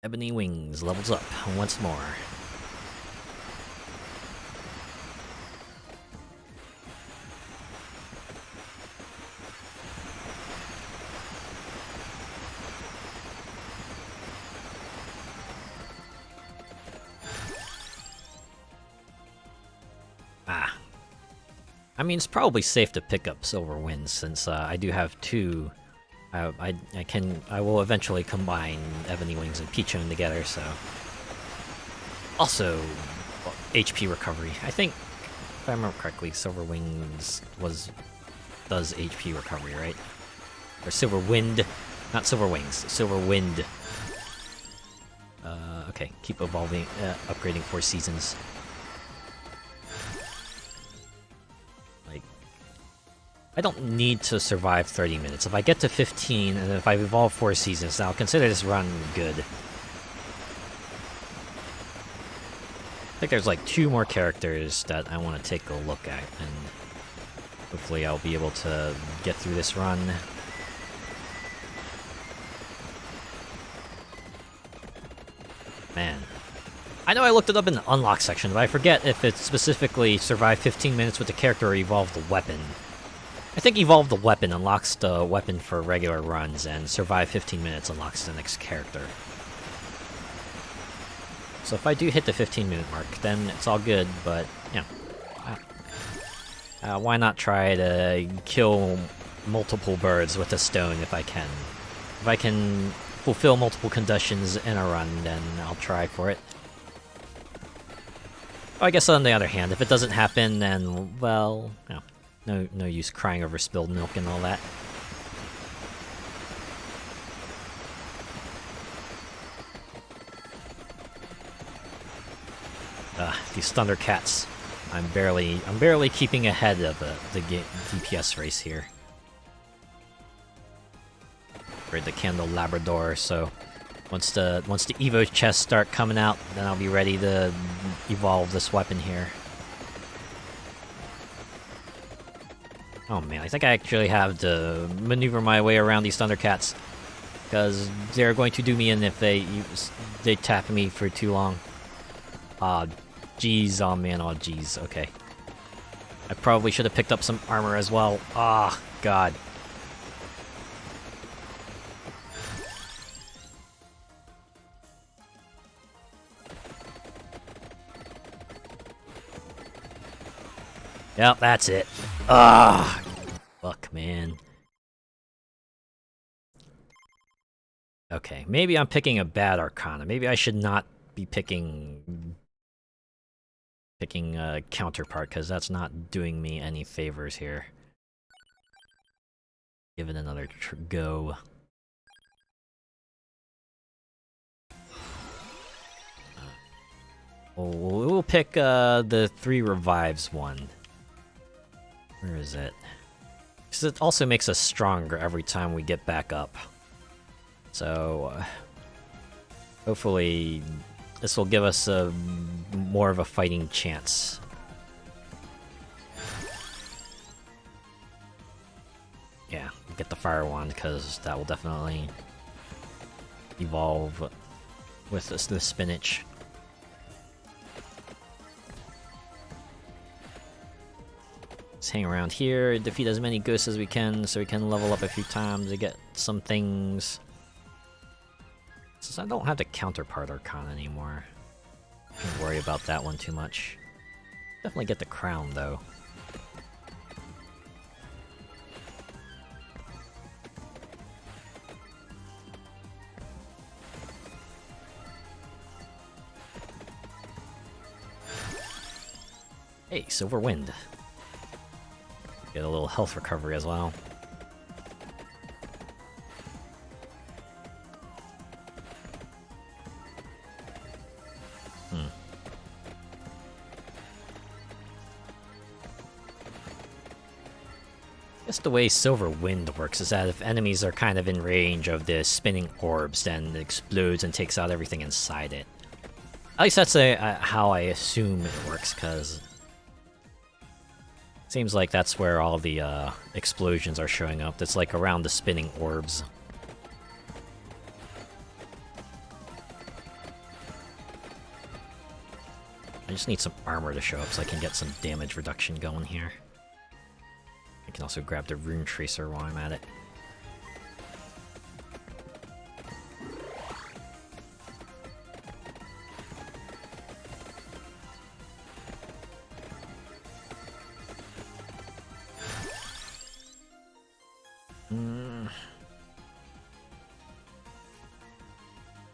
Ebony Wings levels up once more. I mean, it's probably safe to pick up Silver Winds since I do have two. I will eventually combine Ebony Wings and Peachone together. So, also HP recovery. I think, if I remember correctly, Silver Wings does HP recovery, right? Or Silver Wind, not Silver Wings, Silver Wind. Okay, keep evolving, upgrading Four Seasons. I don't need to survive 30 minutes. If I get to 15, and if I evolve 4 seasons, I'll consider this run good. I think there's like 2 more characters that I want to take a look at, and hopefully I'll be able to get through this run. Man. I know I looked it up in the unlock section, but I forget if it's specifically survive 15 minutes with the character or evolve the weapon. I think evolve the weapon unlocks the weapon for regular runs, and survive 15 minutes unlocks the next character. So if I do hit the 15-minute mark, then it's all good, but, you know. Why not try to kill multiple birds with a stone if I can? If I can fulfill multiple conditions in a run, then I'll try for it. I guess on the other hand, if it doesn't happen, then, well, you know. No use crying over spilled milk and all that. These Thundercats. I'm barely keeping ahead of the DPS race here. Upgrade the Candle Labrador, so once the Evo chests start coming out, then I'll be ready to evolve this weapon here. Oh man, I think I actually have to maneuver my way around these Thundercats, because they're going to do me in if they tap me for too long. Ah, jeez, oh man, oh jeez, okay. I probably should have picked up some armor as well. Ah, god. Yep, that's it. Ah, fuck, man. Okay, maybe I'm picking a bad Arcana. Maybe I should not be picking a counterpart, because that's not doing me any favors here. Give it another go. We'll pick the 3 revives one. Where is it? Because it also makes us stronger every time we get back up. So, hopefully this will give us more of a fighting chance. Yeah, get the Fire Wand, because that will definitely evolve with the spinach. Let's hang around here, defeat as many ghosts as we can, so we can level up a few times to get some things. Since I don't have the counterpart Arcana anymore, don't worry about that one too much. Definitely get the crown though. Hey, Silver Wind. Get a little health recovery as well. I guess the way Silver Wind works is that if enemies are kind of in range of the spinning orbs, then it explodes and takes out everything inside it. At least that's how I assume it works, because it seems like that's where all the explosions are showing up. It's like around the spinning orbs. I just need some armor to show up so I can get some damage reduction going here. I can also grab the Rune Tracer while I'm at it.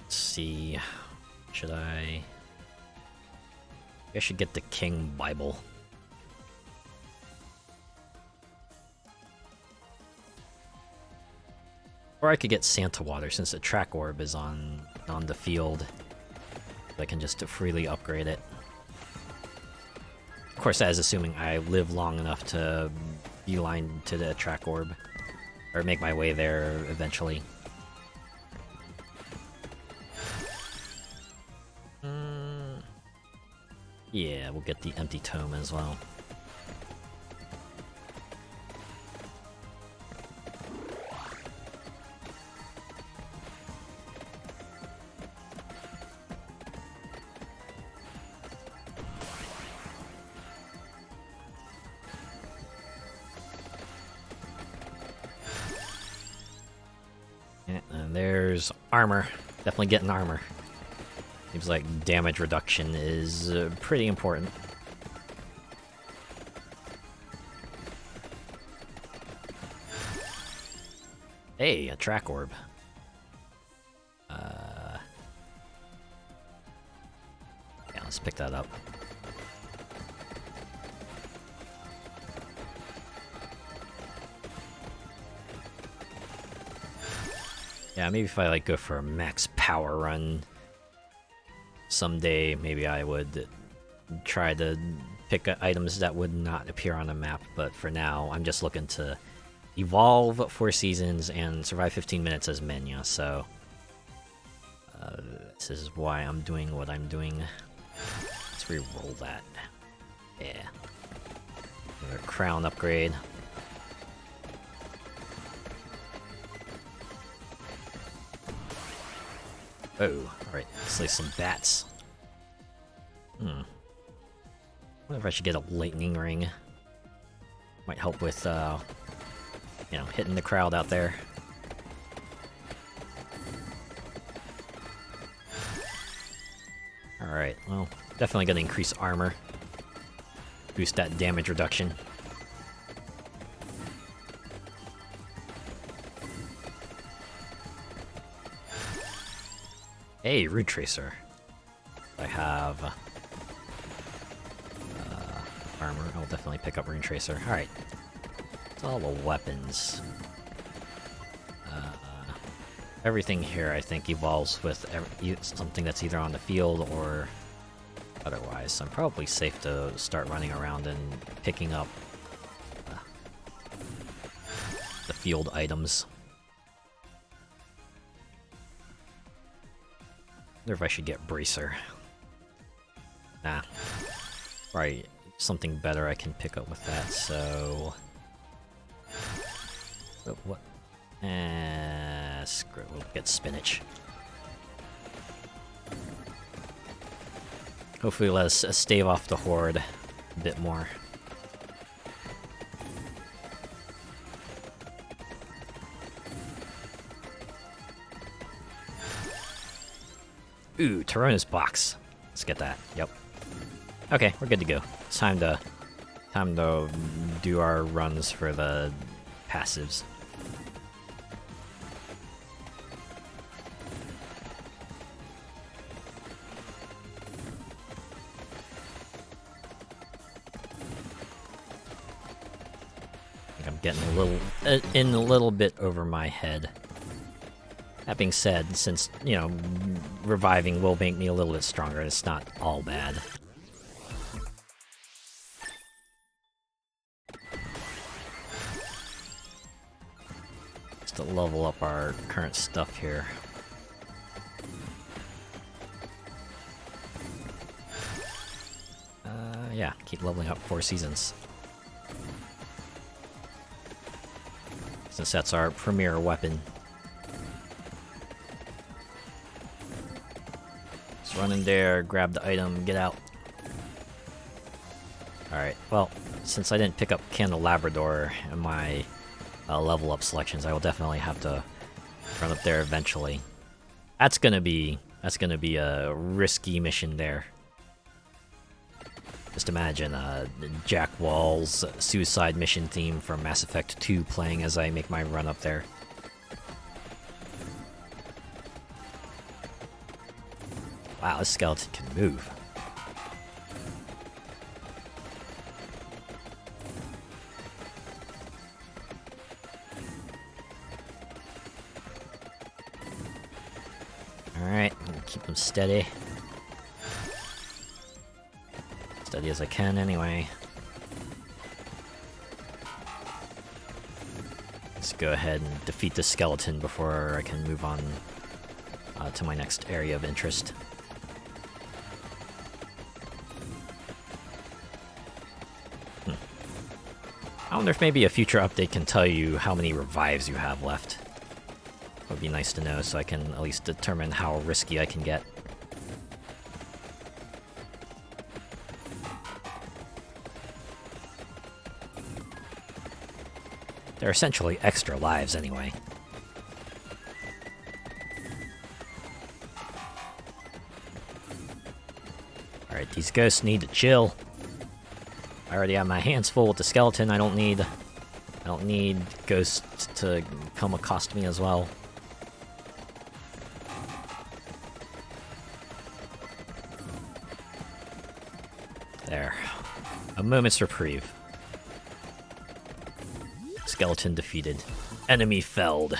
Let's see. Should I should get the King Bible. Or I could get Santa Water, since the track orb is on the field. I can just freely upgrade it. Of course, that is assuming I live long enough to beeline to the track orb. Or make my way there eventually. Yeah, we'll get the Empty Tome as well. Yeah, and there's armor. Definitely getting armor. Seems like damage reduction is pretty important. Hey, a track orb. Yeah, let's pick that up. Yeah, maybe if I like go for a max power run someday, maybe I would try to pick items that would not appear on the map, but for now, I'm just looking to evolve 4 seasons and survive 15 minutes as Menya, so this is why I'm doing what I'm doing. Let's re-roll that. Yeah. Another crown upgrade. Oh, alright, slay some bats. Wonder if I should get a lightning ring. Might help with, you know, hitting the crowd out there. Alright, well, definitely gonna increase armor. Boost that damage reduction. Hey, Root Tracer. I have armor. I'll definitely pick up Rune Tracer. Alright. It's all the weapons. Everything here, I think, evolves with something that's either on the field or otherwise. So I'm probably safe to start running around and picking up the field items. Wonder if I should get Bracer. Nah. Right. Something better I can pick up with that, so... Oh, what? Screw it, we'll get Spinach. Hopefully let us stave off the horde a bit more. Ooh, Tarona's box. Let's get that. Yep. Okay, we're good to go. It's time to do our runs for the passives. I think I'm getting a little bit over my head. That being said, since, you know, reviving will make me a little bit stronger, it's not all bad. Just to level up our current stuff here. Yeah, keep leveling up 4 seasons. Since that's our premier weapon. Just run in there, grab the item, get out. Alright, well, since I didn't pick up Candelabrador in my level up selections, I will definitely have to run up there eventually. That's gonna be a risky mission there. Just imagine Jack Wall's suicide mission theme from Mass Effect 2 playing as I make my run up there. Wow, this skeleton can move. Alright, keep him steady. Steady as I can, anyway. Let's go ahead and defeat the skeleton before I can move on to my next area of interest. I wonder if maybe a future update can tell you how many revives you have left. Would be nice to know, so I can at least determine how risky I can get. They're essentially extra lives anyway. Alright, these ghosts need to chill. I already have my hands full with the skeleton. I don't need ghosts to come accost me as well. There. A moment's reprieve. Skeleton defeated. Enemy felled.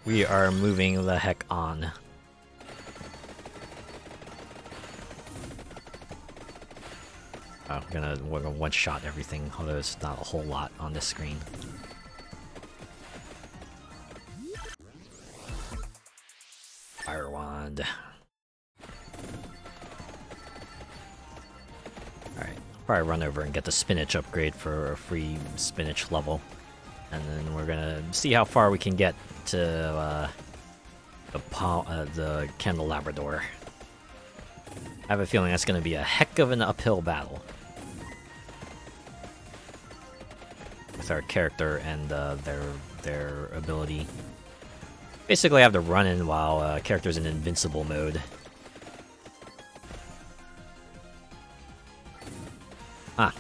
We are moving the heck on. we're gonna one-shot everything, although it's not a whole lot on this screen. Fire wand. Alright, probably run over and get the spinach upgrade for a free spinach level. And then we're gonna see how far we can get to the Candelabrador. I have a feeling that's gonna be a heck of an uphill battle. With our character and their ability. Basically, I have to run in while character's in invincible mode. Ah,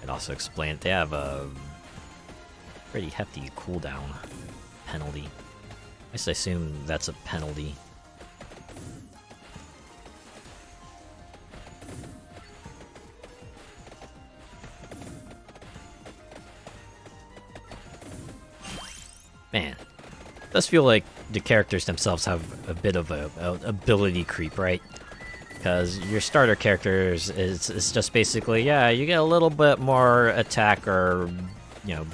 it also explained they have a pretty hefty cooldown penalty. I just assume that's a penalty. Man, it does feel like the characters themselves have a bit of a ability creep, right? Because your starter characters is just basically, yeah, you get a little bit more attack or, you know,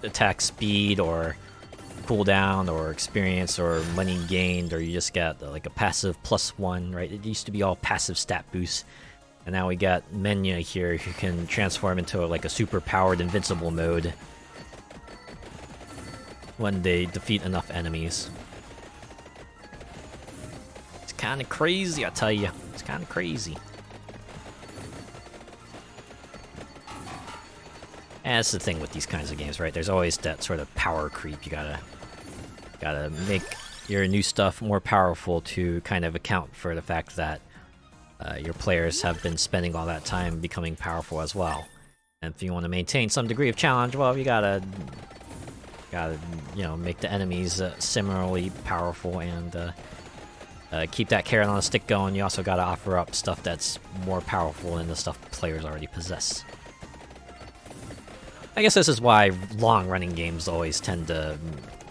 attack speed or cooldown or experience or money gained, or you just get like a passive +1, right? It used to be all passive stat boosts. And now we got Menya here who can transform into like a super powered invincible mode when they defeat enough enemies. It's kind of crazy, I tell you. It's kind of crazy. And that's the thing with these kinds of games, right? There's always that sort of power creep. You gotta make your new stuff more powerful to kind of account for the fact that your players have been spending all that time becoming powerful as well. And if you want to maintain some degree of challenge, well, you gotta you know, make the enemies similarly powerful and keep that carrot on a stick going. You also gotta offer up stuff that's more powerful than the stuff players already possess. I guess this is why long-running games always tend to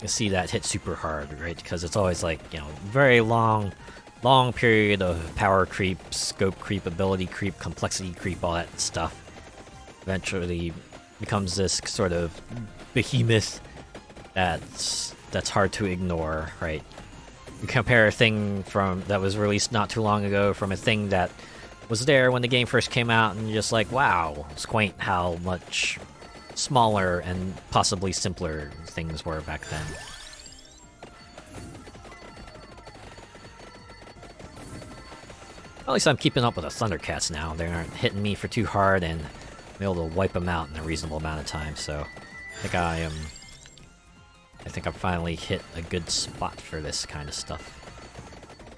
see that hit super hard, right? Because it's always like, you know, very long period of power creep, scope creep, ability creep, complexity creep, all that stuff. Eventually becomes this sort of behemoth that's hard to ignore, right? You compare a thing that was released not too long ago from a thing that was there when the game first came out, and you're just like, wow, it's quaint how much smaller and possibly simpler things were back then. At least I'm keeping up with the Thundercats now. They aren't hitting me for too hard, and I'm able to wipe them out in a reasonable amount of time, so I think I've finally hit a good spot for this kind of stuff.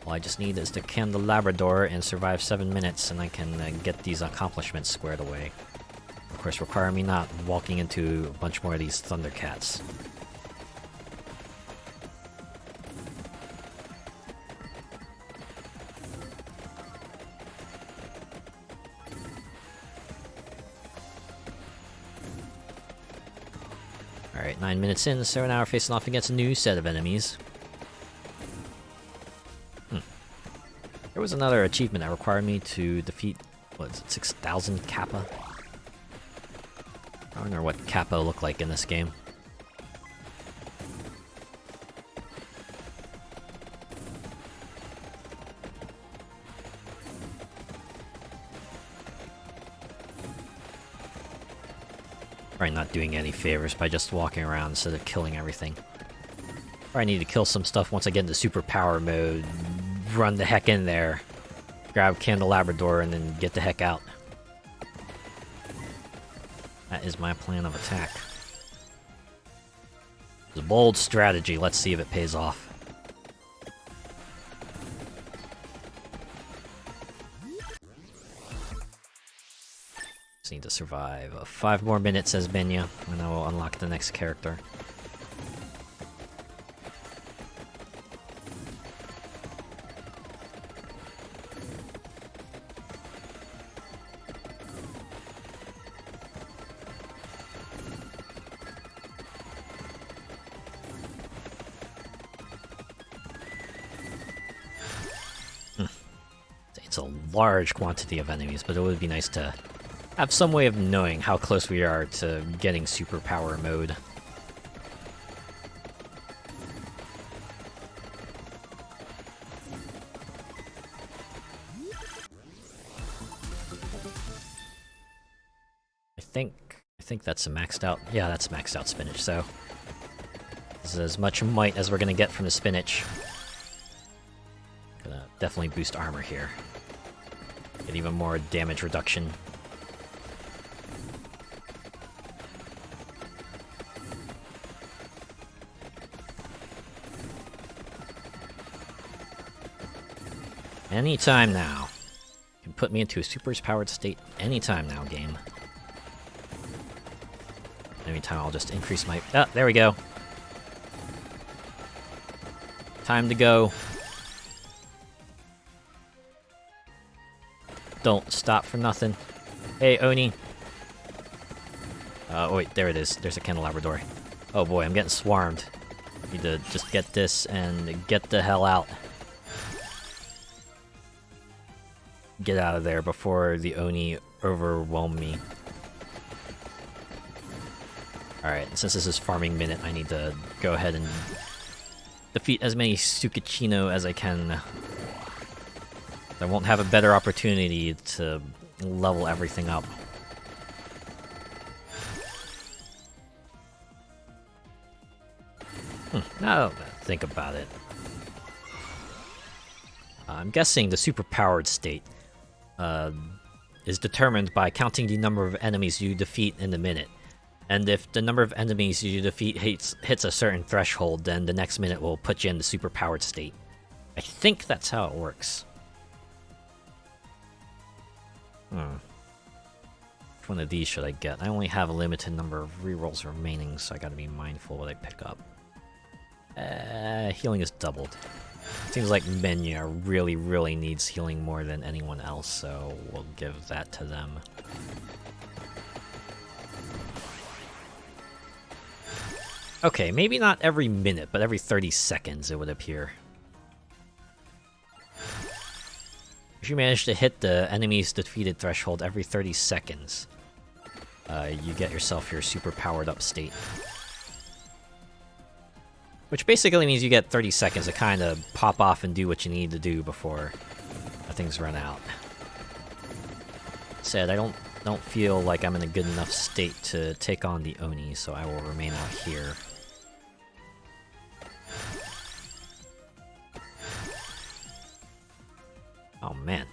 All I just need is the Candelabrador and survive 7 minutes, and I can get these accomplishments squared away. Of course, require me not walking into a bunch more of these Thundercats. Alright, 9 minutes in, so now we're facing off against a new set of enemies. There was another achievement that required me to defeat, what is it, 6,000 Kappa? I don't know what Kappa look like in this game. Probably not doing any favors by just walking around instead of killing everything. Probably need to kill some stuff once I get into superpower mode. Run the heck in there. Grab Candelabrador and then get the heck out. That is my plan of attack. It's a bold strategy. Let's see if it pays off. Just need to survive 5 more minutes, says Menya, and I will unlock the next character. It's a large quantity of enemies, but it would be nice to have some way of knowing how close we are to getting superpower mode. I think that's a maxed out. Yeah, that's maxed out spinach. So this is as much might as we're gonna get from the spinach. Gonna definitely boost armor here. Get even more damage reduction. Anytime now. You can put me into a super powered state anytime now, game. Anytime I'll just increase my... Ah, there we go. Time to go. Don't stop for nothing. Hey, Oni. Oh wait, there it is. There's a candelabra door. Oh boy, I'm getting swarmed. Need to just get this and get the hell out. Get out of there before the Oni overwhelm me. Alright, since this is farming minute, I need to go ahead and defeat as many Tsukishino as I can. I won't have a better opportunity to level everything up. Now that I think about it. I'm guessing the superpowered state is determined by counting the number of enemies you defeat in a minute. And if the number of enemies you defeat hits a certain threshold, then the next minute will put you in the superpowered state. I think that's how it works. Which one of these should I get? I only have a limited number of rerolls remaining, so I gotta be mindful what I pick up. Healing is doubled. Seems like Menya really needs healing more than anyone else, so we'll give that to them. Okay, maybe not every minute, but every 30 seconds it would appear. If you manage to hit the enemy's defeated threshold every 30 seconds, you get yourself your super powered up state. Which basically means you get 30 seconds to kind of pop off and do what you need to do before things run out. Said, I don't feel like I'm in a good enough state to take on the Oni, so I will remain out here. Oh man.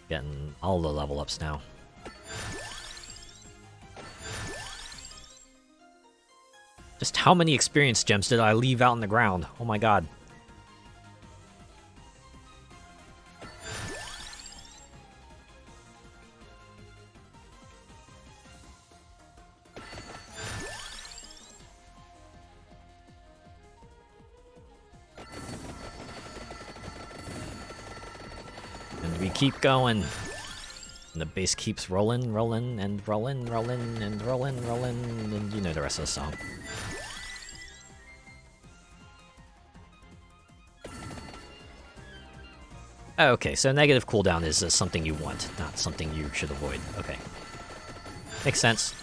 Getting all the level ups now. Just how many experience gems did I leave out on the ground? Oh my god. And we keep going. And the bass keeps rolling, and rolling, and rolling, and you know the rest of the song. Okay, so negative cooldown is something you want, not something you should avoid. Okay. Makes sense.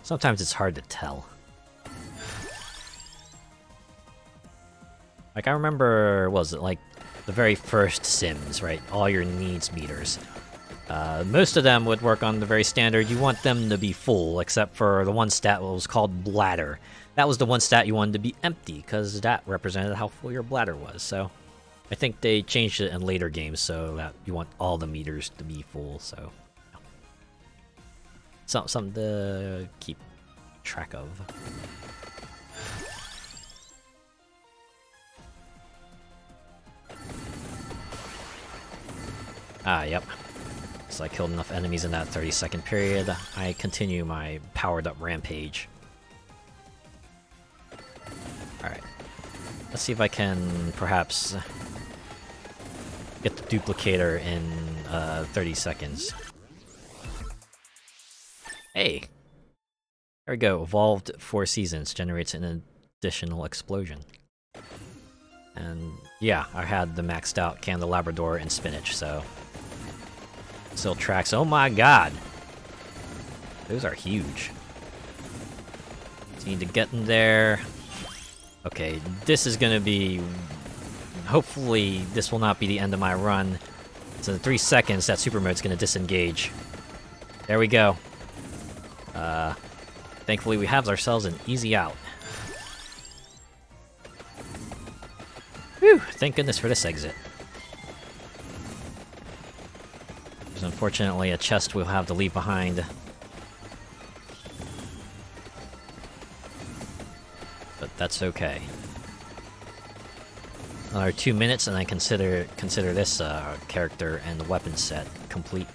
Sometimes it's hard to tell. Like, I remember, what was it, like, the very first Sims, right? All your needs meters. Most of them would work on the very standard, you want them to be full, except for the one stat that was called bladder. That was the one stat you wanted to be empty, because that represented how full your bladder was, so... I think they changed it in later games so that you want all the meters to be full, so... Something to keep track of. Ah, yep. So I killed enough enemies in that 30-second period. I continue my powered-up rampage. Alright. Let's see if I can, perhaps... get the duplicator in 30 seconds. Hey! There we go. Evolved 4 seasons. Generates an additional explosion. And yeah, I had the maxed out candelabra door and spinach, so... Still tracks. Oh my god! Those are huge. Just need to get in there. Okay, this is gonna be... Hopefully, this will not be the end of my run. So in 3 seconds, that super mode's gonna disengage. There we go. Thankfully, we have ourselves an easy out. Whew! Thank goodness for this exit. There's unfortunately a chest we'll have to leave behind. But that's okay. Another 2 minutes, and I consider this character and the weapon set complete.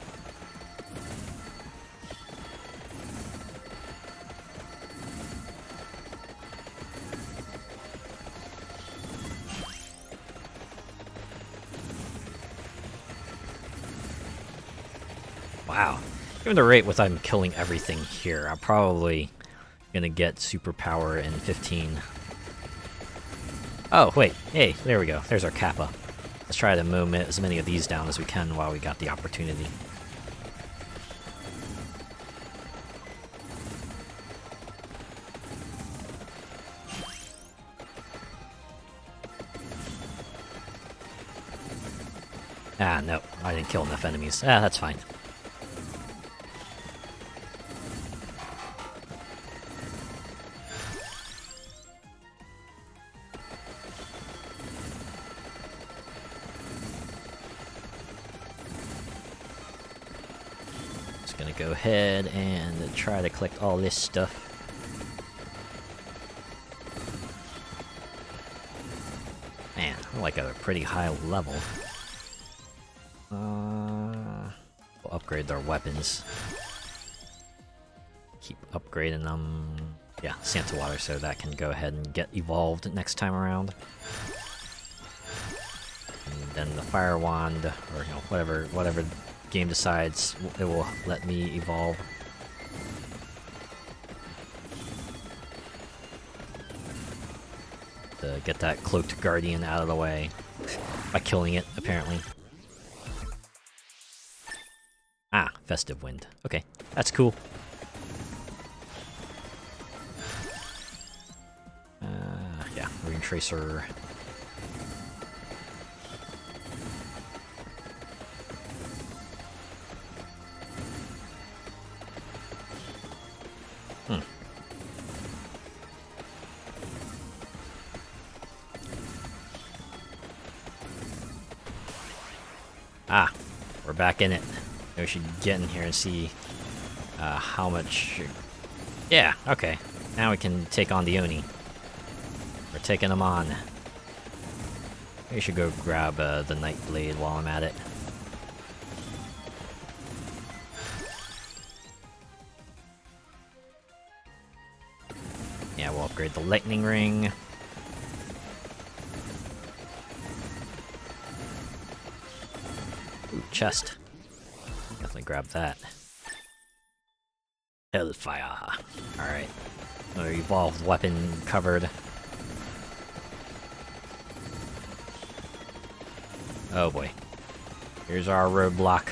Wow. Given the rate with I'm killing everything here, I'm probably gonna get superpower in 15. Oh, wait. Hey, there we go. There's our Kappa. Let's try to mow as many of these down as we can while we got the opportunity. Ah, no. I didn't kill enough enemies. Ah, that's fine. Gonna go ahead and try to collect all this stuff. Man, I'm like at a pretty high level. We'll upgrade our weapons. Keep upgrading them. Yeah, Santa Water, so that can go ahead and get evolved next time around. And then the Fire Wand, or you know, whatever game decides it will let me evolve. To get that cloaked guardian out of the way by killing it, apparently. Ah, festive wind. Okay, that's cool. Yeah, Rune Tracer. Ah, we're back in it. We should get in here and see how much... Yeah, okay. Now we can take on the Oni. We're taking them on. We should go grab the Night Blade while I'm at it. Yeah, we'll upgrade the Lightning Ring. Ooh, chest. Definitely grab that. Hellfire. Alright. Another evolved weapon covered. Oh boy. Here's our roadblock.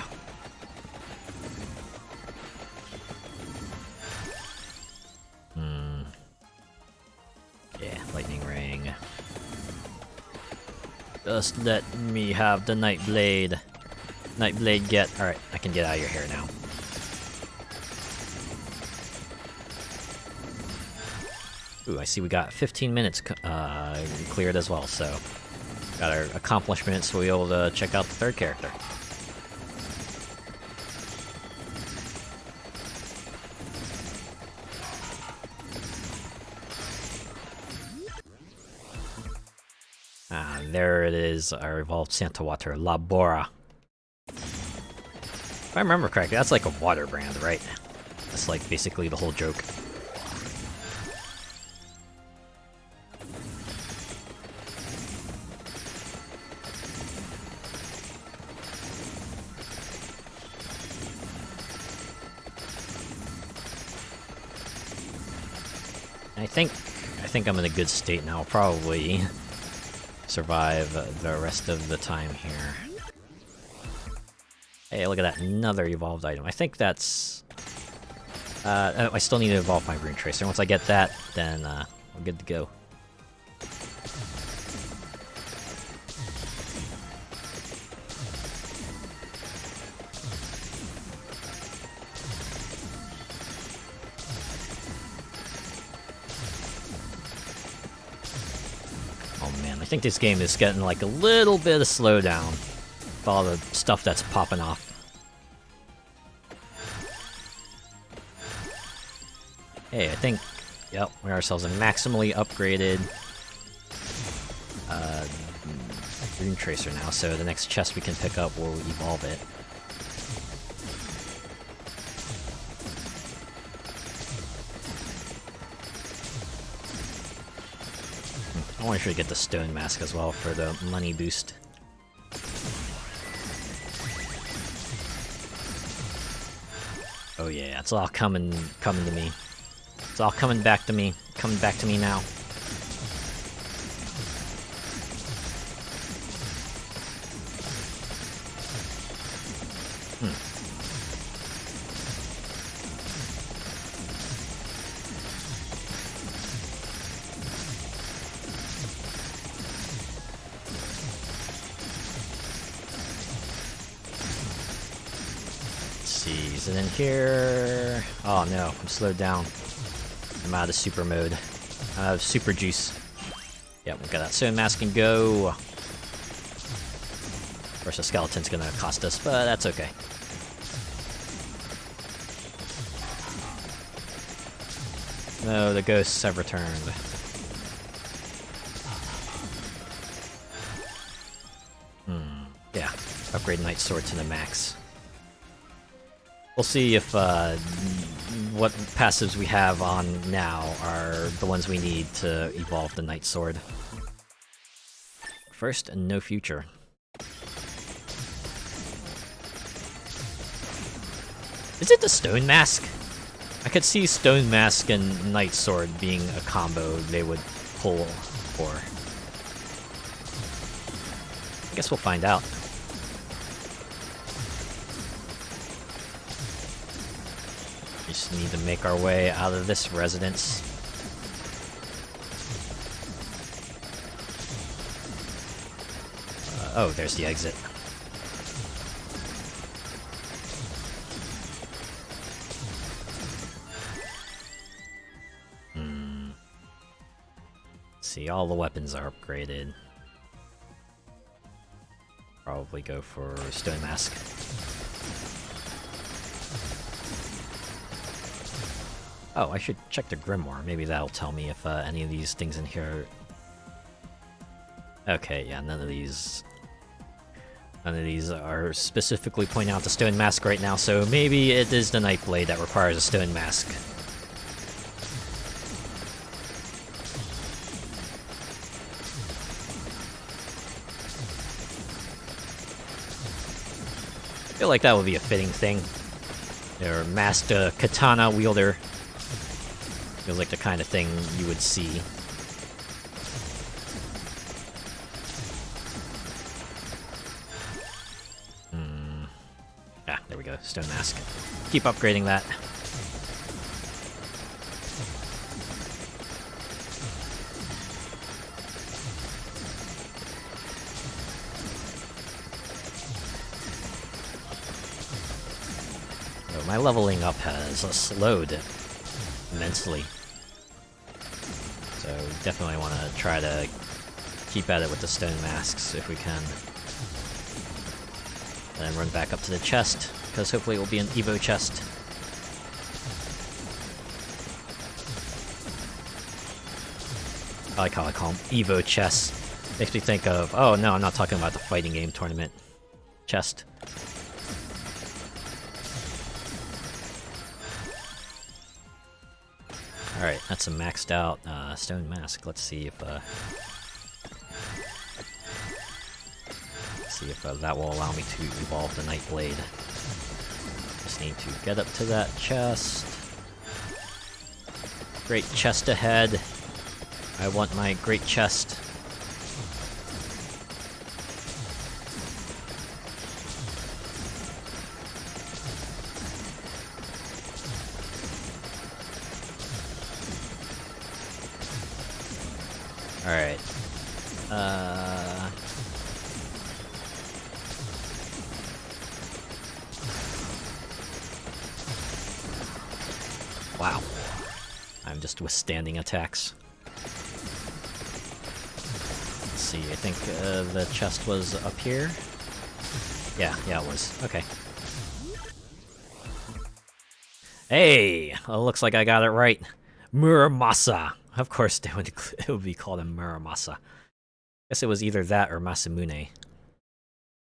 Yeah, lightning ring. Just let me have the Night Blade. Night Blade get... Alright, I can get out of your hair now. Ooh, I see we got 15 minutes cleared as well, so... Got our accomplishments, so we'll be able to check out the third character. Ah, there it is, our evolved Santa Water, Labora. If I remember correctly, that's like a water brand, right? That's like basically the whole joke. I think I'm in a good state now. I'll probably survive the rest of the time here. Hey, look at that, another evolved item. I think that's... I still need to evolve my Rune Tracer. Once I get that, then we're good to go. Oh man, I think this game is getting like a little bit of slowdown with all the stuff that's popping off. Hey, I think, yep, we ourselves a maximally upgraded Rune Tracer now, so the next chest we can pick up will evolve it. I want to get the Stone Mask as well for the money boost. Oh yeah, it's all coming to me. It's all coming back to me now. Is it in here? Oh no, I'm slowed down. I'm out of super mode. I'm out of super juice. Yep, we got that Stone Mask and go. Of course, a skeleton's gonna cost us, but that's okay. No, the ghosts have returned. Yeah, upgrade Knight Sword to the max. We'll see if what passives we have on now are the ones we need to evolve the Knight Sword. First, and no future. Is it the Stone Mask? I could see Stone Mask and Knight Sword being a combo they would pull for. I guess we'll find out. We just need to make our way out of this residence. Oh, there's the exit. See, all the weapons are upgraded. Probably go for Stone Mask. Oh, I should check the Grimoire. Maybe that'll tell me if any of these things in here... Okay, yeah, none of these are specifically pointing out the Stone Mask right now, so maybe it is the Nightblade that requires a Stone Mask. I feel like that would be a fitting thing. Or masked katana wielder. Feels like the kind of thing you would see. Ah, there we go. Stone Mask. Keep upgrading that. Oh, my leveling up has slowed immensely. So definitely want to try to keep at it with the Stone Masks if we can. Then run back up to the chest, because hopefully it will be an Evo chest. I like how I call them Evo chests. Makes me think of, oh no, I'm not talking about the fighting game tournament chest. Alright, that's a maxed out Stone Mask. Let's see if that will allow me to evolve the Nightblade. Just need to get up to that chest. Great chest ahead. I want my great chest. Alright. Wow. I'm just withstanding attacks. Let's see, I think the chest was up here. Yeah, it was. Okay. Hey! Well, looks like I got it right. Muramasa! Of course, it would be called a Muramasa. Guess it was either that or Masamune.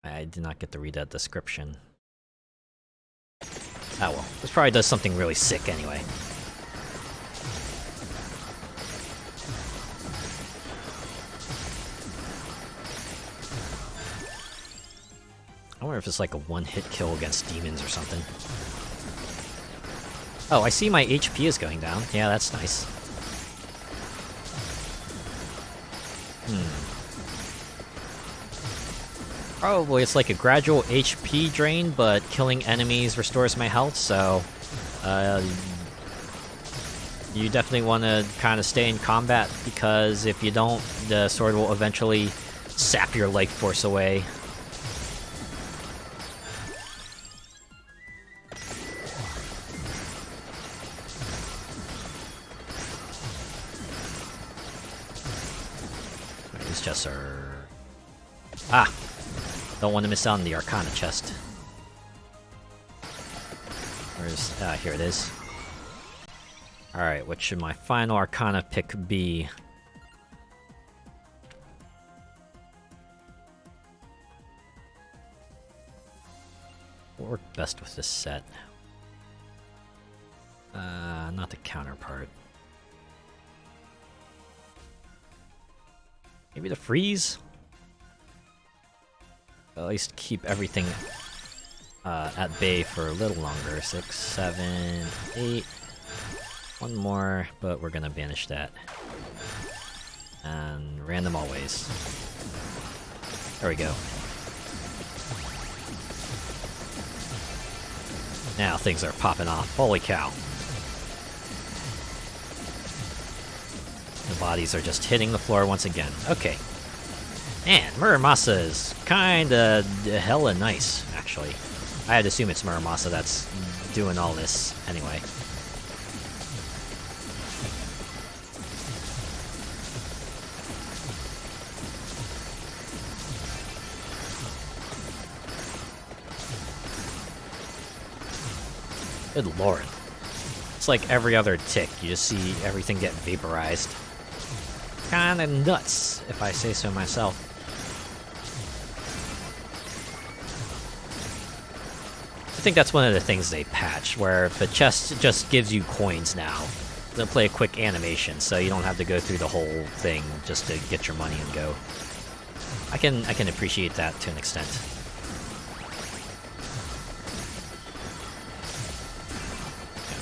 I did not get to read that description. Ah well, this probably does something really sick anyway. I wonder if it's like a one-hit kill against demons or something. Oh, I see my HP is going down. Yeah, that's nice. Probably it's like a gradual HP drain, but killing enemies restores my health, so... you definitely want to kind of stay in combat, because if you don't, the sword will eventually sap your life force away. These chests are... Ah! Don't want to miss out on the Arcana chest. Where's... here it is. Alright, what should my final Arcana pick be? What worked best with this set? Not the counterpart. Maybe the freeze? At least keep everything at bay for a little longer. 6, 7, 8. One more, but we're gonna banish that. And random always. There we go. Now things are popping off. Holy cow. The bodies are just hitting the floor once again. Okay. Man, Muramasa is kinda hella nice, actually. I had to assume it's Muramasa that's doing all this anyway. Good lord. It's like every other tick, you just see everything get vaporized. Kinda nuts, if I say so myself. I think that's one of the things they patch, where the chest just gives you coins now. They'll play a quick animation, so you don't have to go through the whole thing just to get your money and go. I can appreciate that to an extent.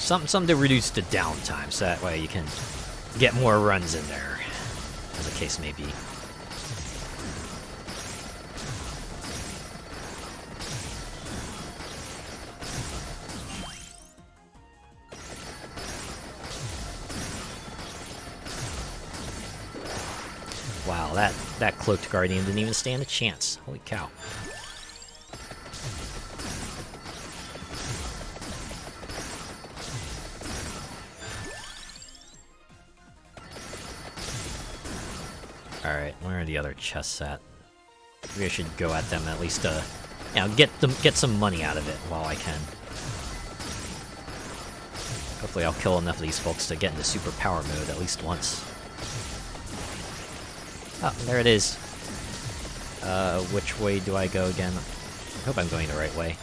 Something to reduce the downtime, so that way you can get more runs in there, as the case may be. Wow, that cloaked guardian didn't even stand a chance. Holy cow. Alright, where are the other chests at? Maybe I should go at them at least you know, get some money out of it while I can. Hopefully I'll kill enough of these folks to get into super power mode at least once. Oh, there it is. Which way do I go again? I hope I'm going the right way.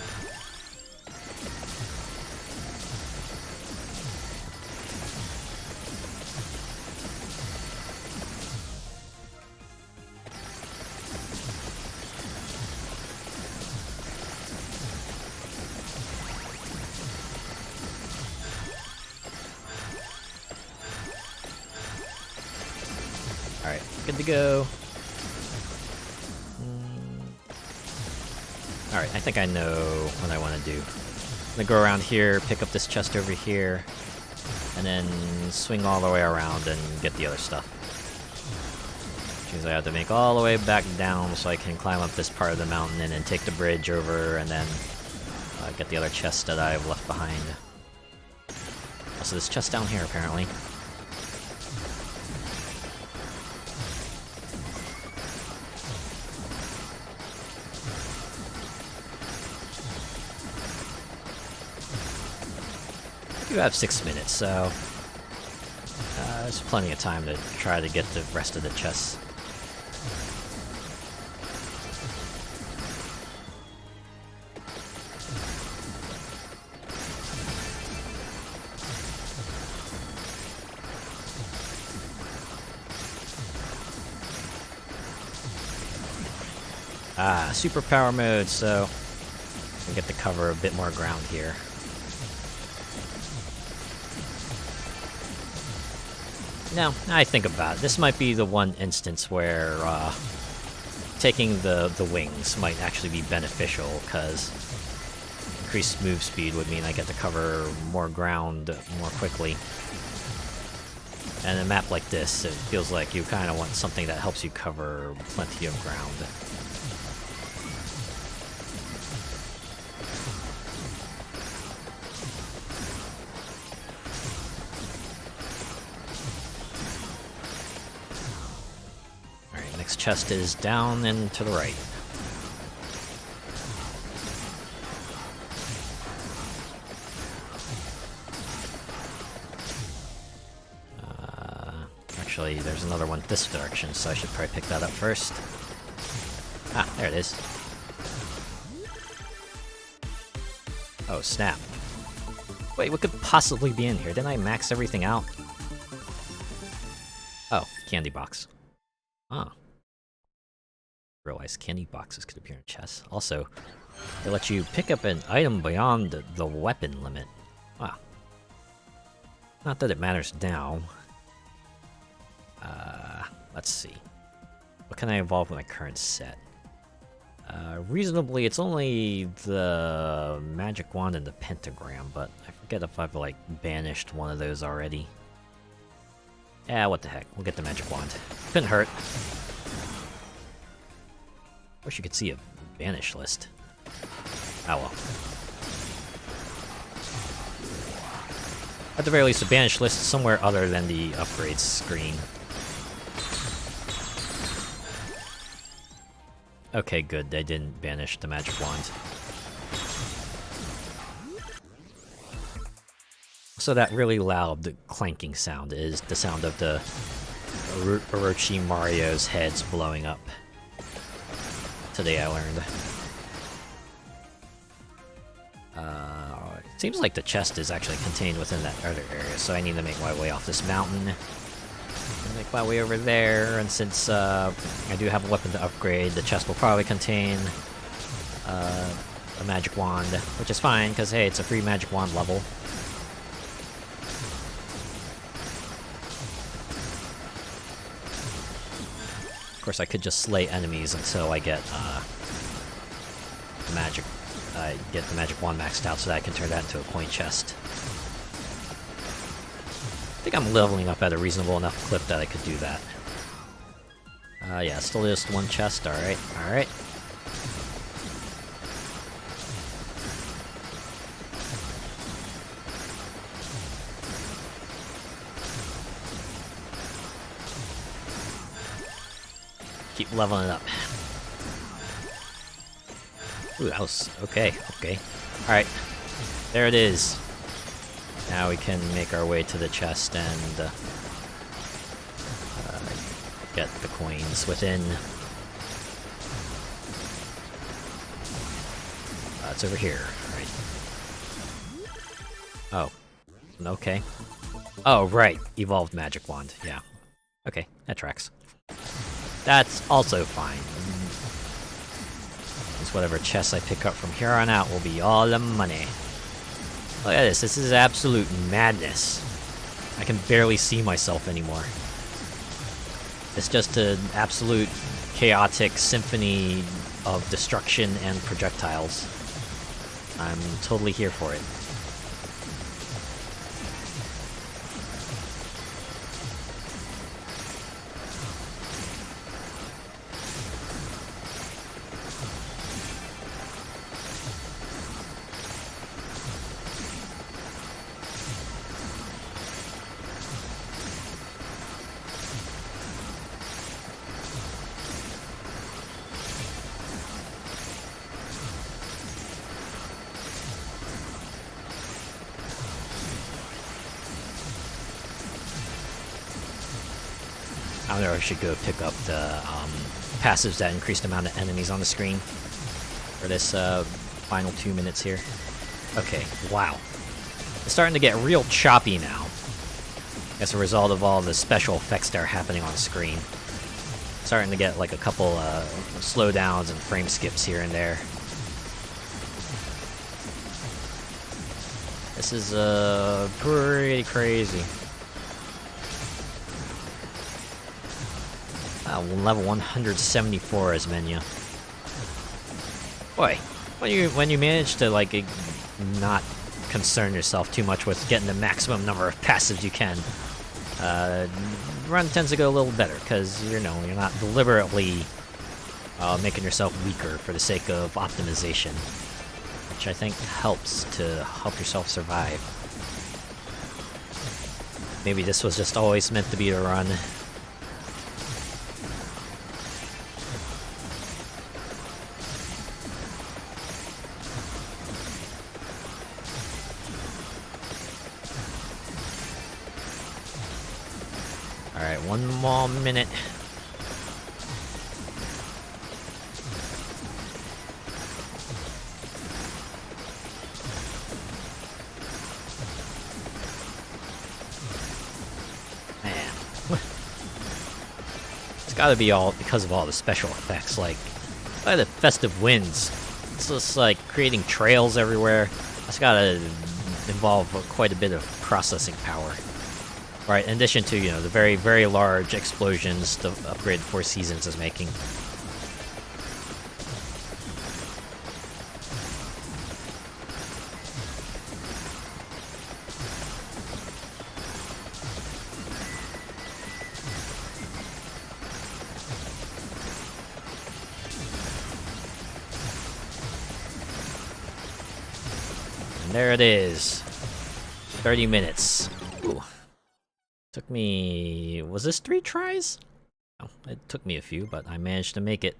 Alright, good to go. Alright, I think I know what I want to do. I'm gonna go around here, pick up this chest over here, and then swing all the way around and get the other stuff. Means I have to make all the way back down so I can climb up this part of the mountain and then take the bridge over and then get the other chest that I've left behind. Also, this chest down here, apparently. I do have 6 minutes, so there's plenty of time to try to get the rest of the chests. Superpower mode, so we get to cover a bit more ground here. Now, I think about it, this might be the one instance where taking the wings might actually be beneficial, because increased move speed would mean I get to cover more ground more quickly. And a map like this, it feels like you kind of want something that helps you cover plenty of ground. Chest is down and to the right. Actually, there's another one this direction, so I should probably pick that up first. Ah, there it is. Oh, snap. Wait, what could possibly be in here? Didn't I max everything out? Oh, candy box. Ah. Realize candy boxes could appear in chests. Also, they let you pick up an item beyond the weapon limit. Wow. Not that it matters now. Let's see. What can I evolve with my current set? Reasonably, it's only the magic wand and the pentagram, but I forget if I've, like, banished one of those already. Yeah, what the heck. We'll get the magic wand. Couldn't hurt. Wish you could see a banish list. Oh well. At the very least, a banish list somewhere other than the upgrades screen. Okay, good. They didn't banish the magic wand. So that really loud clanking sound is the sound of the Orochi Mario's heads blowing up. Today I learned. It seems like the chest is actually contained within that other area, so I need to make my way off this mountain. Make my way over there, and since I do have a weapon to upgrade, the chest will probably contain a magic wand, which is fine, because hey, it's a free magic wand level. Of course, I could just slay enemies until I get the magic wand maxed out, so that I can turn that into a coin chest. I think I'm leveling up at a reasonable enough clip that I could do that. Yeah, still just one chest. All right, all right. Keep leveling up. Ooh, that was okay. Okay. All right, there it is. Now we can make our way to the chest and get the coins within. It's over here, right? Oh, okay. Oh, right. Evolved magic wand. Yeah. Okay, that tracks. That's also fine. Because whatever chests I pick up from here on out will be all the money. Look at this. This is absolute madness. I can barely see myself anymore. It's just an absolute chaotic symphony of destruction and projectiles. I'm totally here for it. I know I should go pick up the passives that increase the amount of enemies on the screen for this final 2 minutes here. Okay, wow. It's starting to get real choppy now as a result of all the special effects that are happening on the screen. Starting to get like a couple slowdowns and frame skips here and there. This is pretty crazy. Level 174 as Menya. Boy, when you manage to like not concern yourself too much with getting the maximum number of passives you can, run tends to go a little better because you're not deliberately making yourself weaker for the sake of optimization, which I think helps to help yourself survive. Maybe this was just always meant to be a run. Alright, one more minute. Man. It's gotta be all because of all the special effects, like the festive winds. It's just like creating trails everywhere. That's gotta involve quite a bit of processing power. Right, in addition to, the very, very large explosions the upgrade Four Seasons is making. And there it is. 30 minutes. Ooh. Took me... was this 3 tries? No, it took me a few, but I managed to make it.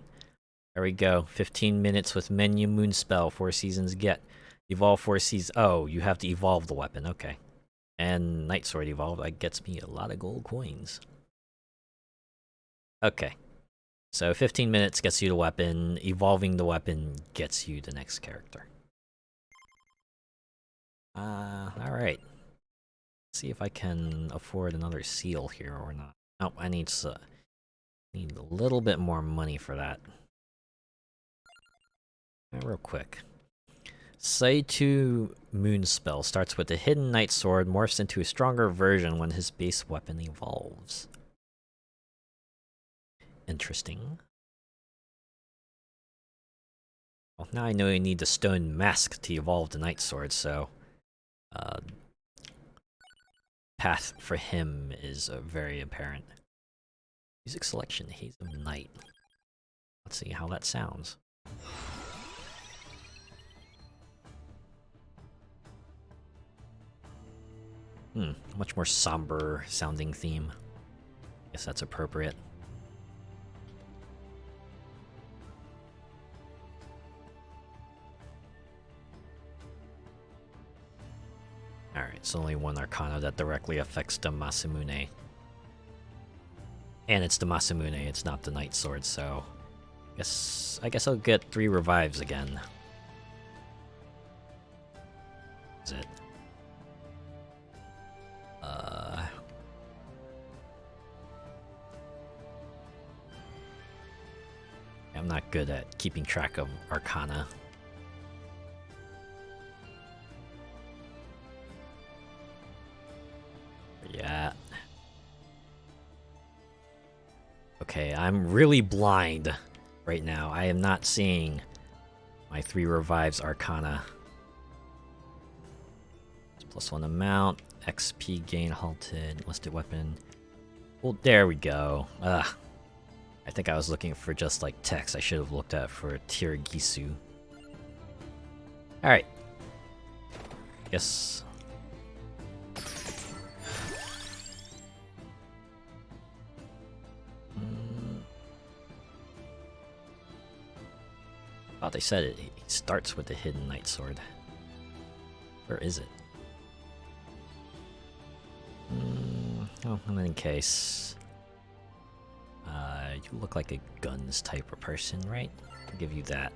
There we go. 15 minutes with Menya Moonspell, 4 seasons get. Evolve 4 seasons... oh, you have to evolve the weapon, okay. And Night Sword evolved, that gets me a lot of gold coins. Okay. So 15 minutes gets you the weapon, evolving the weapon gets you the next character. Alright. See if I can afford another seal here or not. Oh, I need a little bit more money for that. Real quick. Syuuto Moonspell starts with a hidden Night Sword, morphs into a stronger version when his base weapon evolves. Interesting. Well, now I know you need the stone mask to evolve the Night Sword, so path for him is very apparent. Music selection, Haze of Night. Let's see how that sounds. Much more somber sounding theme. Guess that's appropriate. Alright, it's only one Arcana that directly affects the Masamune. And it's the Masamune, it's not the Night Sword, so... I guess I'll get 3 revives again. Is it? I'm not good at keeping track of Arcana. Yeah. Okay, I'm really blind right now. I am not seeing my 3 revives Arcana. +1 amount, XP gain halted, listed weapon. Well, there we go. I think I was looking for just like text. I should have looked at for Tiragisu. Alright. Guess. Thought they said it starts with the hidden Night Sword. Where is it? Oh, in any case. you look like a guns type of person, right? I'll give you that.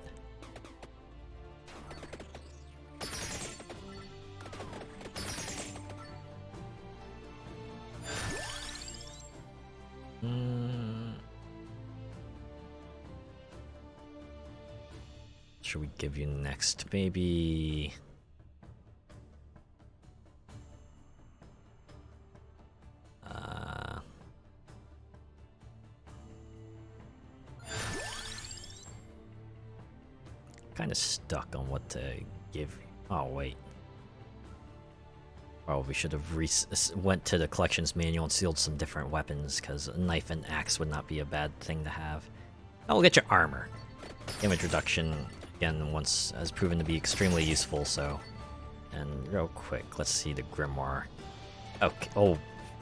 Should we give you next? Maybe... kind of stuck on what to give. Oh, wait. Oh, we should have went to the collections manual and sealed some different weapons, because a knife and axe would not be a bad thing to have. Oh, we'll get your armor. Damage reduction, again, once has proven to be extremely useful, so... And real quick, let's see the grimoire. Okay, oh,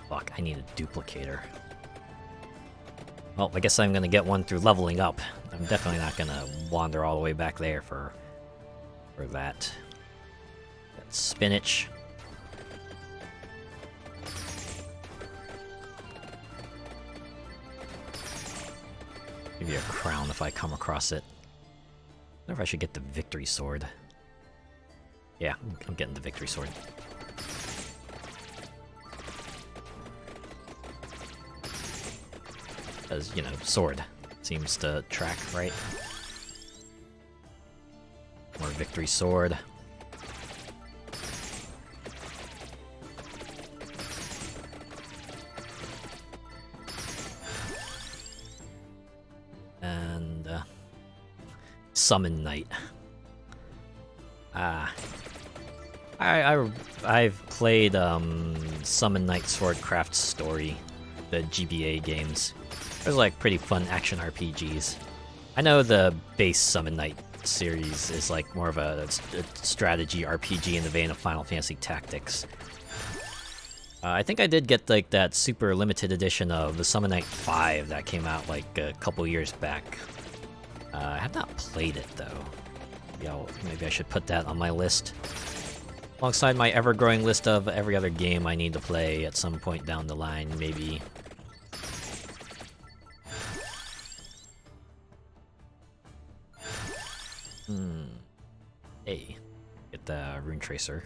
fuck, I need a duplicator. Well, I guess I'm gonna get one through leveling up. I'm definitely not gonna wander all the way back there for that. Got spinach. Give you a crown if I come across it. I wonder if I should get the victory sword. Yeah, I'm getting the victory sword. As, you know, sword seems to track, right? More victory sword. And summon knight. I've played Summon Knight Swordcraft Story, the GBA games. There's like pretty fun action RPGs. I know the base Summon Knight series is like more of a strategy RPG in the vein of Final Fantasy Tactics. I think I did get like that super limited edition of the Summon Knight 5 that came out like a couple years back. I have not played it though. Maybe I should put that on my list. Alongside my ever-growing list of every other game I need to play at some point down the line, maybe. Hey, get the rune tracer.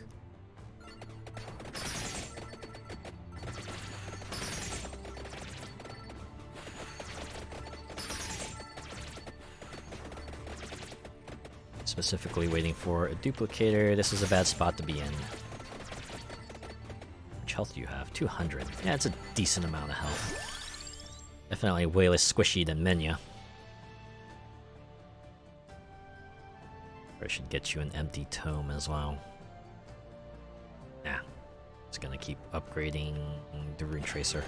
Specifically waiting for a duplicator. This is a bad spot to be in. How much health do you have? 200. Yeah, it's a decent amount of health. Definitely way less squishy than Menya. I should get you an empty tome as well. Yeah, just gonna keep upgrading the rune tracer.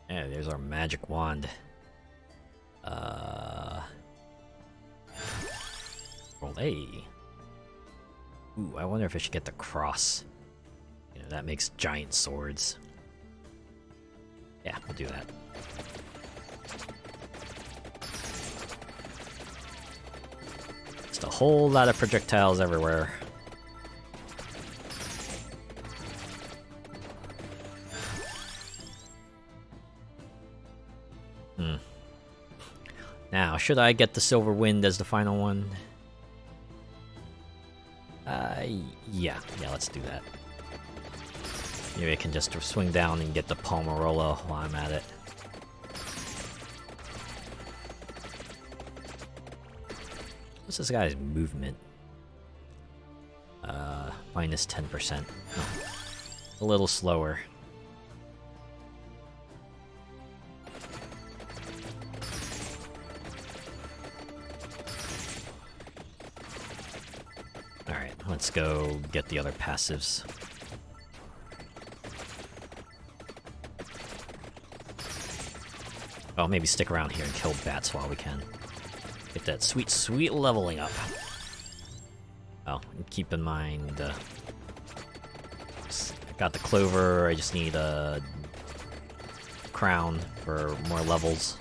Yeah, there's our magic wand. Roll A. Ooh, I wonder if I should get the cross. You know, that makes giant swords. Yeah, we'll do that. Just a whole lot of projectiles everywhere. Now, should I get the Silver Wind as the final one? Yeah, let's do that. Maybe I can just swing down and get the Palmarola while I'm at it. What's this guy's movement? Minus 10%. Oh, a little slower. Let's go get the other passives. Oh, maybe stick around here and kill bats while we can. Get that sweet, sweet leveling up. Oh, and keep in mind, I got the clover, I just need a crown for more levels.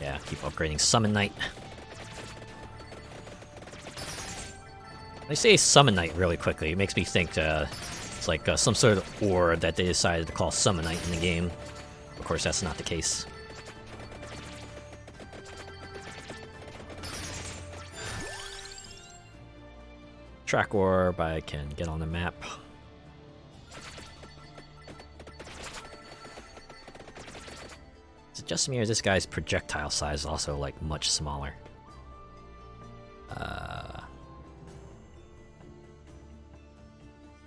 Yeah, keep upgrading Summon Knight. I say Summon Knight really quickly. It makes me think it's like some sort of ore that they decided to call Summon Knight in the game. Of course, that's not the case. Track orb, I can get on the map. Is it just me or this guy's projectile size is also like much smaller?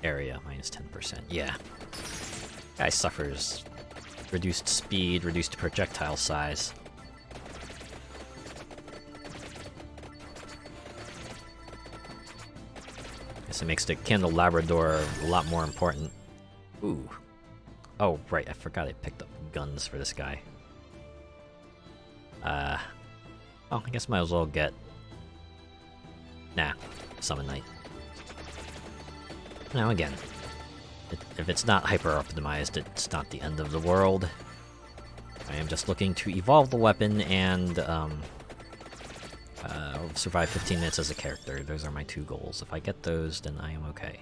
Area minus 10%. Yeah. Guy suffers reduced speed, reduced projectile size. Guess it makes the candelabrador a lot more important. Ooh. Oh, right, I forgot I picked up guns for this guy. Oh, I guess might as well get... Nah, Summon Knight. Now again, if it's not hyper-optimized, it's not the end of the world. I am just looking to evolve the weapon and survive 15 minutes as a character. Those are my two goals. If I get those, then I am okay.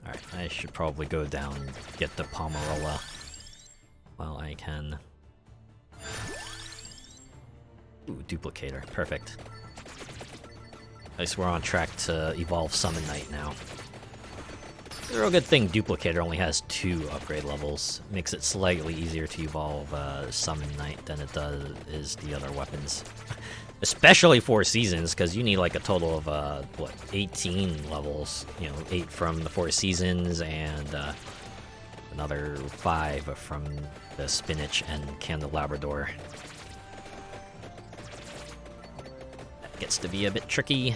Alright, I should probably go down and get the Pomerola while I can. Ooh, Duplicator. Perfect. At least we're on track to evolve Summon Knight now. The real good thing, Duplicator only has 2 upgrade levels. Makes it slightly easier to evolve Summon Knight than it is the other weapons. Especially 4 seasons, because you need like a total of, what, 18 levels. You know, 8 from the 4 seasons and another 5 from the Spinach and Candelabrador. That gets to be a bit tricky.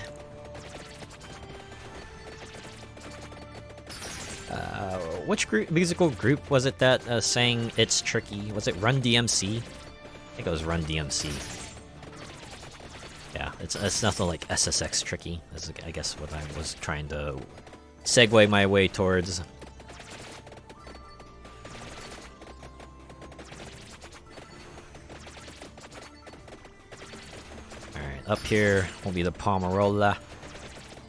Which musical group was it that sang It's Tricky? Was it Run DMC? I think it was Run DMC. Yeah, it's nothing like SSX Tricky. That's, I guess, what I was trying to segue my way towards. Alright, up here will be the Pomerola.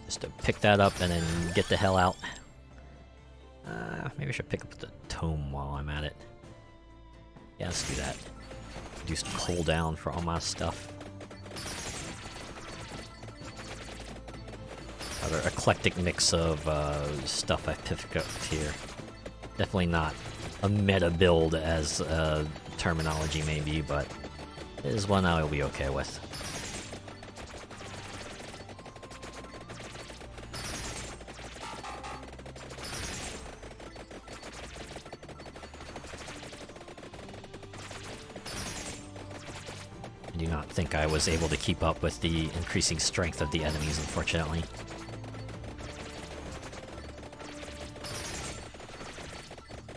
Just to pick that up and then get the hell out. Maybe I should pick up the tome while I'm at it. Yeah, let's do that. Reduced cooldown for all my stuff. Rather eclectic mix of stuff I picked up here. Definitely not a meta build as terminology may be, but it is one I will be okay with. I do not think I was able to keep up with the increasing strength of the enemies, unfortunately.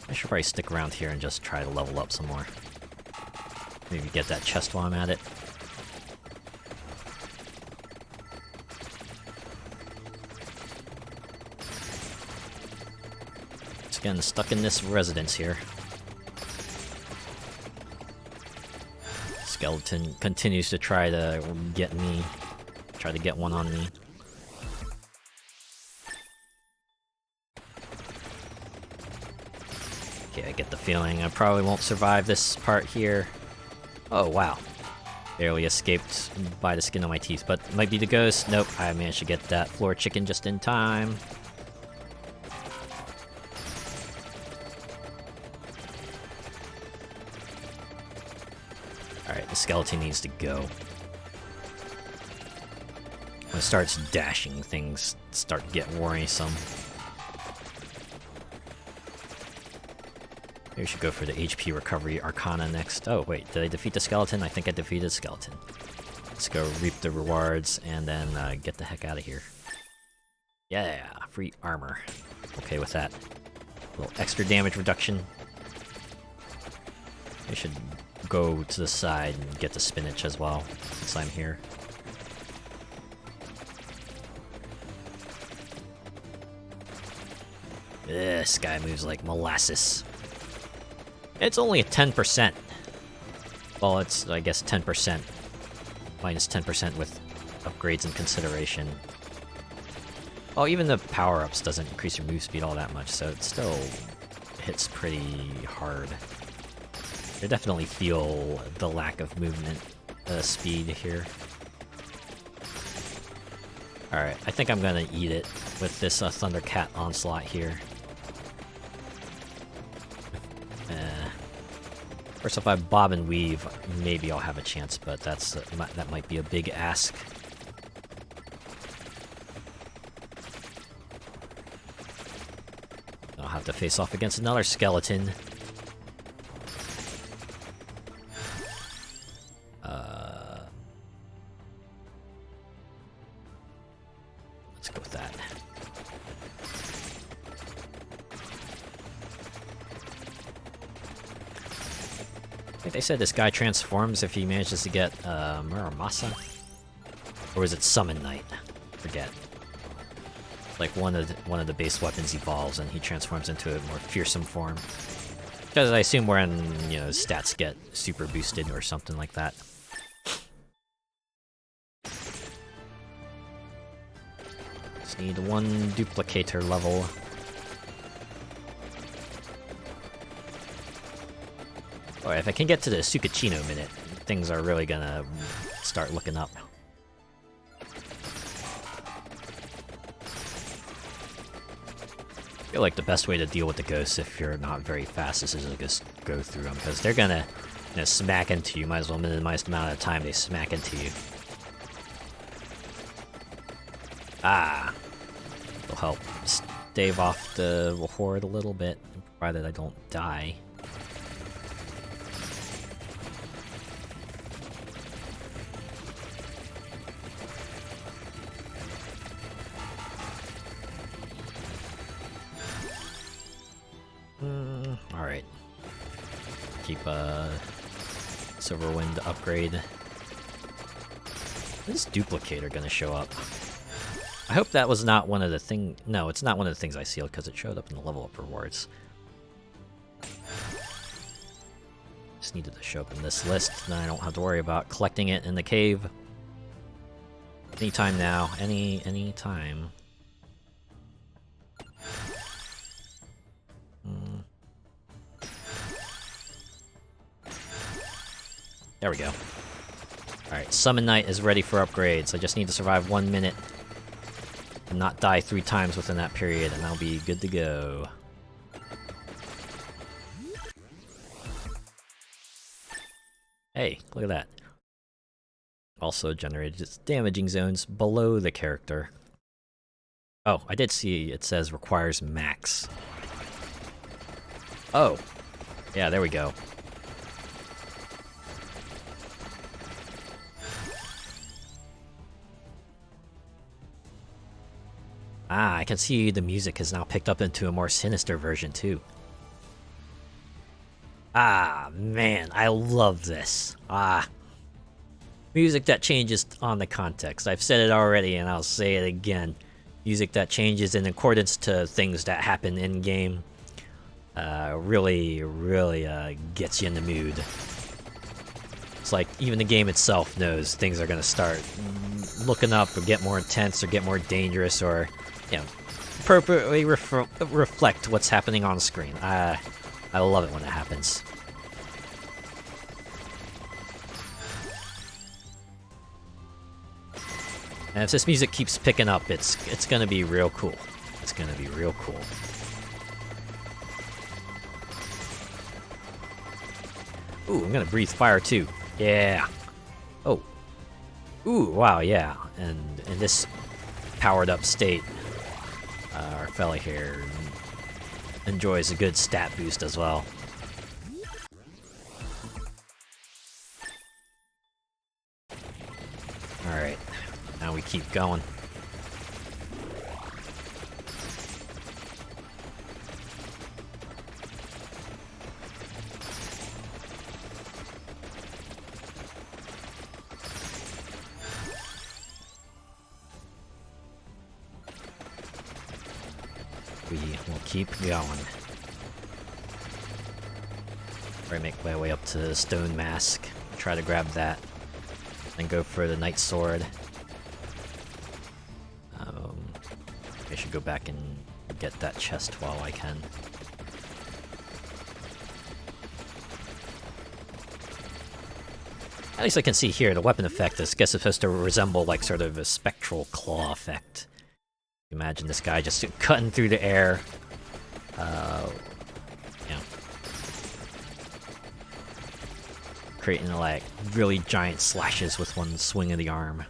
I should probably stick around here and just try to level up some more. Maybe get that chest while I'm at it. Just getting stuck in this residence here. Skeleton continues to try to get me. Try to get one on me. Okay, I get the feeling I probably won't survive this part here. Oh, wow. Barely escaped by the skin of my teeth, but it might be the ghost. Nope, I managed to get that floor chicken just in time. Alright, the skeleton needs to go. When it starts dashing, things start to get worrisome. Maybe we should go for the HP recovery Arcana next. Oh, wait, did I defeat the skeleton? I think I defeated the skeleton. Let's go reap the rewards and then get the heck out of here. Yeah, free armor. Okay with that. A little extra damage reduction. I should go to the side and get the spinach as well, since I'm here. This guy moves like molasses. It's only a 10%. Well, it's, I guess, 10%. Minus 10% with upgrades in consideration. Oh, even the power-ups doesn't increase your move speed all that much, so it still hits pretty hard. I definitely feel the lack of movement speed here. Alright, I think I'm gonna eat it with this Thundercat Onslaught here. First, if I bob and weave, maybe I'll have a chance, but that might be a big ask. I'll have to face off against another skeleton. Let's go with that. I think they said this guy transforms if he manages to get Muramasa? Or is it Summon Knight? Forget. Like one of the base weapons evolves and he transforms into a more fearsome form. Because I assume when, you know, stats get super boosted or something like that. Just need one duplicator level. Alright, if I can get to the Sukachino minute, things are really gonna start looking up. I feel like the best way to deal with the ghosts if you're not very fast is to just go through them, because they're gonna, you know, smack into you. Might as well minimize the amount of time they smack into you. Ah! It'll help stave off the horde a little bit, provided I don't die. Alright. Keep Silverwind upgrade. When's Duplicator gonna show up? I hope that was not one of the thing. No, it's not one of the things I sealed because it showed up in the level up rewards. Just needed to show up in this list, then I don't have to worry about collecting it in the cave. Anytime now, any time. There we go. Alright, Summon Knight is ready for upgrades. I just need to survive 1 minute and not die 3 times within that period, and I'll be good to go. Hey, look at that. Also generated damaging zones below the character. Oh, I did see it says requires max. Oh. Yeah, there we go. Ah, I can see the music has now picked up into a more sinister version too. Ah, man, I love this. Ah. Music that changes on the context. I've said it already and I'll say it again. Music that changes in accordance to things that happen in-game. Really gets you in the mood. It's like even the game itself knows things are gonna start looking up or get more intense or get more dangerous or, you know, appropriately reflect what's happening on screen. I love it when it happens. And if this music keeps picking up, it's gonna be real cool. It's gonna be real cool. Ooh, I'm gonna breathe fire too. Yeah. Oh. Ooh, wow, yeah. And in this powered up state, our fella here enjoys a good stat boost as well. Alright, now we keep going. We will keep going. Try to make my way up to the Stone Mask. Try to grab that. And go for the Night Sword. I should go back and get that chest while I can. At least I can see here the weapon effect is, I guess, it's supposed to resemble like sort of a spectral claw effect. Imagine this guy just cutting through the air. You know, creating like really giant slashes with one swing of the arm.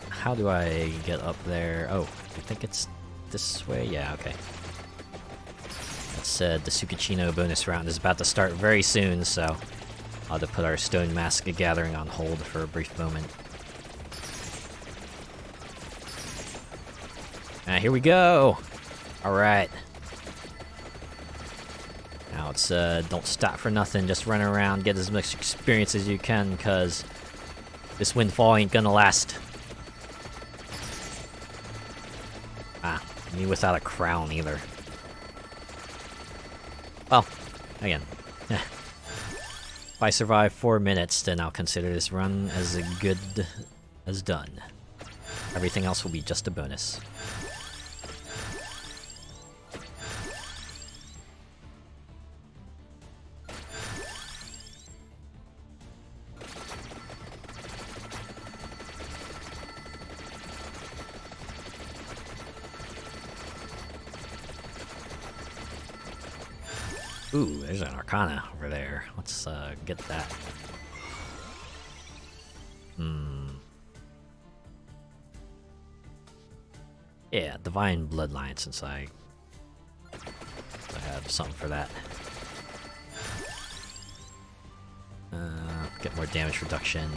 How do I get up there? Oh, I think it's this way? Yeah, okay. That said, the Tsukishino bonus round is about to start very soon, so I'll have to put our Stone Mask Gathering on hold for a brief moment. Here we go! Alright. Now it's, don't stop for nothing, just run around, get as much experience as you can, because this windfall ain't gonna last. Me without a crown, either. Well, again. If I survive 4 minutes, then I'll consider this run as good as done. Everything else will be just a bonus. Ooh, there's an Arcana over there. Let's get that. Yeah, Divine Bloodline, since I have something for that. Get more damage reduction.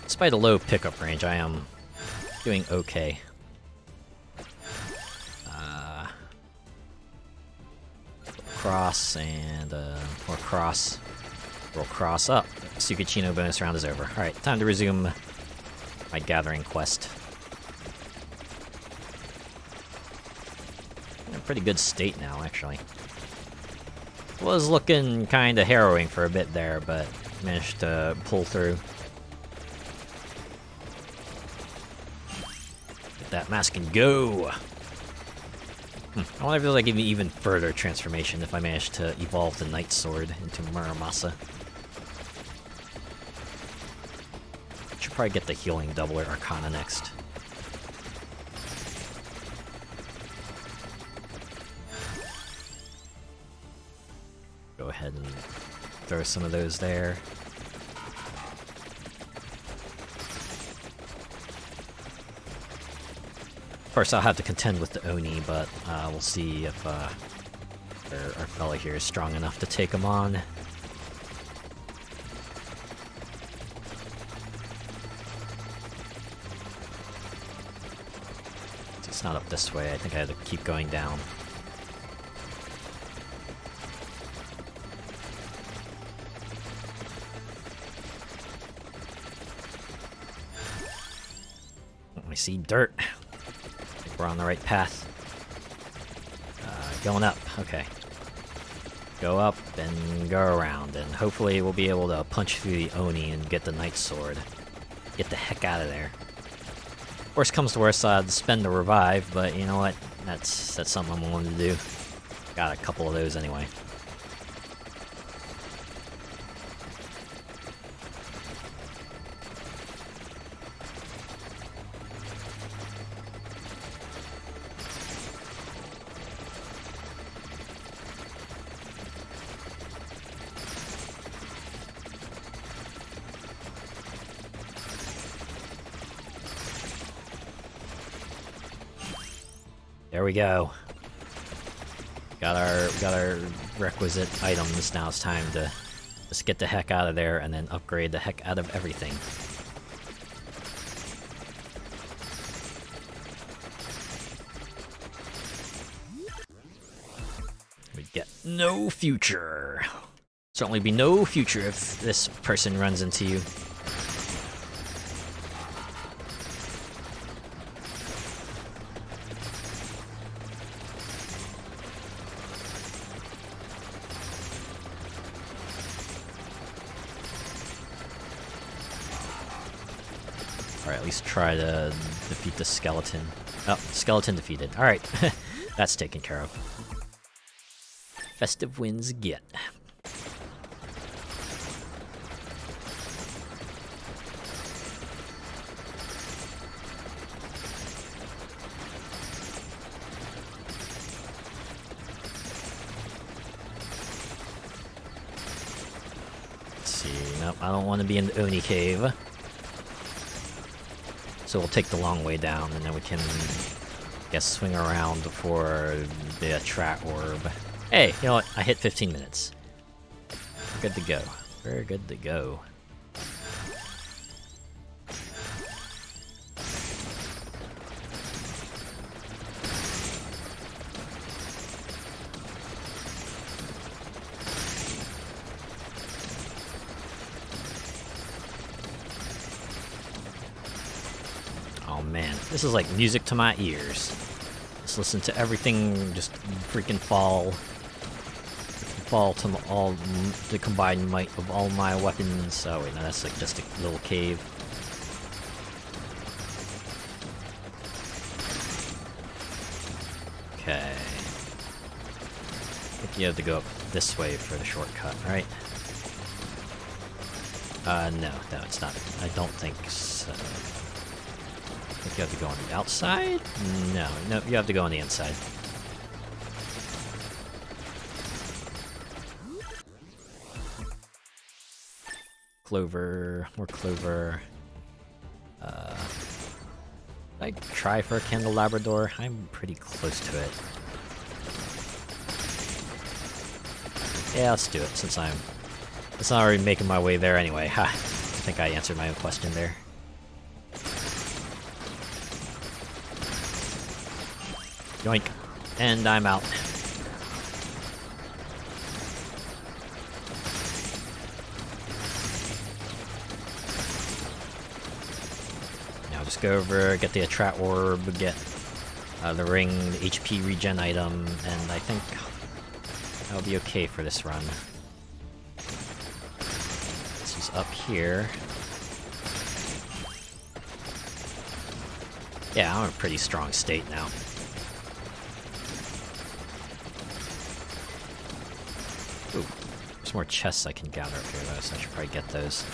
Despite a low pickup range, I am doing okay. Cross and more cross. Roll cross up. Tsukishino bonus round is over. Alright, time to resume my gathering quest. In a pretty good state now, actually. Was looking kinda harrowing for a bit there, but managed to pull through. That mask can go! I wonder if it'll like give me even further transformation if I manage to evolve the Night Sword into Muramasa. Should probably get the Healing Doubler Arcana next. Go ahead and throw some of those there. Of course, I'll have to contend with the Oni, but we'll see if our fella here is strong enough to take him on. It's not up this way. I think I have to keep going down. I see dirt. We're on the right path. Going up, okay. Go up and go around, and hopefully we'll be able to punch through the Oni and get the Night Sword. Get the heck out of there. Worst comes to worst, I'd spend the revive, but you know what? That's something I'm willing to do. Got a couple of those anyway. There we go. Got our requisite items. Now it's time to just get the heck out of there and then upgrade the heck out of everything. We get no future. Certainly be no future if this person runs into you. Alright, at least try to defeat the skeleton. Oh, skeleton defeated. Alright, that's taken care of. Festive wins get. Let's see, nope, I don't want to be in the Oni cave. So we'll take the long way down, and then we can, I guess, swing around for the Atrat Orb. Hey, you know what? I hit 15 minutes. We're good to go. We're good to go. Oh man, this is like music to my ears. Just listen to everything just freaking fall to all the combined might of all my weapons. Oh wait, no, that's like just a little cave. Okay. I think you have to go up this way for the shortcut, right? No, it's not. I don't think so. I think you have to go on the outside? No, you have to go on the inside. Clover, more clover. Did I try for a candelabrador? I'm pretty close to it. Yeah, let's do it since it's not already making my way there anyway. Ha! I think I answered my own question there. Yoink. And I'm out. Now just go over, get the Atrat Orb, get the ring, the HP regen item, and I think that'll be okay for this run. This is up here. Yeah, I'm in a pretty strong state now. Ooh, there's more chests I can gather up here though, so I should probably get those.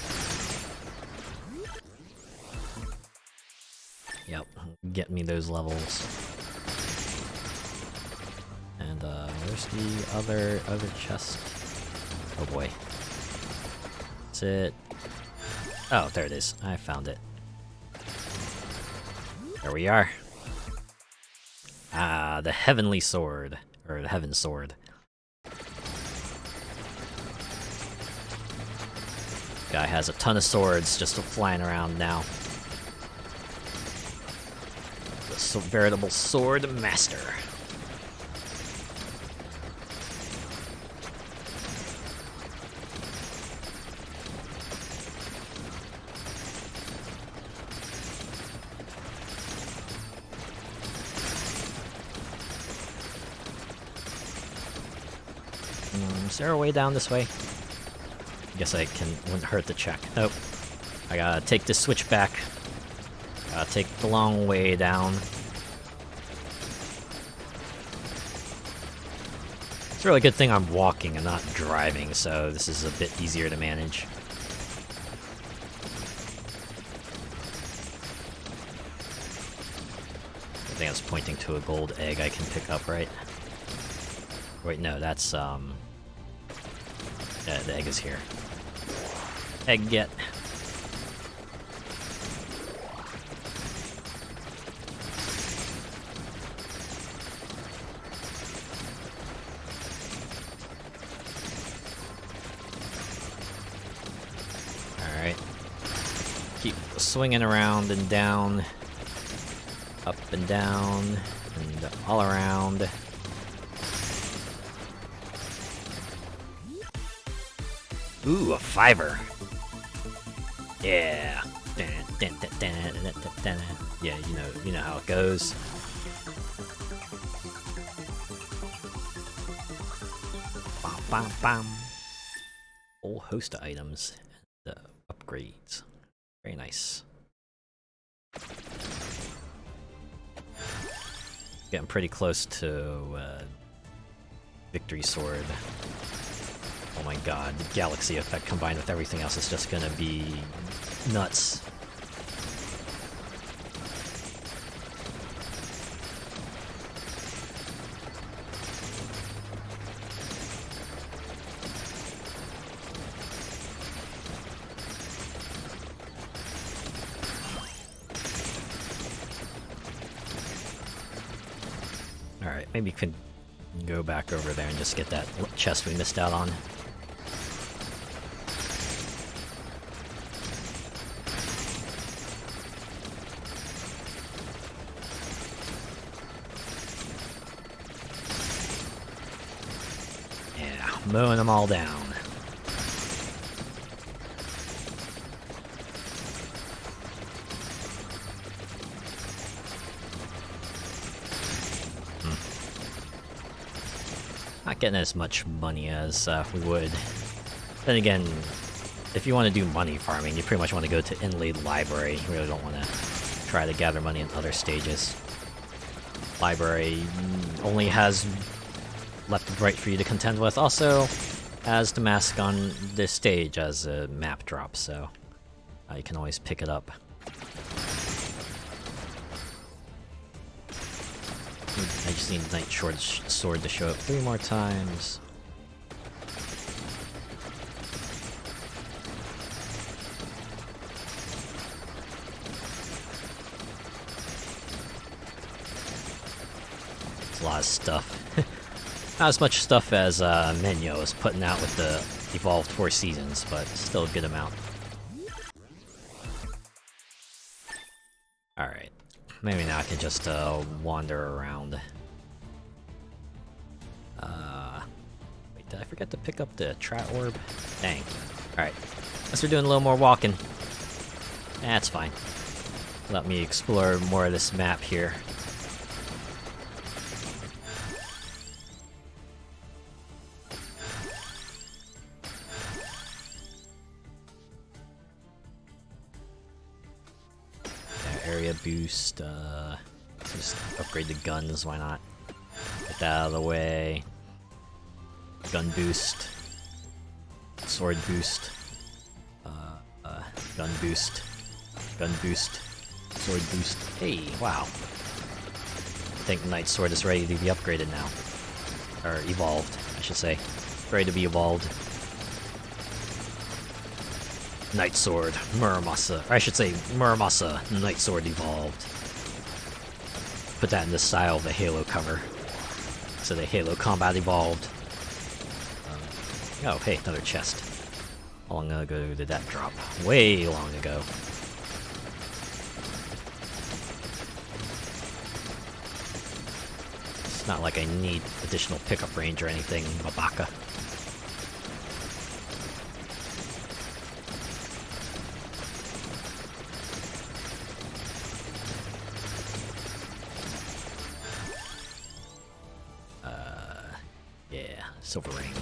Yep, get me those levels. And where's the other chest? Oh boy. That's it. Oh, there it is. I found it. There we are. Ah, the Heavenly Sword. Or the Heaven Sword. Guy has a ton of swords just flying around now. The veritable sword master. Is there a way down this way? I guess wouldn't hurt to check. Nope. I gotta take this switch back. Gotta take the long way down. It's a really good thing I'm walking and not driving, so this is a bit easier to manage. I think it's pointing to a gold egg I can pick up, right? Wait, no, that's, the egg is here. Egg get. swinging around and down, up and down, and all around. Ooh, a fiver. Yeah. Yeah, you know how it goes. Bam, bam, bam. Whole host of items and upgrades. Very nice. Getting pretty close to Victory Sword. Oh my god, the Galaxy effect combined with everything else is just gonna be nuts. Alright, maybe we could go back over there and just get that chest we missed out on. Yeah, mowing them all down. Not getting as much money as we would. Then again, if you want to do money farming, you pretty much want to go to Inlaid Library. You really don't want to try to gather money in other stages. Library only has left and right for you to contend with. Also, has the mask on this stage as a map drop, so you can always pick it up. I just need Knight Sword to show up 3 more times. It's a lot of stuff. Not as much stuff as Menya is putting out with the Evolved 4 Seasons, but still a good amount. Alright. Maybe now I can just wander around. Wait, did I forget to pick up the Trat Orb? Dang. Alright. Guess we're doing a little more walking. That's fine. Let me explore more of this map here. Area boost, just upgrade the guns, why not? Get that out of the way. Gun boost. Sword boost. Gun boost. Gun boost. Sword boost. Hey, wow. I think Knight Sword is ready to be upgraded now. Or evolved, I should say. Ready to be evolved. Knight Sword, Muramasa. Or I should say Muramasa, Knight Sword evolved. Put that in the style of the Halo cover. So the Halo Combat evolved. Oh, hey, another chest. How long ago did that drop? Way long ago. It's not like I need additional pickup range or anything, Mabaka. Yeah, Silver Ring.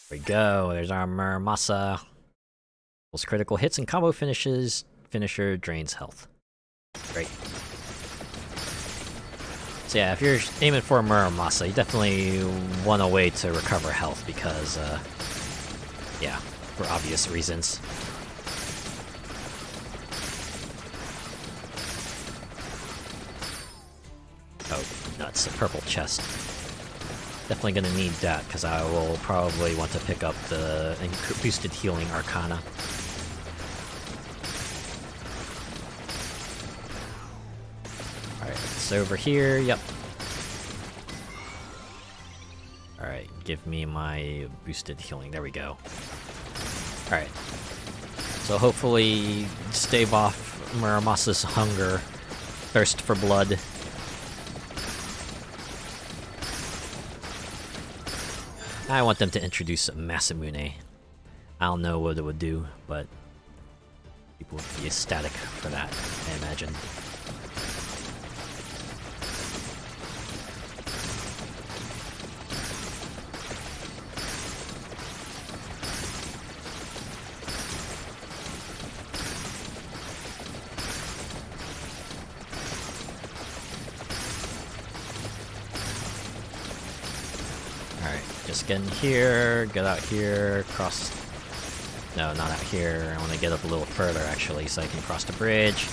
There we go, there's our Muramasa. Those critical hits and combo finishes. Finisher drains health. Great. So yeah, if you're aiming for a Muramasa, you definitely want a way to recover health because, yeah, for obvious reasons. Oh, nuts, a purple chest. Definitely gonna need that, because I will probably want to pick up the boosted healing Arcana. Alright, it's over here, yep. Alright, give me my boosted healing, there we go. Alright. So hopefully stave off Muramasa's hunger, thirst for blood. I want them to introduce Masamune. I don't know what it would do, but people would be ecstatic for that, I imagine. Just get in here, get out here, cross... No, not out here. I want to get up a little further, actually, so I can cross the bridge.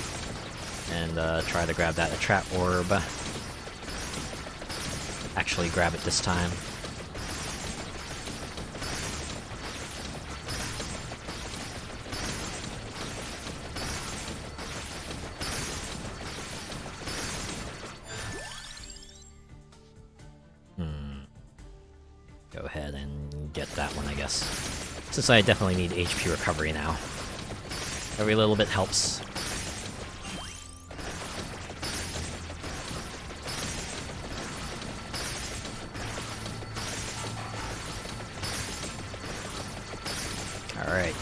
And try to grab that trap orb. Actually grab it this time. Go ahead and get that one, I guess. Since I definitely need HP recovery now. Every little bit helps. Alright.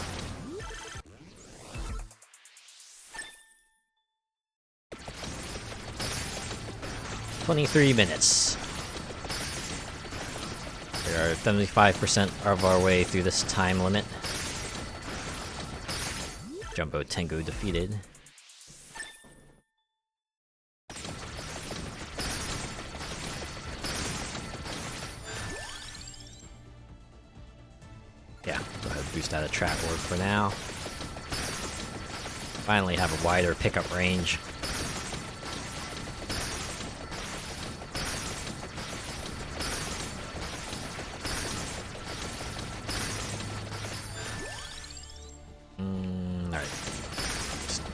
.23 minutes. We are 75% of our way through this time limit. Jumbo Tengu defeated. Yeah, go ahead and boost out a trap orb for now. Finally have a wider pickup range.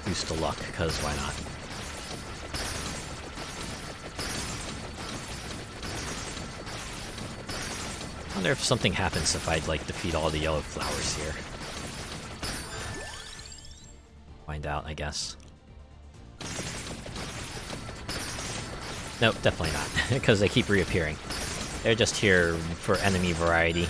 Boost to luck, because why not? I wonder if something happens if I'd like defeat all the yellow flowers here. Find out, I guess. Nope, definitely not, because they keep reappearing. They're just here for enemy variety.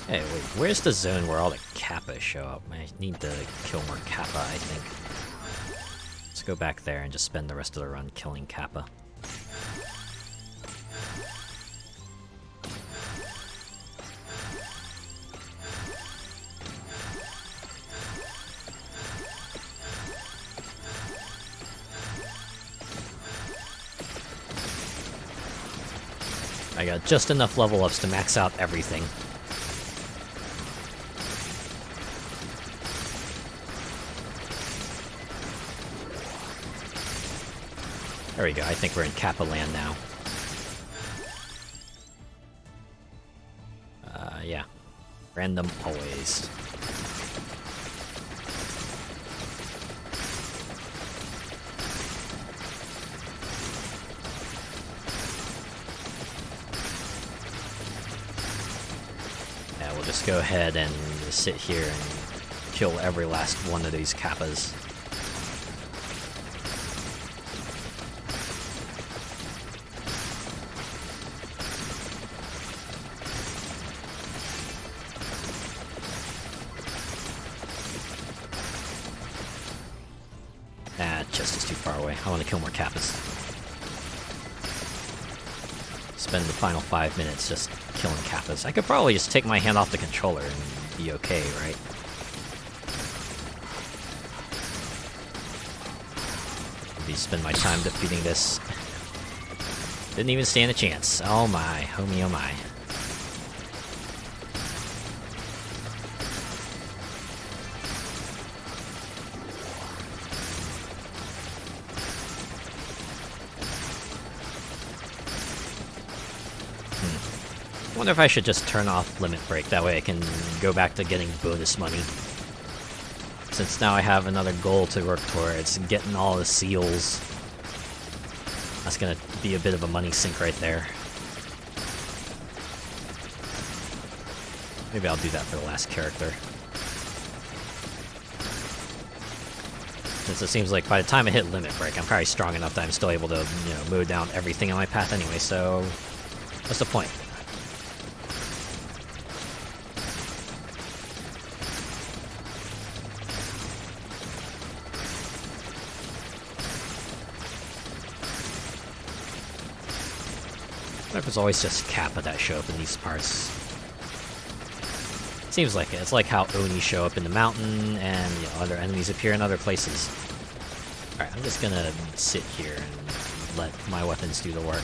Hey, wait, where's the zone where all the Kappa show up? I need to kill more Kappa, I think. Let's go back there and just spend the rest of the run killing Kappa. I got just enough level ups to max out everything. There we go, I think we're in Kappa land now. Yeah. Random always. Yeah, we'll just go ahead and sit here and kill every last one of these Kappas. Chest is too far away. I want to kill more Kappas. Spend the final 5 minutes just killing Kappas. I could probably just take my hand off the controller and be okay, right? Maybe spend my time defeating this. Didn't even stand a chance. Oh my, homie, oh my. I wonder if I should just turn off Limit Break, that way I can go back to getting bonus money. Since now I have another goal to work towards, getting all the seals. That's gonna be a bit of a money sink right there. Maybe I'll do that for the last character. Since it seems like by the time I hit limit break, I'm probably strong enough that I'm still able to, you know, mow down everything on my path anyway, so what's the point? What if it's always just Kappa that show up in these parts? Seems like it. It's like how Oni show up in the mountain, and you know, other enemies appear in other places. Alright, I'm just gonna sit here and let my weapons do the work.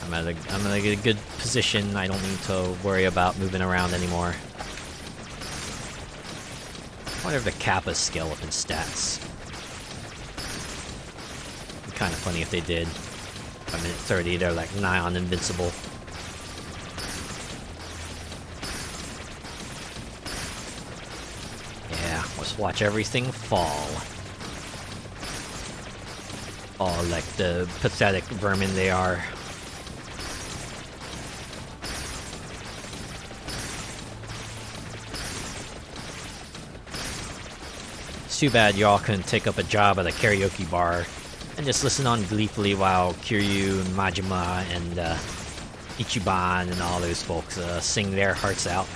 I'm at a good position. I don't need to worry about moving around anymore. I wonder if the Kappas scale up in stats. It'd be kind of funny if they did. By minute 30, they're like nigh on invincible. Yeah, let's watch everything fall. Oh, like the pathetic vermin they are. It's too bad y'all couldn't take up a job at a karaoke bar and just listen on gleefully while Kiryu, Majima, and Ichiban and all those folks sing their hearts out.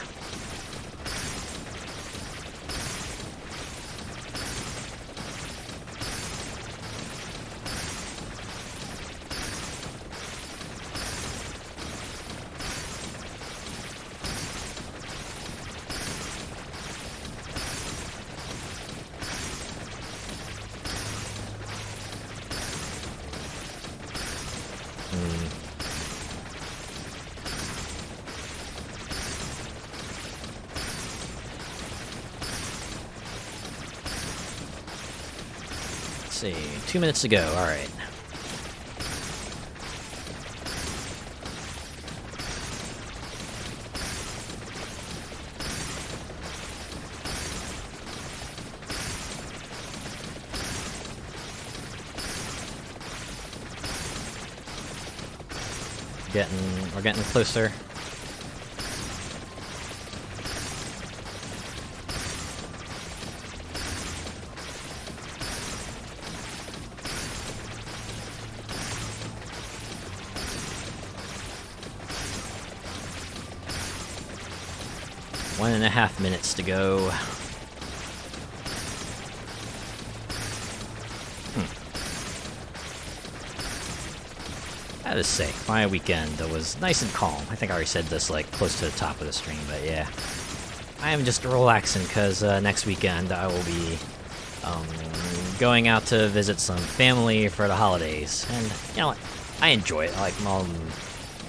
Let's see, 2 minutes to go, alright. We're getting closer. One and a half minutes to go. I have to say, my weekend was nice and calm. I think I already said this like close to the top of the stream, but yeah. I am just relaxing because next weekend I will be going out to visit some family for the holidays. And you know what? I enjoy it. Like, you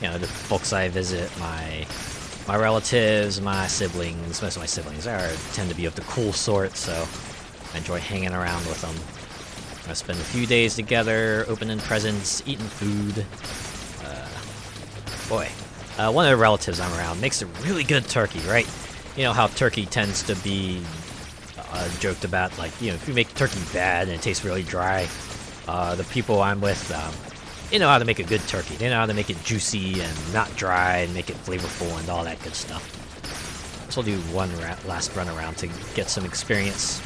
know, the folks I visit, my relatives, my siblings, most of my siblings tend to be of the cool sort, so I enjoy hanging around with them. I spend a few days together, opening presents, eating food. Boy, one of the relatives I'm around makes a really good turkey, right? You know how turkey tends to be joked about, like, you know, if you make turkey bad and it tastes really dry, the people I'm with, they know how to make a good turkey. They know how to make it juicy and not dry and make it flavorful and all that good stuff. So I'll do one last run around to get some experience.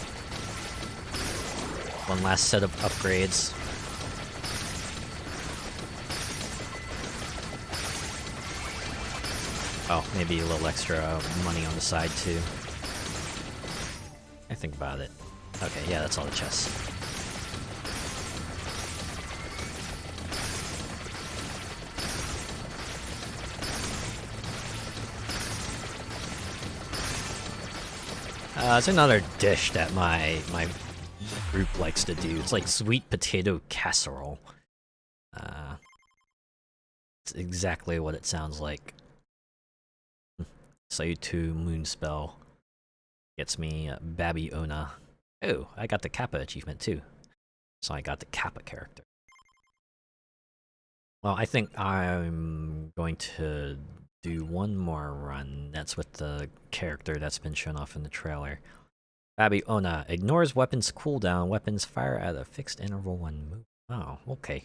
One last set of upgrades. Oh, maybe a little extra money on the side too. I think about it. Okay, yeah, that's all the chests. It's another dish that my group likes to do. It's like sweet potato casserole. It's exactly what it sounds like. Syuuto Moonspell gets me Babi Onna. Oh, I got the Kappa achievement too. So I got the Kappa character. Well, I think I'm going to do one more run. That's with the character that's been shown off in the trailer. Babi Onna ignores weapons cooldown. Weapons fire at a fixed interval when moving. Oh, okay.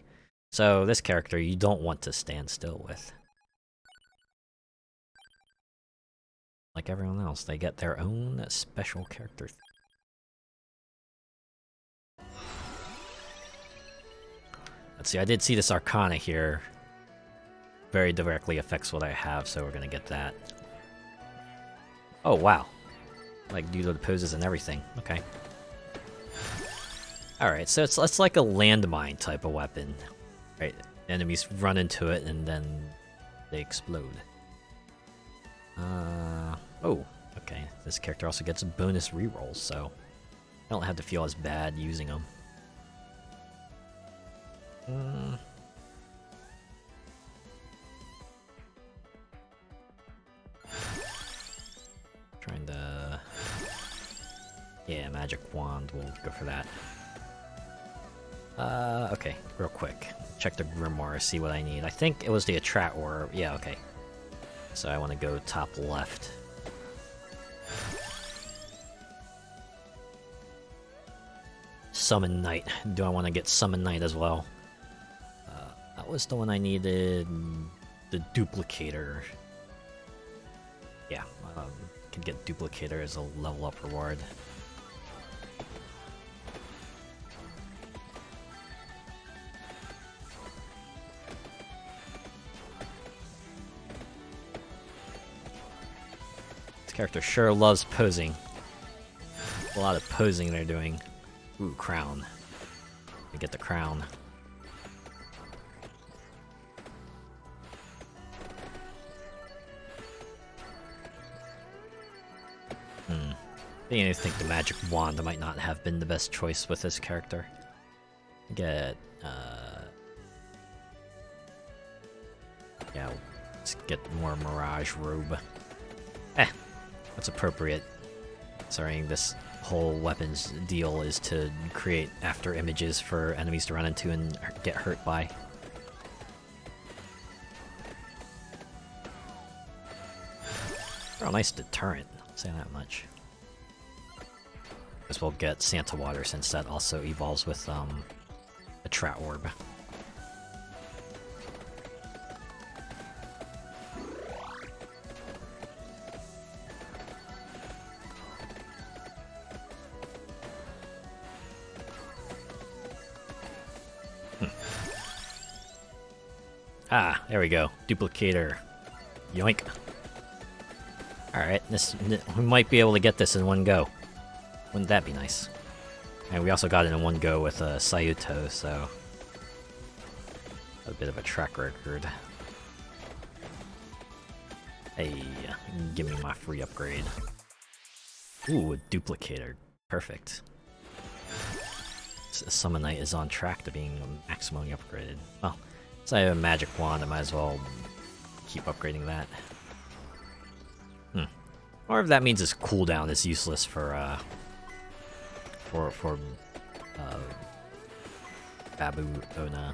So this character you don't want to stand still with. like everyone else, they get their own special character. Let's see, I did see this Arcana here. Very directly affects what I have, so we're gonna get that. Oh, wow. Like, due to the poses and everything. Okay. Alright, so it's like a landmine type of weapon. Right? Enemies run into it and then they explode. Oh, okay. This character also gets bonus rerolls, so I don't have to feel as bad using them. Trying to... Yeah, magic wand, we'll go for that. Okay, real quick. Check the Grimoire, see what I need. I think it was the Attract Orb. Yeah, okay. So I want to go top left. Summon Knight. Do I want to get Summon Knight as well? That was the one I needed. The Duplicator. Yeah, can get Duplicator as a level up reward. This character sure loves posing. A lot of posing they're doing. Ooh, crown. We get the crown. I think the magic wand might not have been the best choice with this character. Get, yeah, let's get more Mirage Robe. That's appropriate. Sorry, this whole weapons deal is to create after images for enemies to run into and get hurt by. Oh, nice deterrent, I'll say that much. Guess we'll get Santa Water since that also evolves with a Trap Orb. Ah, there we go. Duplicator. Yoink. Alright, we might be able to get this in one go. Wouldn't that be nice? And we also got it in one go with Syuuto, so... a bit of a track record. Hey, give me my free upgrade. Ooh, a Duplicator. Perfect. Summon Knight is on track to being maximally upgraded. Well, since I have a magic wand, I might as well keep upgrading that. Or if that means its cooldown is useless for Babi Onna.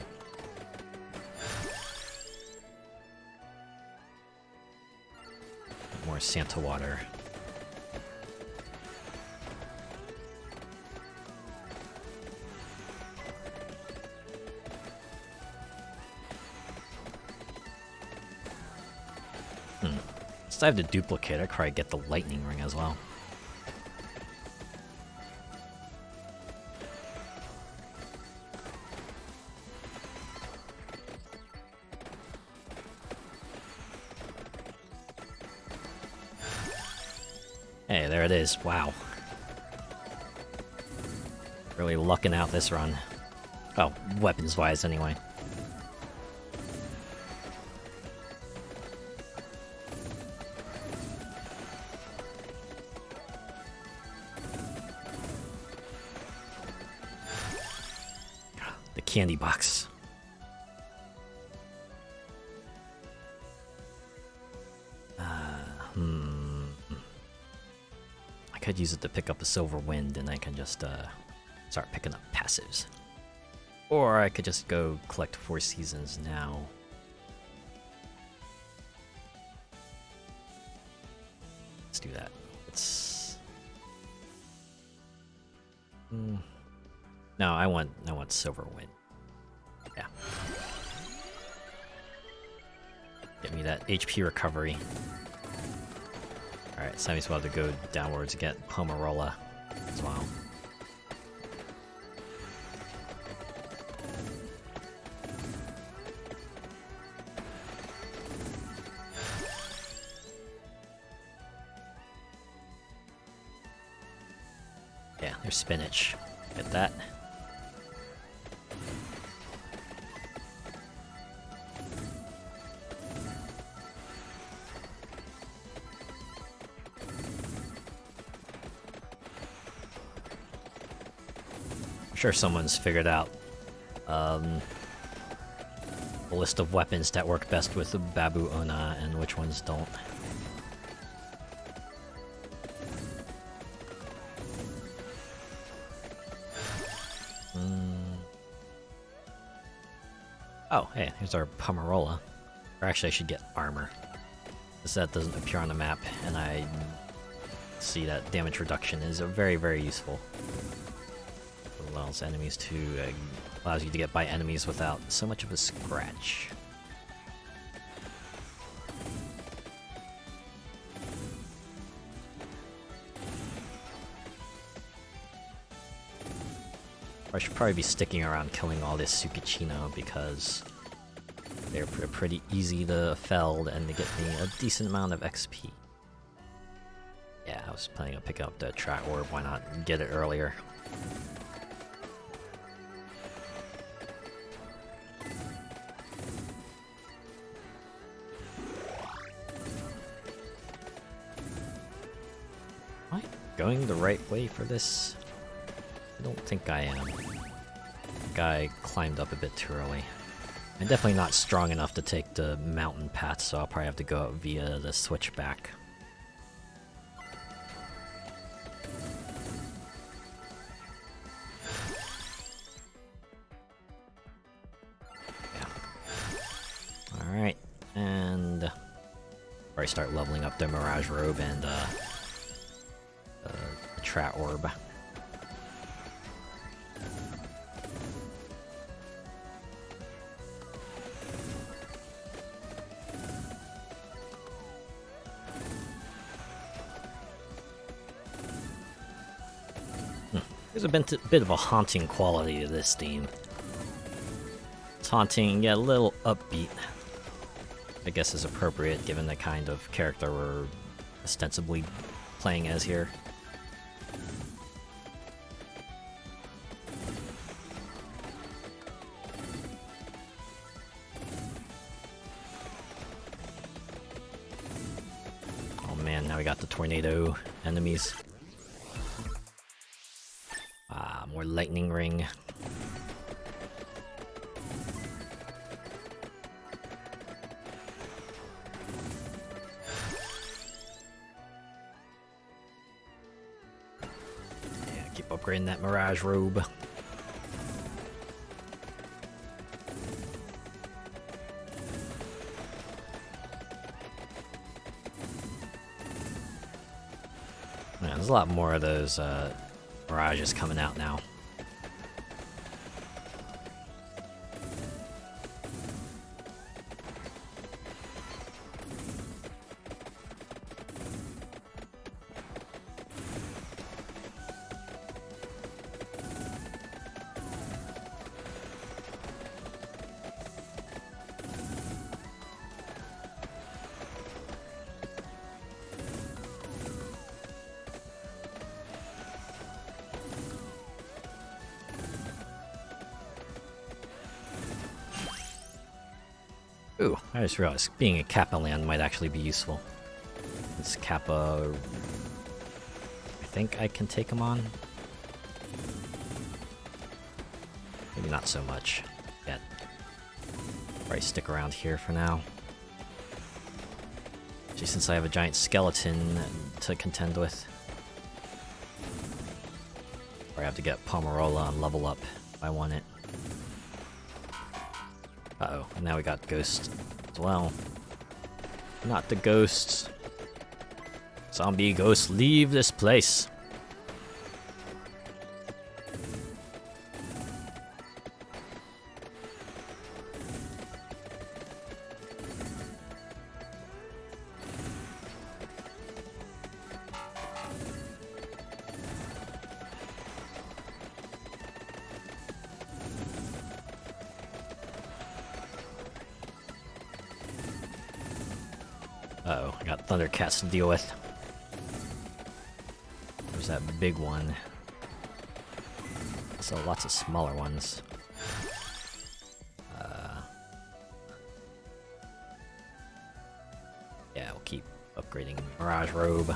More Santa Water. Since I have the duplicate, I could probably get the lightning ring as well. Hey, there it is. Wow. Really lucking out this run. Oh, weapons-wise, anyway. The candy box. I could use it to pick up a silver wind, and I can just start picking up passives. Or I could just go collect 4 seasons now. Let's do that. It's no, I want silver wind. Yeah. Get me that HP recovery. Alright, so he's about to go downwards and get Pomarola as well. Yeah, there's spinach. Get that. I'm sure someone's figured out the list of weapons that work best with the Babi Onna and which ones don't. Oh, hey, here's our Pomarola. Or actually, I should get armor. Because that doesn't appear on the map, and I see that damage reduction is very, very useful. It allows enemies to allows you to get by enemies without so much of a scratch. I should probably be sticking around killing all this Tsukishino because they're pretty easy to fell and they get me a decent amount of XP. Yeah, I was planning on picking up the Trat Orb, why not get it earlier? Am I going the right way for this? I don't think I am. The guy climbed up a bit too early. I'm definitely not strong enough to take the mountain path, so I'll probably have to go out via the switchback. Yeah. Alright, and probably start leveling up the Mirage Robe and the Trat Orb. There's a bit of a haunting quality to this theme. It's haunting, yet a little upbeat. I guess is appropriate given the kind of character we're ostensibly playing as here. Oh man, now we got the tornado enemies. More lightning ring. Yeah, keep upgrading that Mirage Robe. Man, there's a lot more of those Mirages coming out now. Ooh, I just realized being a Kappa land might actually be useful. This Kappa... I think I can take him on? Maybe not so much yet. Probably stick around here for now. Actually, since I have a giant skeleton to contend with. Or I have to get Pomarola and level up if I want it. Uh-oh, and now we got Ghost as well. Not the ghosts. Zombie ghosts, leave this place. Uh-oh, I got Thundercats to deal with. There's that big one. So lots of smaller ones. Yeah, we'll keep upgrading Mirage Robe.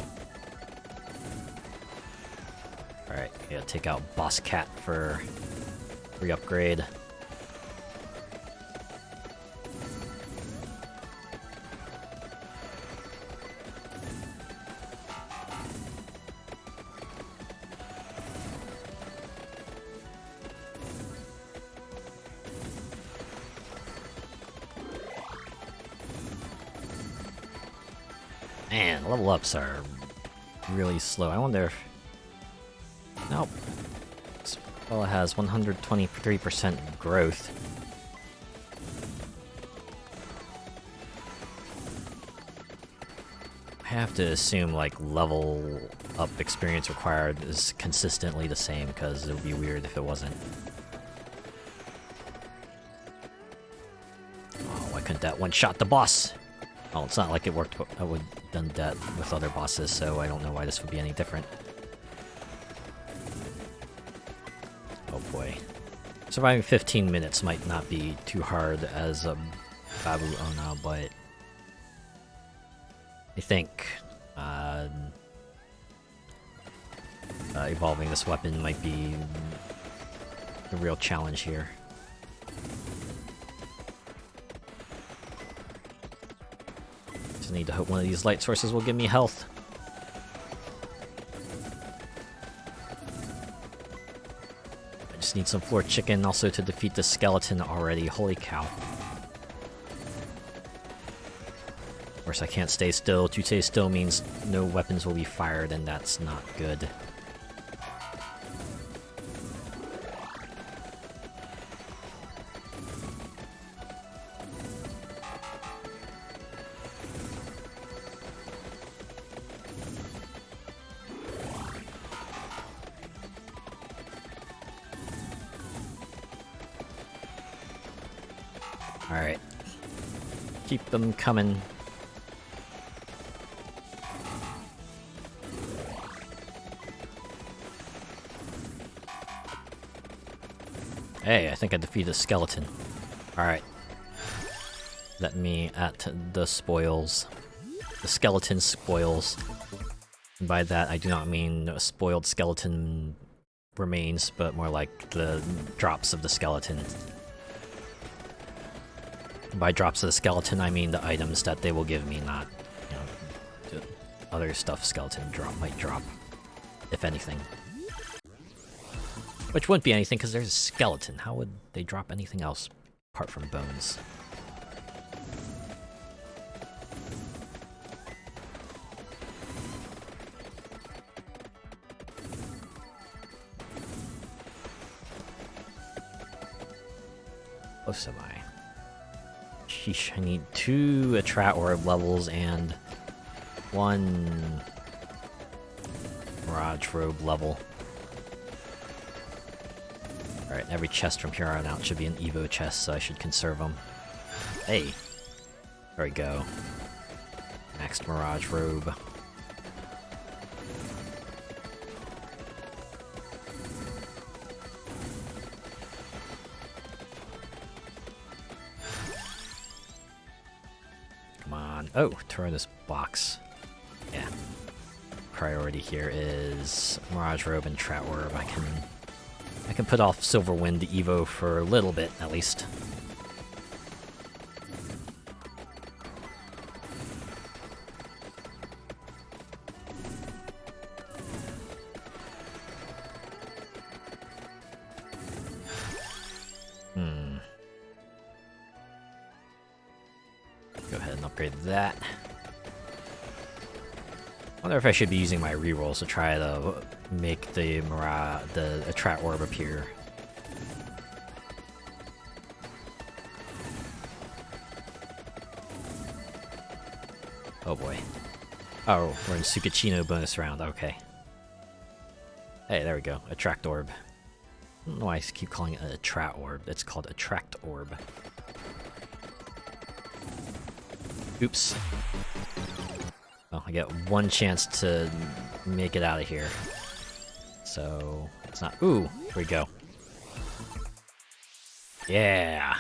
Alright, gotta take out Boss Cat for re-upgrade. Man, level ups are really slow. I wonder if... Nope. Well, it has 123% growth. I have to assume, like, level up experience required is consistently the same, because it would be weird if it wasn't. Oh, why couldn't that one-shot the boss? Well, it's not like it worked. I would have done that with other bosses, so I don't know why this would be any different. Oh boy. Surviving 15 minutes might not be too hard as a Babi Onna, but I think evolving this weapon might be the real challenge here. Just need to hope one of these light sources will give me health. I just need some floor chicken also to defeat the skeleton already. Holy cow. Of course, I can't stay still. To stay still means no weapons will be fired, and that's not good. Alright. Keep them coming. Hey, I think I defeated a skeleton. Alright. Let me at the spoils. The skeleton spoils. And by that, I do not mean spoiled skeleton remains, but more like the drops of the skeleton. By drops of the skeleton, I mean the items that they will give me, not, you know, the other stuff skeleton might drop, if anything. Which wouldn't be anything, because there's a skeleton. How would they drop anything else apart from bones? Close am I? Sheesh, I need 2 Atrat Orb levels and 1 Mirage Robe level. Alright, every chest from here on out should be an Evo chest, so I should conserve them. Hey! There we go. Maxed Mirage Robe. Come on. Oh, throw this box. Yeah. Priority here is Mirage Robe and Atrat Orb. I can put off Silverwind to Evo for a little bit, at least. Go ahead and upgrade that. I wonder if I should be using my rerolls to try to make the Atrat Orb appear. Oh boy. Oh, we're in Tsukishino bonus round, okay. Hey, there we go. Attract Orb. I don't know why I keep calling it an Atrat Orb. It's called Attract Orb. Oops. Oh, I get one chance to make it out of here. So, it's not. Ooh, here we go. Yeah!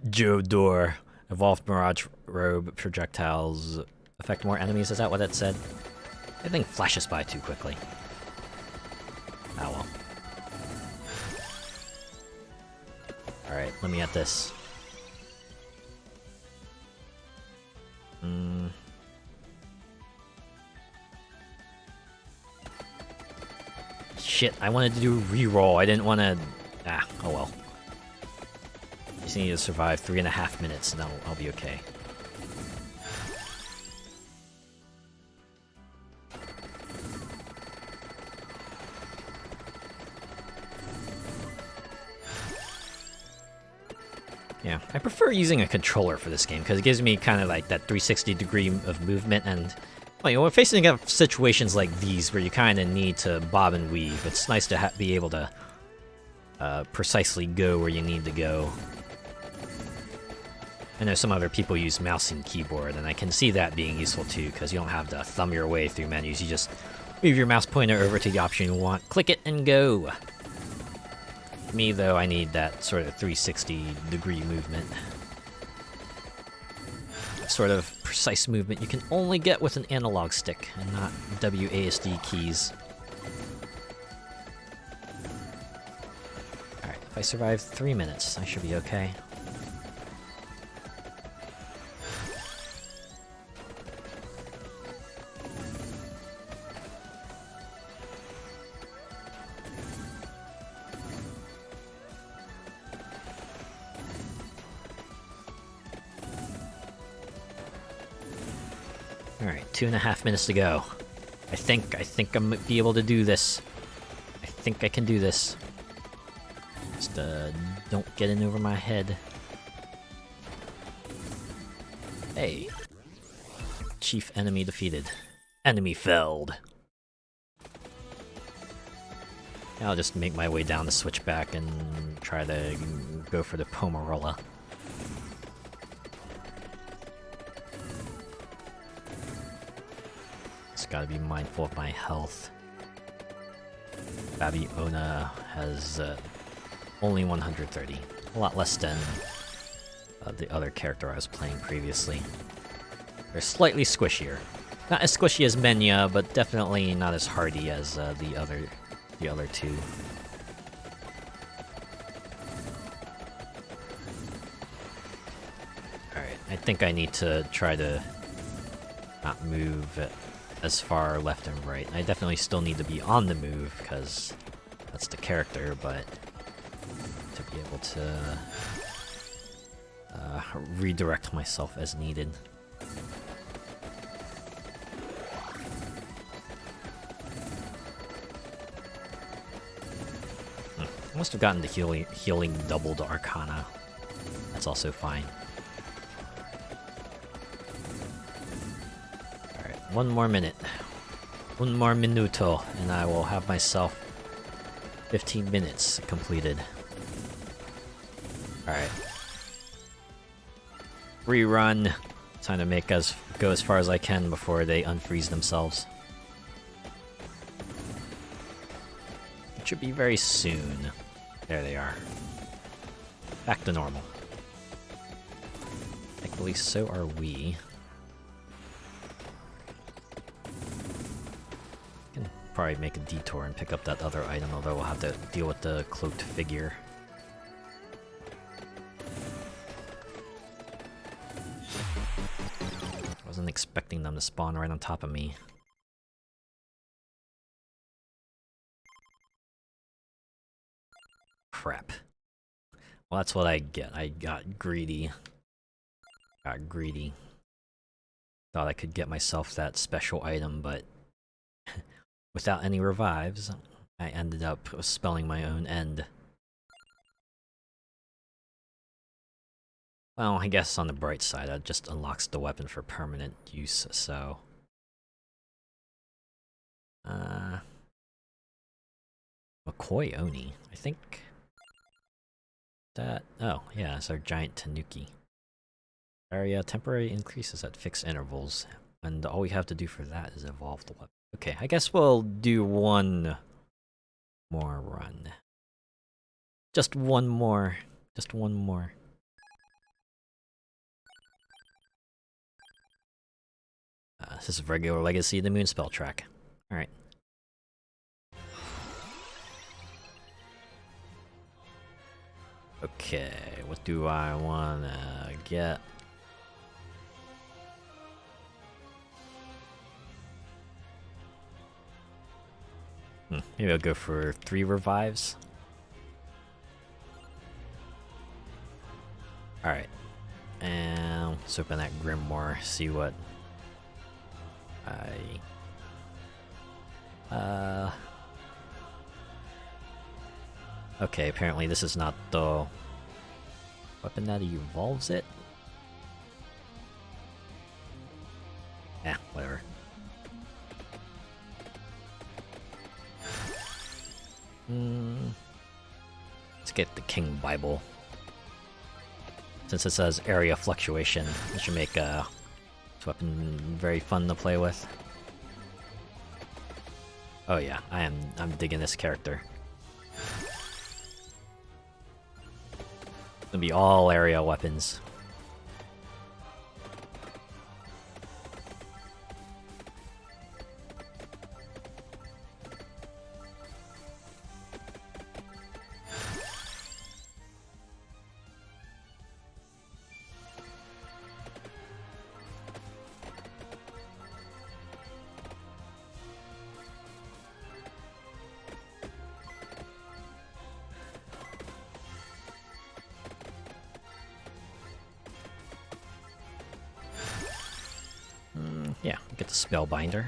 Joe Door. Evolved Mirage Robe projectiles affect more enemies. Is that what it said? I think flashes by too quickly. Oh well. Alright, let me at this. Shit, I wanted to do a reroll. I didn't want to. Ah, oh well. Just need to survive 3.5 minutes, and I'll be okay. Yeah, I prefer using a controller for this game because it gives me kind of like that 360 degree of movement, and well, you know, when facing up situations like these where you kind of need to bob and weave, it's nice to be able to precisely go where you need to go. I know some other people use mouse and keyboard, and I can see that being useful too, because you don't have to thumb your way through menus. You just move your mouse pointer over to the option you want, click it, and go. Me, though, I need that sort of 360-degree movement. That sort of precise movement you can only get with an analog stick, and not WASD keys. Alright, if I survive 3 minutes, I should be okay. Alright, 2.5 minutes to go. I think I might be able to do this. I think I can do this. Just, don't get in over my head. Hey. Chief enemy defeated. Enemy felled. I'll just make my way down the switchback and try to go for the Pomarilla. Just gotta be mindful of my health. Babi Onna has only 130. A lot less than the other character I was playing previously. They're slightly squishier. Not as squishy as Menya, but definitely not as hardy as the other two. Alright, I think I need to try to not move as far left and right. I definitely still need to be on the move, because that's the character, but to be able to redirect myself as needed. I must have gotten the healing doubled Arcana. That's also fine. Alright, one more minute. Un more minuto, and I will have myself 15 minutes completed. Alright. Rerun. Time to make us go as far as I can before they unfreeze themselves. It should be very soon. There they are. Back to normal. Thankfully, so are we. Can probably make a detour and pick up that other item, although we'll have to deal with the cloaked figure. Wasn't expecting them to spawn right on top of me. Crap. Well, that's what I get. I got greedy. Thought I could get myself that special item, but without any revives, I ended up spelling my own end. Well, I guess on the bright side, that just unlocks the weapon for permanent use, so... McCoy-Oni, I think... That... Oh, yeah, it's our giant Tanuki. Area temporary increases at fixed intervals, and all we have to do for that is evolve the weapon. Okay, I guess we'll do one more run. Just one more. Just one more. This is regular Legacy, the Moonspell track. Alright. Okay, what do I wanna get? Maybe I'll go for 3 revives. Alright. And let's open that Grimoire, see what okay, apparently this is not the weapon that evolves it. Yeah, whatever. Let's get the King Bible. Since it says area fluctuation, it should make this weapon very fun to play with. Oh yeah, I'm digging this character. It's gonna be all area weapons. Yeah, get the Spellbinder.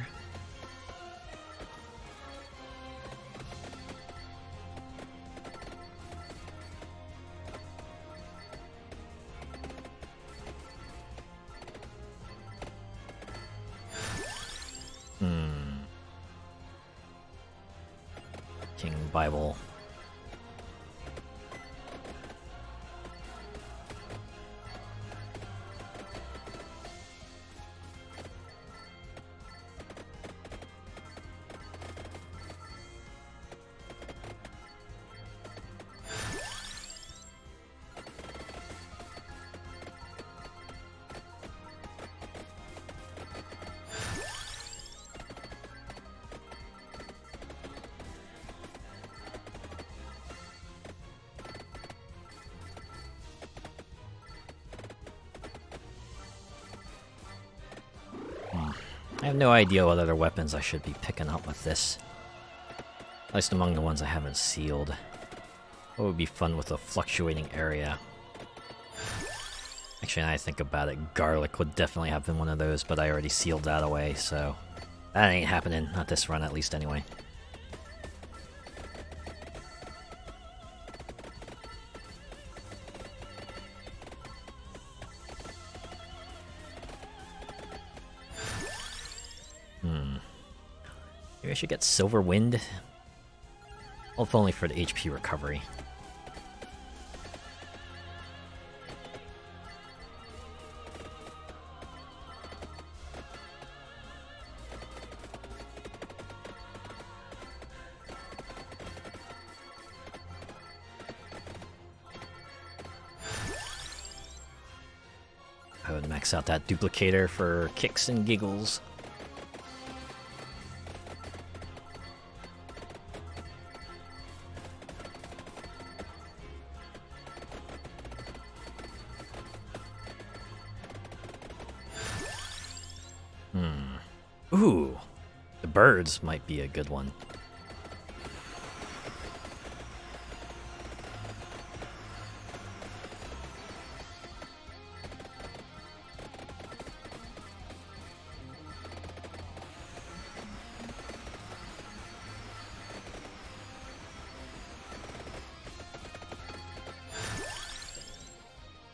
King Bible. I have no idea what other weapons I should be picking up with this. At least among the ones I haven't sealed. What would be fun with a fluctuating area? Actually, now I think about it, Garlic would definitely have been one of those, but I already sealed that away, so... that ain't happening, not this run at least anyway. Maybe I should get Silver Wind? Well, if only for the HP recovery. I would max out that duplicator for kicks and giggles. Ooh, the birds might be a good one.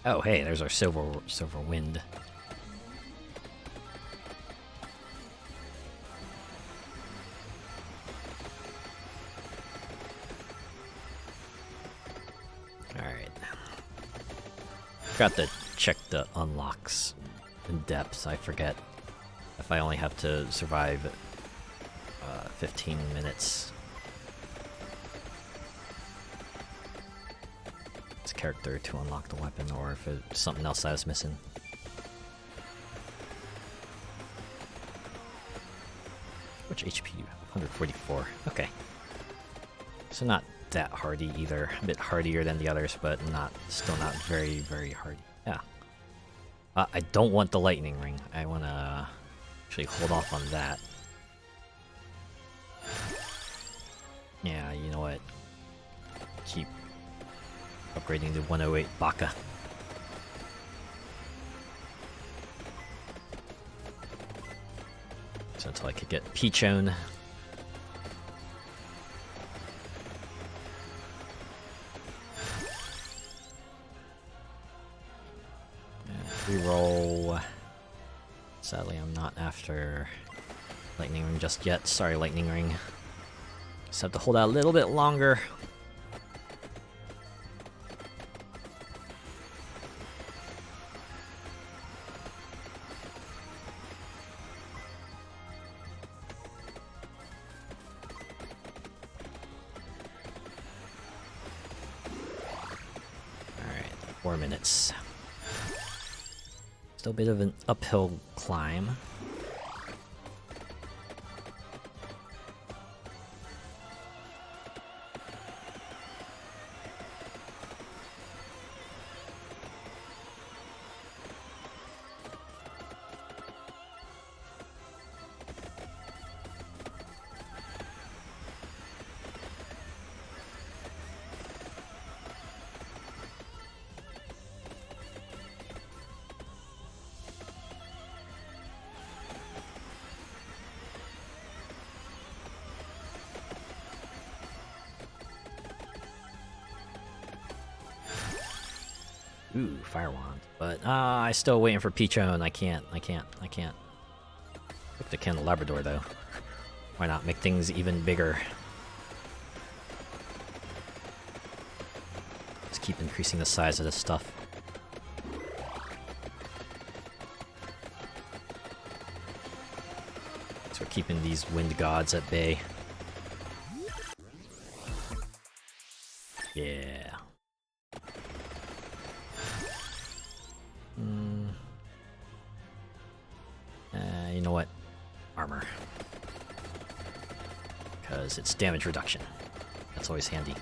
Oh, hey, there's our silver wind. Got the check the unlocks in depth. I forget if I only have to survive 15 minutes. This character to unlock the weapon, or if it's something else I was missing. Which HP? 144. Okay. So not that hardy either. A bit hardier than the others, but still not very, very hardy. Yeah. I don't want the lightning ring. I want to actually hold off on that. Yeah, you know what? Keep upgrading the 108 Baka. So until I could get Pichon. Reroll. Sadly, I'm not after Lightning Ring just yet. Sorry, Lightning Ring. Just have to hold out a little bit longer. Alright, 4 minutes. Still a bit of an uphill climb. Ooh, Fire Wand. But, I still waiting for Pichon. I can't. Pick the Candelabrador, though. Why not make things even bigger? Just keep increasing the size of this stuff. So we're keeping these wind gods at bay. Yeah. You know what? Armor. Because it's damage reduction. That's always handy.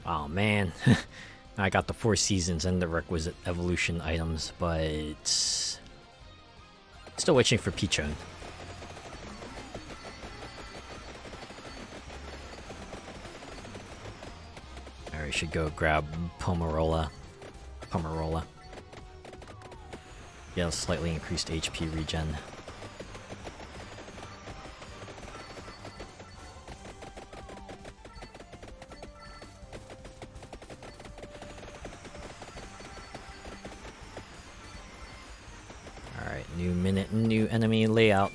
Oh man. I got the 4 seasons and the requisite evolution items, but still waiting for Pichon. I should go grab Pomerola. Yeah, slightly increased HP regen. Alright, new minute, new enemy layout.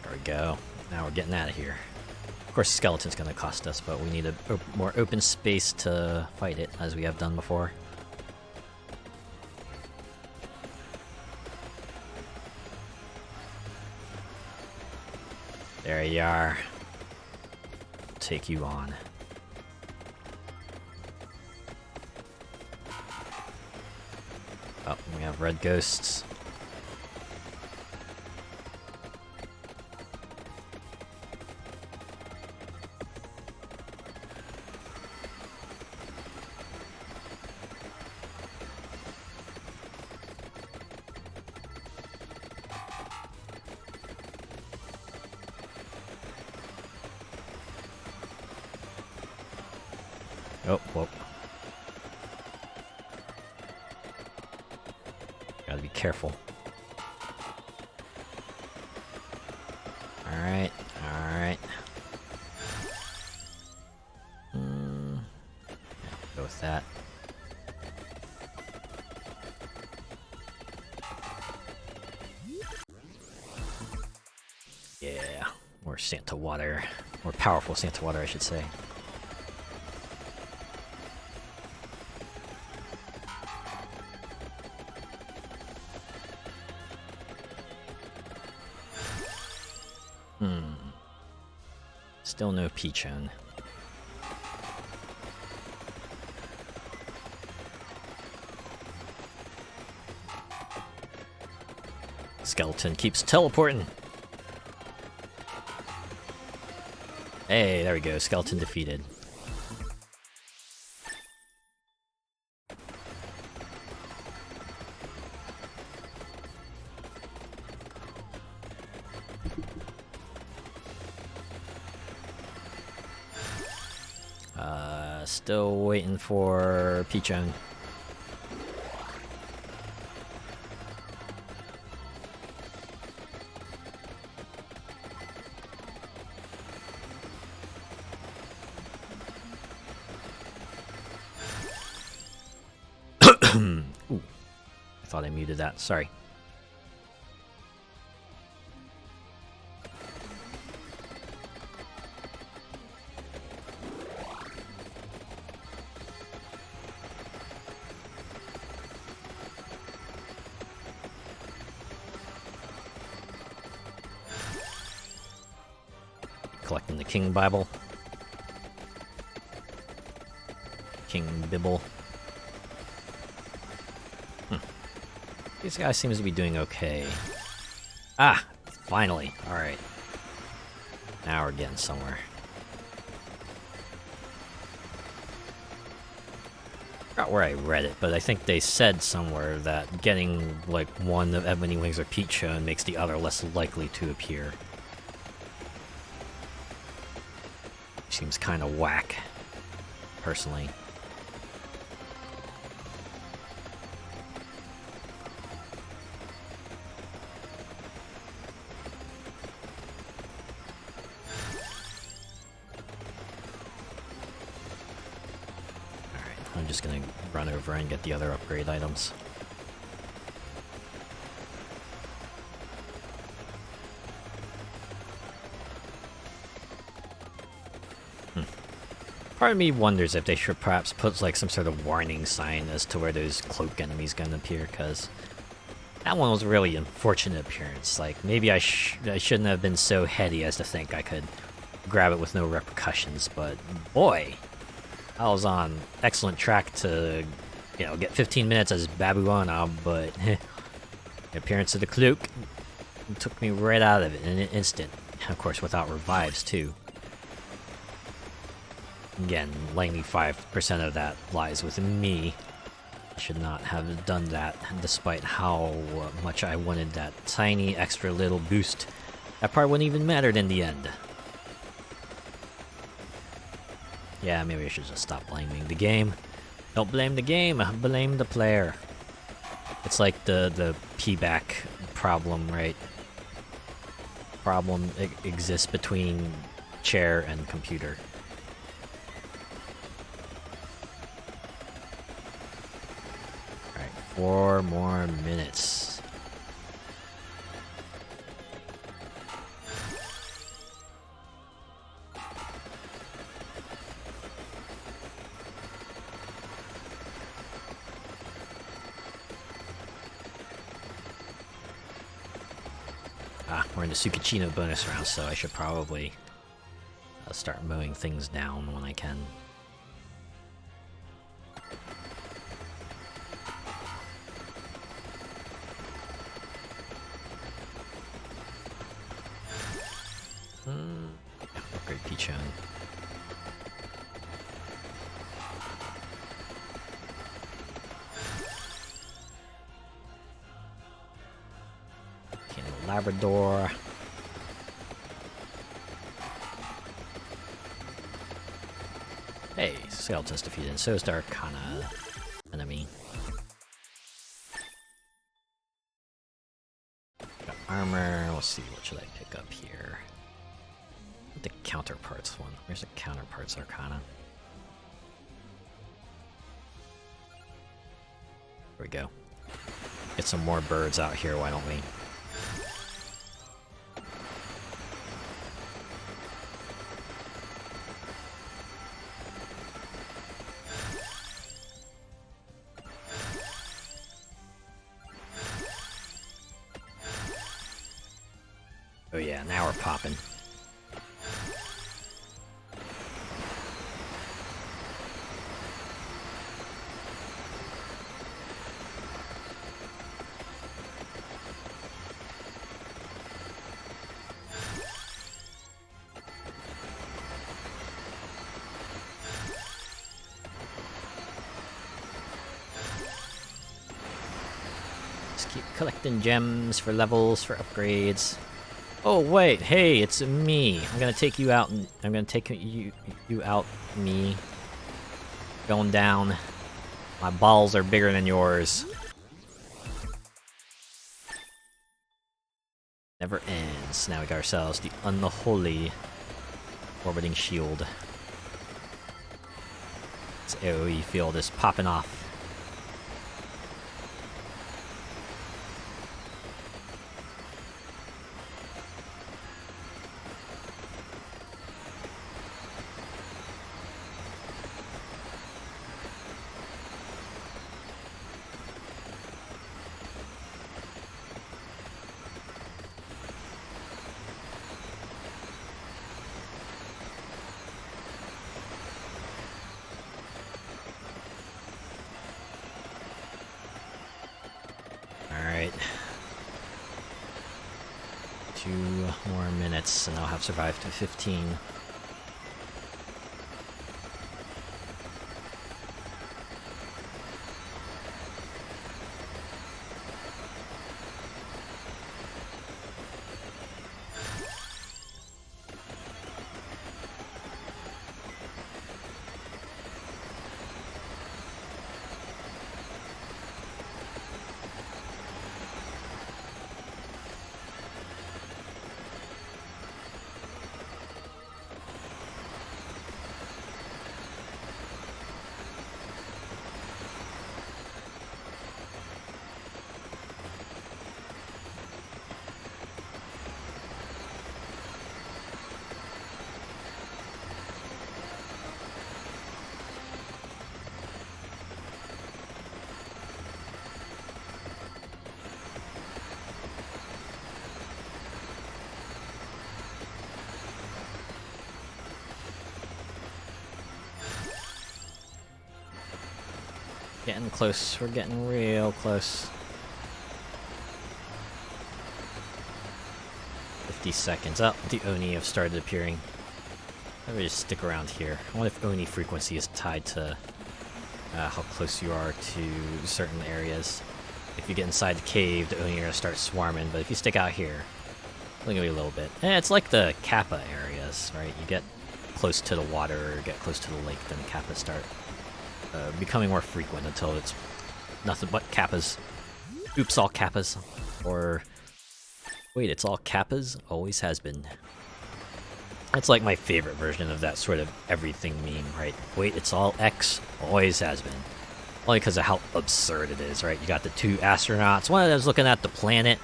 There we go. Now we're getting out of here. Of course, skeleton's gonna cost us, but we need a more open space to fight it, as we have done before. There you are. Take you on. Oh, we have red ghosts. Oh, whoa. Gotta be careful. Alright, alright. Go with that. Yeah, more Santa water. More powerful Santa water, I should say. Still no Pichon. Skeleton keeps teleporting. Hey, there we go. Skeleton defeated. Still waiting for Pichon. Ooh, I thought I muted that. Sorry. Collecting the King Bible. King Bibble. These guys seems to be doing okay. Ah! Finally! Alright. Now we're getting somewhere. I forgot where I read it, but I think they said somewhere that getting, like, one of Ebony Wings or Pichon makes the other less likely to appear. Seems kind of whack, personally. Alright, I'm just gonna run over and get the other upgrade items. Part of me wonders if they should perhaps put like some sort of warning sign as to where those cloak enemies gonna appear, because that one was really unfortunate appearance. Like, maybe I shouldn't have been so heady as to think I could grab it with no repercussions, but boy, I was on excellent track to, you know, get 15 minutes as Babi Onna, but the appearance of the cloak took me right out of it in an instant. Of course, without revives too. Again, 95% of that lies with me. I should not have done that, despite how much I wanted that tiny extra little boost. That part wouldn't even matter in the end. Yeah, maybe I should just stop blaming the game. Don't blame the game, blame the player. It's like the p-back problem, right? Problem exists between chair and computer. Alright, 4 more minutes. We're in the Tsukishino bonus round, so I should probably start mowing things down when I can. Upgrade Pichon. Labrador. Hey, Failed test defeated, and so is the Arcana enemy. Got armor, let's see, what should I pick up here? The counterparts one. Where's the counterparts Arcana? There we go. Get some more birds out here, why don't we? Oh yeah, now we're popping. Just keep collecting gems for levels, for upgrades. Oh wait, hey, it's me. I'm gonna take you out, and I'm gonna take you out, me. Going down. My balls are bigger than yours. Never ends. Now we got ourselves the unholy orbiting shield. This AoE field is popping off. Alright. 2 more minutes and I'll have survived to 15. Getting close, we're getting real close. 50 seconds. Up, the Oni have started appearing. Let me just stick around here. I wonder if Oni frequency is tied to how close you are to certain areas. If you get inside the cave, the Oni are gonna start swarming, but if you stick out here, only gonna be a little bit. It's like the Kappa areas, right? You get close to the water, or get close to the lake, then the Kappas start becoming more frequent until it's nothing but Kappas. Oops, all Kappas. Or wait, it's all Kappas? Always has been. That's like my favorite version of that sort of everything meme, right? Wait, it's all X? Always has been. Only because of how absurd it is, right? You got the 2 astronauts. One of them's looking at the planet.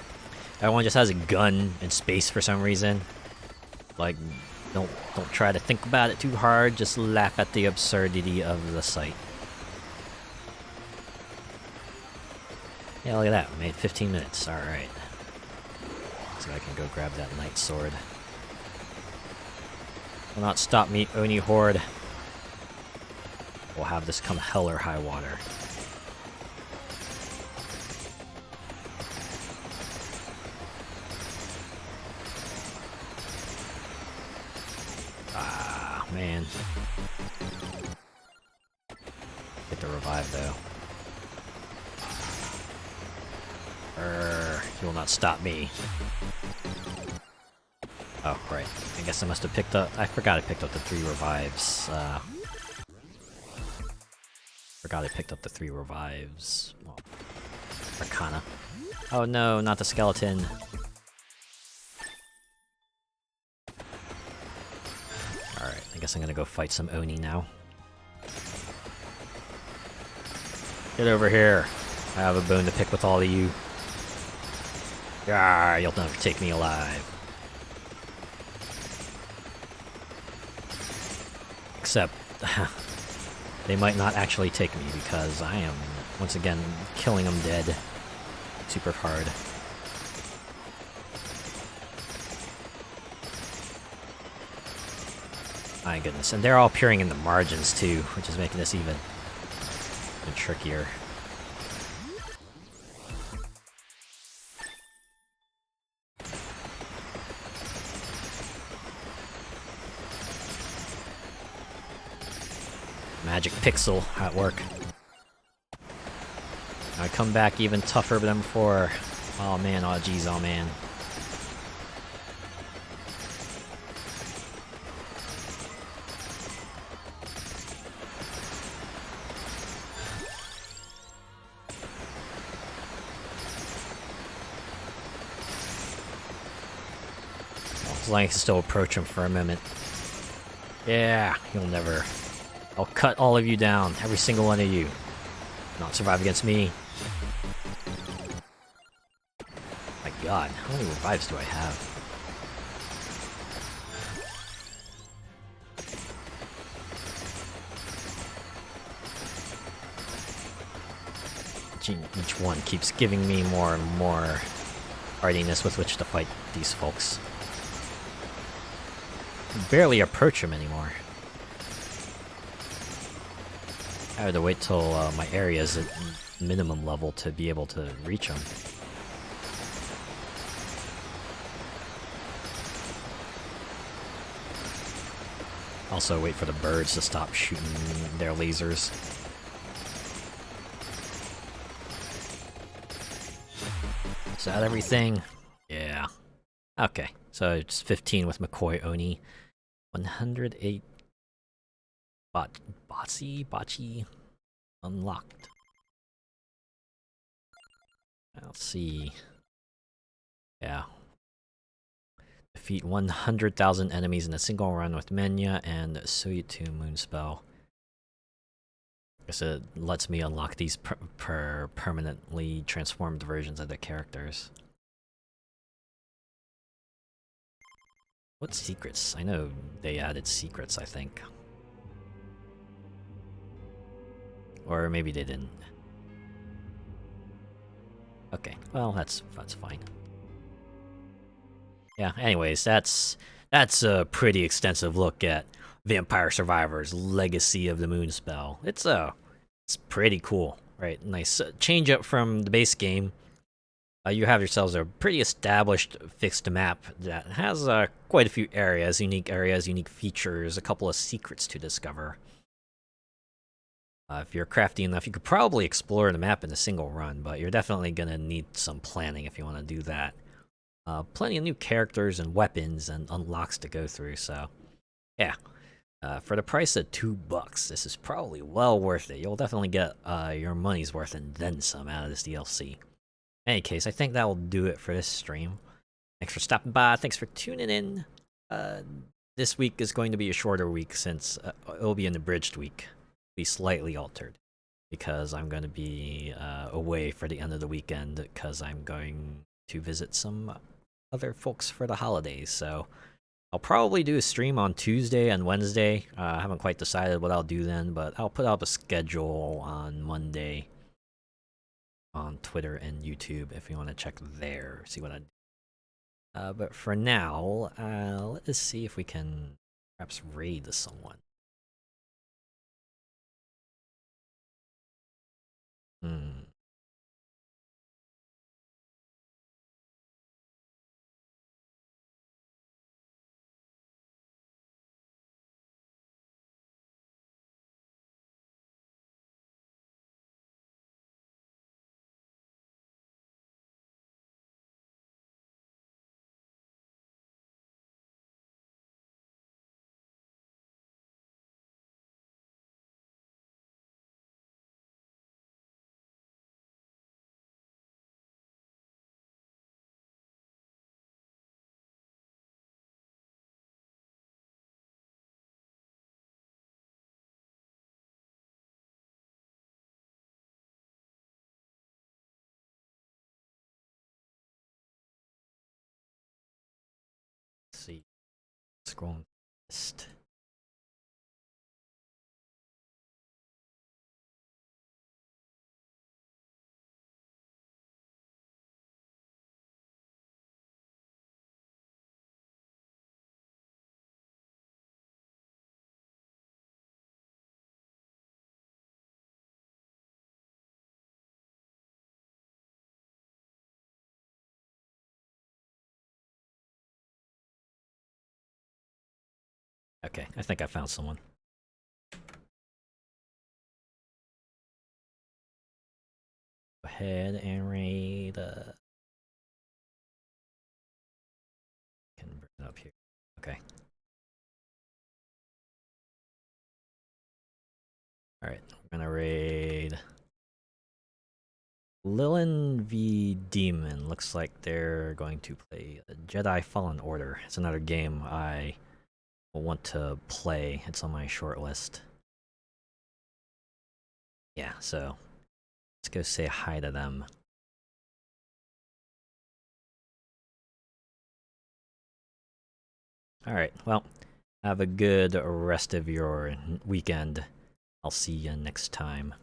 That one just has a gun in space for some reason. Like, don't try to think about it too hard. Just laugh at the absurdity of the sight. Yeah, look at that. We made 15 minutes. Alright. So I can go grab that knight sword. Will not stop me, Oni horde. We'll have this come hell or high water. Ah, man. Get the revive though. You will not stop me. Oh, right. I guess I must have picked up... I forgot I picked up the 3 revives. forgot I picked up the 3 revives. Well, Arcana. Oh no, not the skeleton. Alright, I guess I'm gonna go fight some Oni now. Get over here. I have a bone to pick with all of you. Ah, you'll never take me alive. Except, they might not actually take me because I am, once again, killing them dead. Super hard. My goodness, and they're all appearing in the margins too, which is making this even trickier. Magic Pixel at work. I come back even tougher than before. Oh man, oh geez, oh man. As long as I can still approach him for a minute. Yeah, you'll never. I'll cut all of you down, every single one of you. Not survive against me. My god, how many revives do I have? Each one keeps giving me more and more hardiness with which to fight these folks. Barely approach them anymore. I had to wait till my area is at minimum level to be able to reach them. Also wait for the birds to stop shooting their lasers. Is that everything? Yeah. Okay, so it's 15 with McCoy-Oni. 108 Bocce unlocked. Let's see. Yeah. Defeat 100,000 enemies in a single run with Menya and Syuuto Moonspell. Guess it lets me unlock these permanently transformed versions of their characters. What secrets? I know they added secrets, I think. Or maybe they didn't. Okay, well that's fine. Yeah, anyways, that's a pretty extensive look at Vampire Survivors Legacy of the Moonspell. It's pretty cool, right? Nice change up from the base game. You have yourselves a pretty established fixed map that has quite a few areas, unique features, a couple of secrets to discover. If you're crafty enough, you could probably explore the map in a single run, but you're definitely gonna need some planning if you want to do that. Plenty of new characters and weapons and unlocks to go through, so yeah. For the price of $2, this is probably well worth it. You'll definitely get your money's worth and then some out of this DLC. In any case, I think that will do it for this stream. Thanks for stopping by. Thanks for tuning in. This week is going to be a shorter week since it'll be an abridged week. Be slightly altered because I'm going to be away for the end of the weekend because I'm going to visit some other folks for the holidays. So I'll probably do a stream on Tuesday and Wednesday. I haven't quite decided what I'll do then, but I'll put up a schedule on Monday on Twitter and YouTube if you want to check there, see what I do. But for now, let's see if we can perhaps raid someone. Scrolling list. Okay, I think I found someone. Go ahead and raid. Can bring it up here. Okay. All right, we're gonna raid Lilin v Demon. Looks like they're going to play Jedi Fallen Order. It's another game I will want to play. It's on my short list. Yeah, so let's go say hi to them. Alright, well, have a good rest of your weekend. I'll see you next time.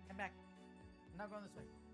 I'm back. I'm not going this way.